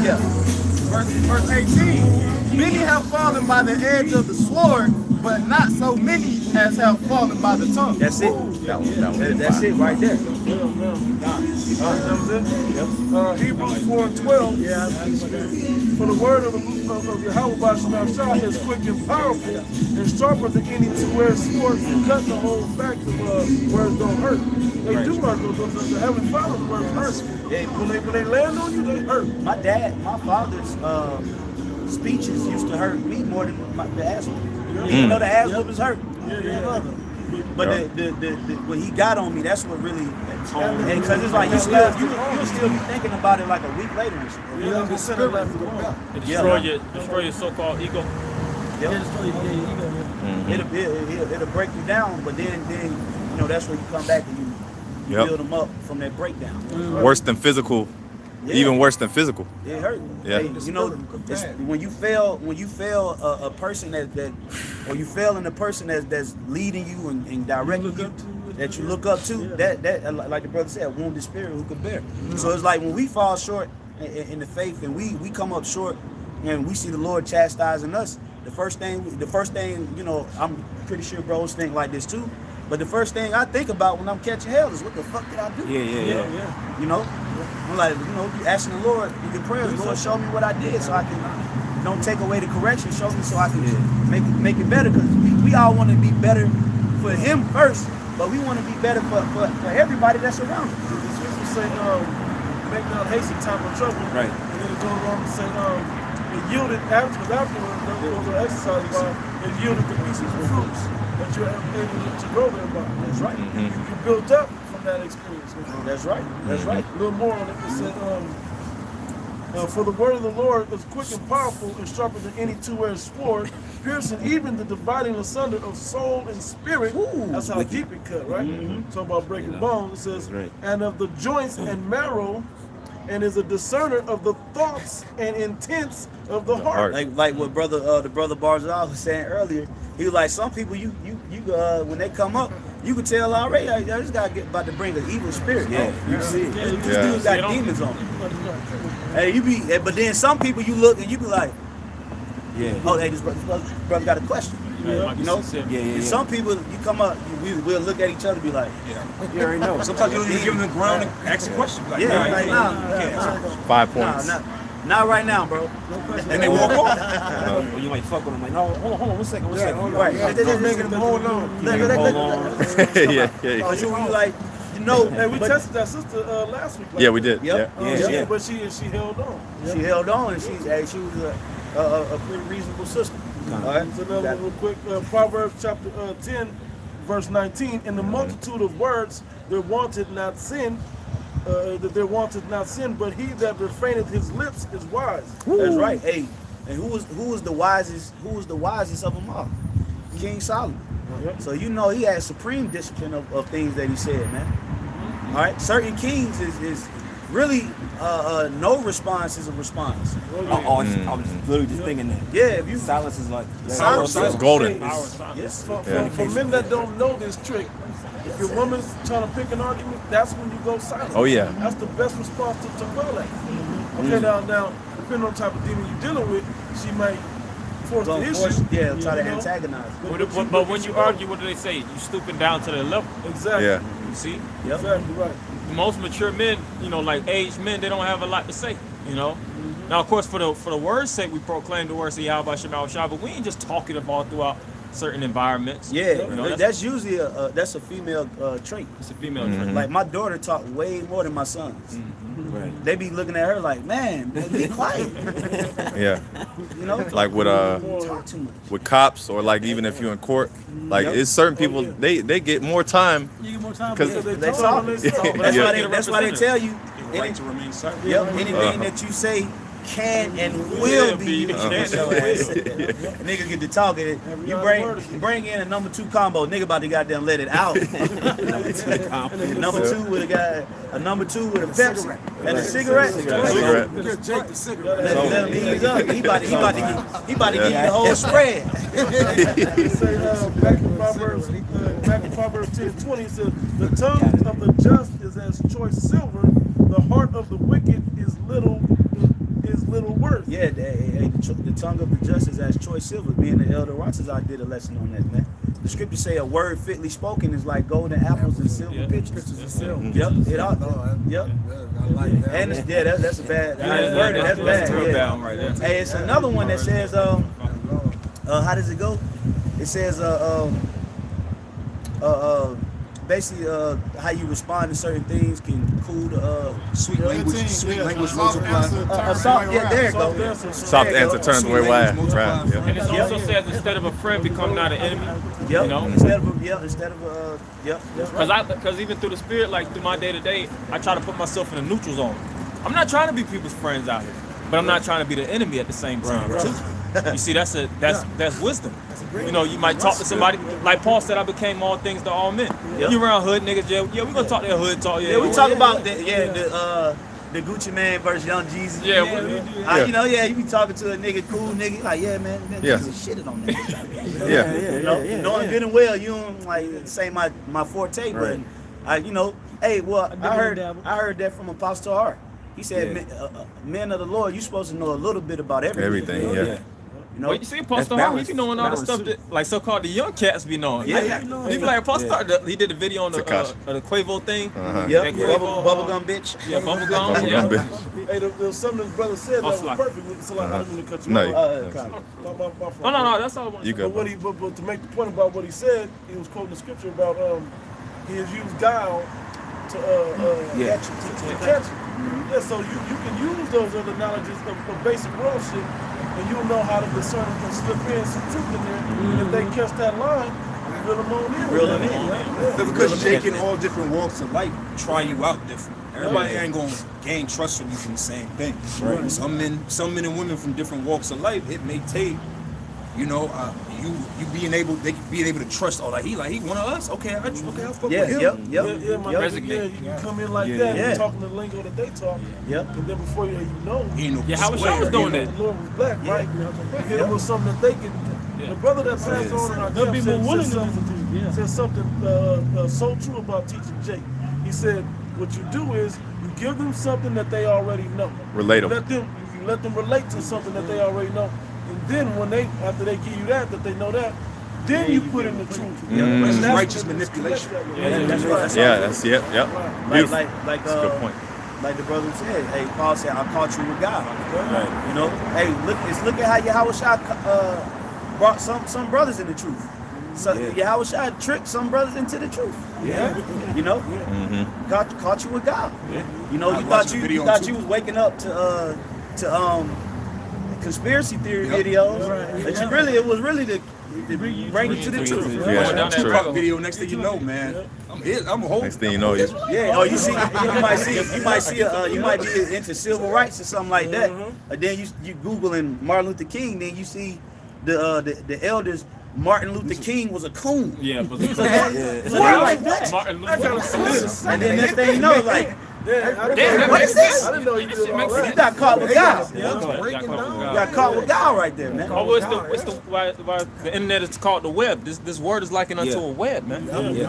Yeah. Verse 18. Many have fallen by the edge of the sword, but not so many as have fallen by the tongue. That's it. That's it right there. Hebrews 4:12. For the word of Yahweh Shah is quick and powerful and sharper than any two-edged sword, cut the whole fact of words don't hurt. They do hurt. The Heavenly Father's words hurt. When they land on you, they hurt. My father's speeches used to hurt me more than the ass whooping. Even though the ass whoopings hurt. But when he got on me, that's what really, because it's like you'll still be thinking about it like a week later. Destroy your so-called ego. It'll break you down, but then that's where you come back and you build them up from that breakdown. Worse than physical. Even worse than physical. It hurt. Yeah. Hey, it's, when you fail a person that or you fail in a person that's leading you and directing you, that you look up to, that like the brother said, wounded spirit who could bear. So it's like when we fall short in the faith and we come up short and we see the Lord chastising us, the first thing, I'm pretty sure bros think like this too. But the first thing I think about when I'm catching hell is what the fuck did I do? Yeah. I'm like, asking the Lord in your prayers, Lord, show me what I did so I can don't take away the correction, show me so I can make it better. Because we all want to be better for Him first, but we want to be better for everybody that's around us. The scripture say, make not haste in time of trouble. Right. And then it goes on to say, it yielded afterwards, those are exercised by, it yielded the pieces of fruits that you're able to grow thereby. That's right. You built up from that experience. That's right. That's right. A little more on it. It said, for the word of the Lord is quick and powerful and sharper than any two-edged sword, piercing even the dividing asunder of soul and spirit. That's how deep it cut, right? Talking about breaking bones. It says, and of the joints and marrow, and is a discerner of the thoughts and intents of the heart. Like what the brother Barzal was saying earlier. He was like, some people you when they come up, you can tell already, this guy about to bring an evil spirit. Yeah, you see it. This dude got demons on him. Hey, but then some people you look and you be like, oh, hey, this brother got a question. And some people, you come up, we'll look at each other and be like, You already know. Sometimes you don't even give them the ground and ask a question. Like, nah. 5 points. Not right now, bro. And they walk off. You might fuck with them. Like, no, hold on, 1 second. Right. They're making them hold on. Yeah. You like, hey, we tested that sister last week. Yeah, we did. Yep. Yeah. But she held on. She held on, and she was a pretty reasonable sister. All right. So another real quick, Proverbs chapter 10, verse 19. In the multitude of words, there wanted not sin. But he that refraineth his lips is wise. That's right. Hey, and who was the wisest? Who was the wisest of them all? King Solomon. So he had supreme discipline of things that he said, man. All right. Certain kings is really no response is a response. I was literally just thinking that. Yeah, if you Silence is like silence It's golden. Yes. For men that don't know this trick, if your woman's trying to pick an argument, that's when you go silent. Oh, yeah. That's the best response to well at. Okay, now, depending on the type of demon you're dealing with, she might force the issue. Try to antagonize. But when you argue, what do they say? You stooping down to their level. Exactly. Yeah. You see? Yep. Exactly right. Most mature men, like aged men, they don't have a lot to say. Now, of course, for the word's sake, we proclaim the words of Yahweh Shema Shah, but we ain't just talking about throughout certain environments. Yeah, that's usually that's a female trait. It's a female trait. Like my daughter talk way more than my sons. Right. They be looking at her like, man, be quiet. Yeah. Like with cops or like even if you're in court, like it's certain people they get more time. You get more time because they talk. That's why they tell you. Right to remain silent. Anything that you say can and will be. Niggas get to talking. You bring in a number 2 combo. Nigga about to goddamn let it out. Number 2 with a guy. A number 2 with a Pepsi and a cigarette. Jake the cigarette. Let him ease up. He about to get the whole spread. Back in Proverbs 10:20, it says, the tongue of the just is as choice silver. The heart of the wicked is little worth. Yeah, the tongue of the just is as choice silver. Me and the Elder Watson, I did a lesson on that, man. the scriptures say a word fitly spoken is like golden apples and silver pitchers. Yep. It all. Yep. I like that. And that's a bad. That's bad. real Yeah. bad one right there. Hey, it's another one that says how does it go? It says basically how you respond to certain things can cool the Sweet language multiply. there you go. Soft answer turns away wide. Right. Yeah. And it also says instead of a friend, become not an enemy. Yep. You know? Instead of yep. Because even through the spirit, like through my day to day, I try to put myself in the neutral zone. I'm not trying to be people's friends out here, but I'm not trying to be the enemy at the same time. Too. You see, that's wisdom. You know, you might talk to somebody like Paul said, I became all things to all men. Yep. You around hood niggas, yeah, we gonna talk that hood talk. Yeah, we talk about the Gucci Man versus Young Jeezy. You know, you be talking to a nigga, cool nigga, like, yeah, man, Jesus shitted on that. You know, good and well, you don't like say my forte, but hey, well, I heard that from Apostle Hart. He said, men of the Lord, you're supposed to know a little bit about everything. Everything, You know, well, you see, Apostle Hart, he be knowing all the stuff that, like, so-called the young cats be knowing. Yeah. He be like, Apostle Hart, he did a video on the Quavo thing. Yep, That bubblegum bitch. Yeah, bubblegum. Yeah. Hey, there was something this brother said that was perfect. So I didn't mean to cut you No, off. No, that's all I want. You go. But to make the point about what he said, he was quoting the scripture about he has used guile to catch you. Yeah, so you can use those other knowledges of basic world shit, and you'll know how to discern and slip in some truth in there. And if they catch that line, reel them on in. Reel them in. Because Jake in all different walks of life try you out different. Everybody ain't gonna gain trust from you from the same thing. Right. Some men and women from different walks of life, it may take, you being able to trust. Oh, like he one of us. Okay, I fuck with him. You come in like that, you're talking the lingo that they talk. Yep. And then before you know, how was I was doing that? the Lord was black, right? Hit him with something that they can. The brother that passed on in our They'll be more willing camp said something so true about teaching Jake. He said, what you do is you give them something that they already know. Relate them. You let them relate to something that they already know. And then after they give you that they know that, then you put in the truth. That's righteous manipulation. That's right. That's Beautiful. Like That's a good point. Like the brother said, hey, Paul said, I caught you with God. Right. You know, hey, look at how Yahushua brought some brothers in the truth. So Yahushua tricked some brothers into the truth. Yeah. You know? Caught you with God. Yeah. You know, you thought you was waking up to conspiracy theory videos. But it was really to bring you to the truth. Yeah, that's true. Video, next thing you know, man, I'm a whole. Next thing you know, yeah. Oh, you might be into civil rights or something like that. And then you Googling Martin Luther King, then you see the elders. Martin Luther King was a coon. Yeah, but like what? Martin Luther King. And then next thing you know, like. What is this? I didn't know you did all that. You got caught with God. You got caught with God right there, man. Oh, why the internet is called the web. This word is likened unto a web, man.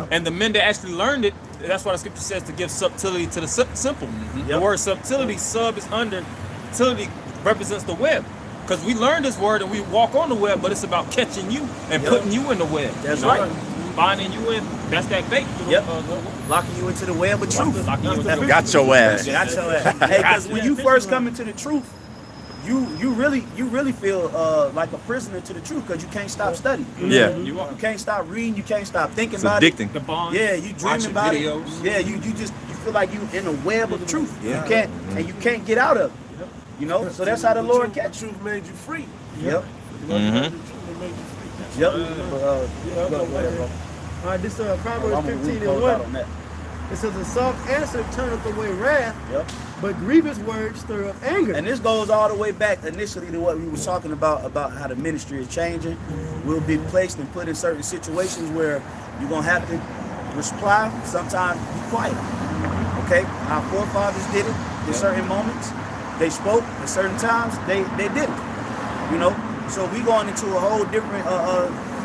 And the men that actually learned it, that's why the scripture says to give subtlety to the simple. The word subtlety, sub is under, subtlety represents the web. Because we learn this word and we walk on the web, but it's about catching you and putting you in the web. That's right. Binding you in, that's that bait. Locking you into the web of truth. Got your ass. Hey, because when you first come into the truth, you really feel like a prisoner to the truth because you can't stop studying. Yeah. You can't stop reading. You can't stop thinking It's about addicting. it. The bond. Yeah, you dreaming about it. Yeah, you feel like you in a web of truth. You can't get out of it. You know, so that's how the Lord catch you. Truth made you free. Yep. All right, this Proverbs 15:1. It says, a soft answer turneth away wrath, but grievous words stir up anger. And this goes all the way back initially to what we were talking about how the ministry is changing. We'll be placed and put in certain situations where you're going to have to reply, sometimes be quiet. Okay? Our forefathers did it in certain moments. They spoke at certain times. They didn't. You know? So we going into a whole different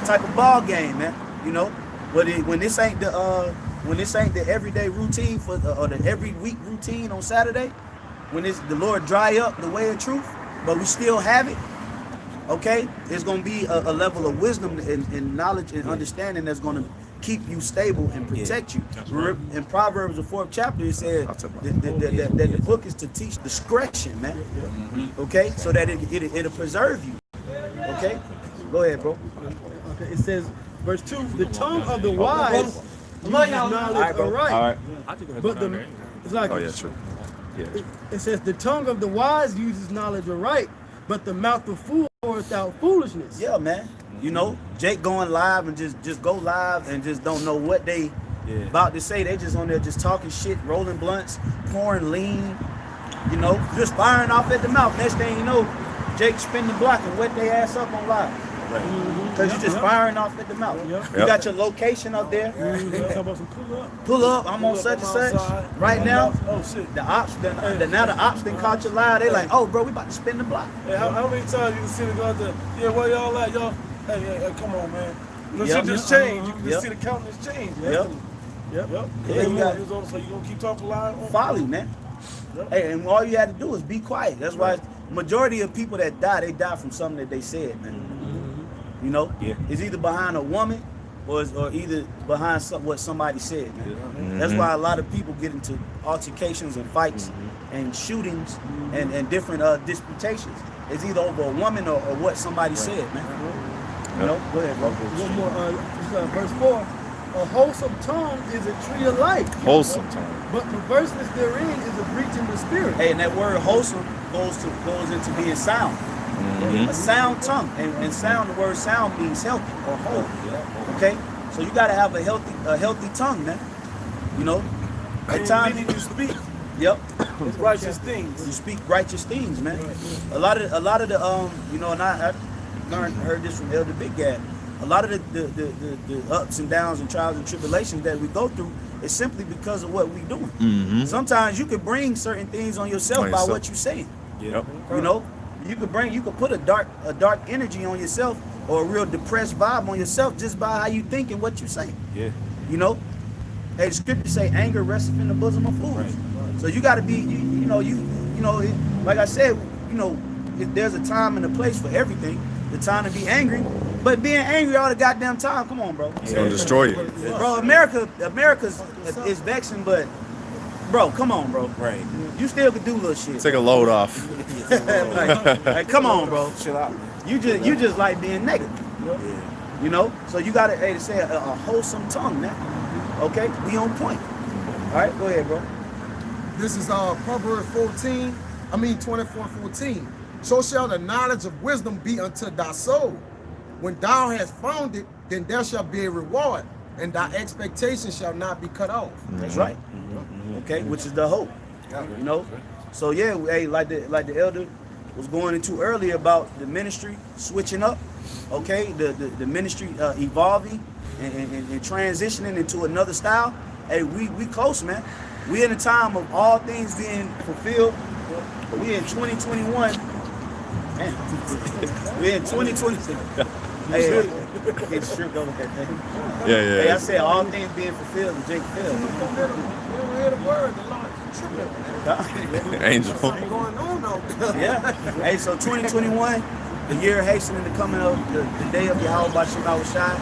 type of ball game, man. You know? But when this ain't the everyday routine or the every week routine on Saturday, when the Lord dry up the way of truth, but we still have it, okay, it's going to be a level of wisdom and knowledge and understanding that's going to keep you stable and protect you. In Proverbs, the 4th chapter, it said that the book is to teach discretion, man. Okay, so that it'll preserve you. Okay, go ahead, bro. Okay, it says, verse 2, the tongue of the wise uses knowledge aright. But it's like, Oh yeah, true. Yeah. it says, the tongue of the wise uses knowledge aright, but the mouth of fools poureth out foolishness. Yeah, man. You know, Jake going live and just go live and just don't know what they about to say. They just on there just talking shit, rolling blunts, pouring lean, you know, just firing off at the mouth. Next thing you know, Jake spin the block and wet their ass up on live. Because you're just firing off at the mouth. You got your location up there. Pull up, I'm on such and such. Right now, the ops, now the ops done caught you live. They like, oh, bro, we about to spin the block. Hey, how many times you can see the go out there? Yeah, where y'all at, y'all? Hey, come on, man. The shit just changed. You can just see the countenance change. Yep. Yeah, you got so you gonna keep talking loud? folly, man. Hey, and all you had to do is be quiet. That's why majority of people that die, they die from something that they said, man. You know, it's either behind a woman or either behind what somebody said, man. That's why a lot of people get into altercations and fights and shootings and different disputations. It's either over a woman or what somebody said, man. You know, go ahead, bro. One more, verse 4. A wholesome tongue is a tree of life. Wholesome tongue. But perverseness therein is a breach in the spirit. Hey, and that word wholesome goes into being sound. A sound tongue. And sound, the word sound means healthy or whole. Okay? So you gotta have a healthy tongue, man. You know? At times you speak. Yep. It's righteous things. You speak righteous things, man. A lot of the you know, and I heard this from Elder Big Gad. A lot of the ups and downs and trials and tribulations that we go through is simply because of what we're doing. Sometimes you could bring certain things on yourself by what you're saying. Yep. You know, you could put a dark energy on yourself or a real depressed vibe on yourself just by how you think and what you say. Yeah. You know, hey, the scripture say anger resteth in the bosom of fools. Right. So you got to be, you know, like I said, you know, there's a time and a place for everything. The time to be angry, but being angry all the goddamn time. Come on, bro. It's gonna destroy you. Bro, America's is vexing, but bro, come on, bro. Right. You still could do little shit. Take a load off. like, come on, bro. Chill out. You just like being negative. You know? So you gotta say a wholesome tongue, man. Okay? Be on point. All right, go ahead, bro. This is Proverbs 24:14. So shall the knowledge of wisdom be unto thy soul. When thou hast found it, then there shall be a reward, and thy expectation shall not be cut off. That's right. Okay, which is the hope. You know? So yeah, hey, like the elder was going into earlier about the ministry switching up. Okay, the ministry evolving and transitioning into another style. Hey, we close, man. We in a time of all things being fulfilled. We in 2021. Man, we're in 2020. Hey, it's true, don't look at that. Yeah. Hey, I said all things being fulfilled and Jake failed. Angel. Going on though. Yeah. Hey, so 2021, the year hastening the coming of the day of Yahweh Bashim Awashai.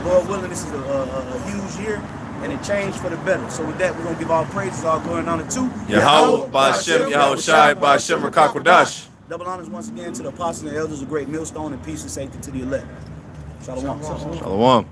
Lord willing, this is a huge year and a change for the better. So with that, we're gonna give all praises, all going on to Yahweh Bashim Yahushai Bashim Rakakwadash. double honors once again to the apostles and elders, a great millstone, and peace and safety to the elect. Shalom. Shalom.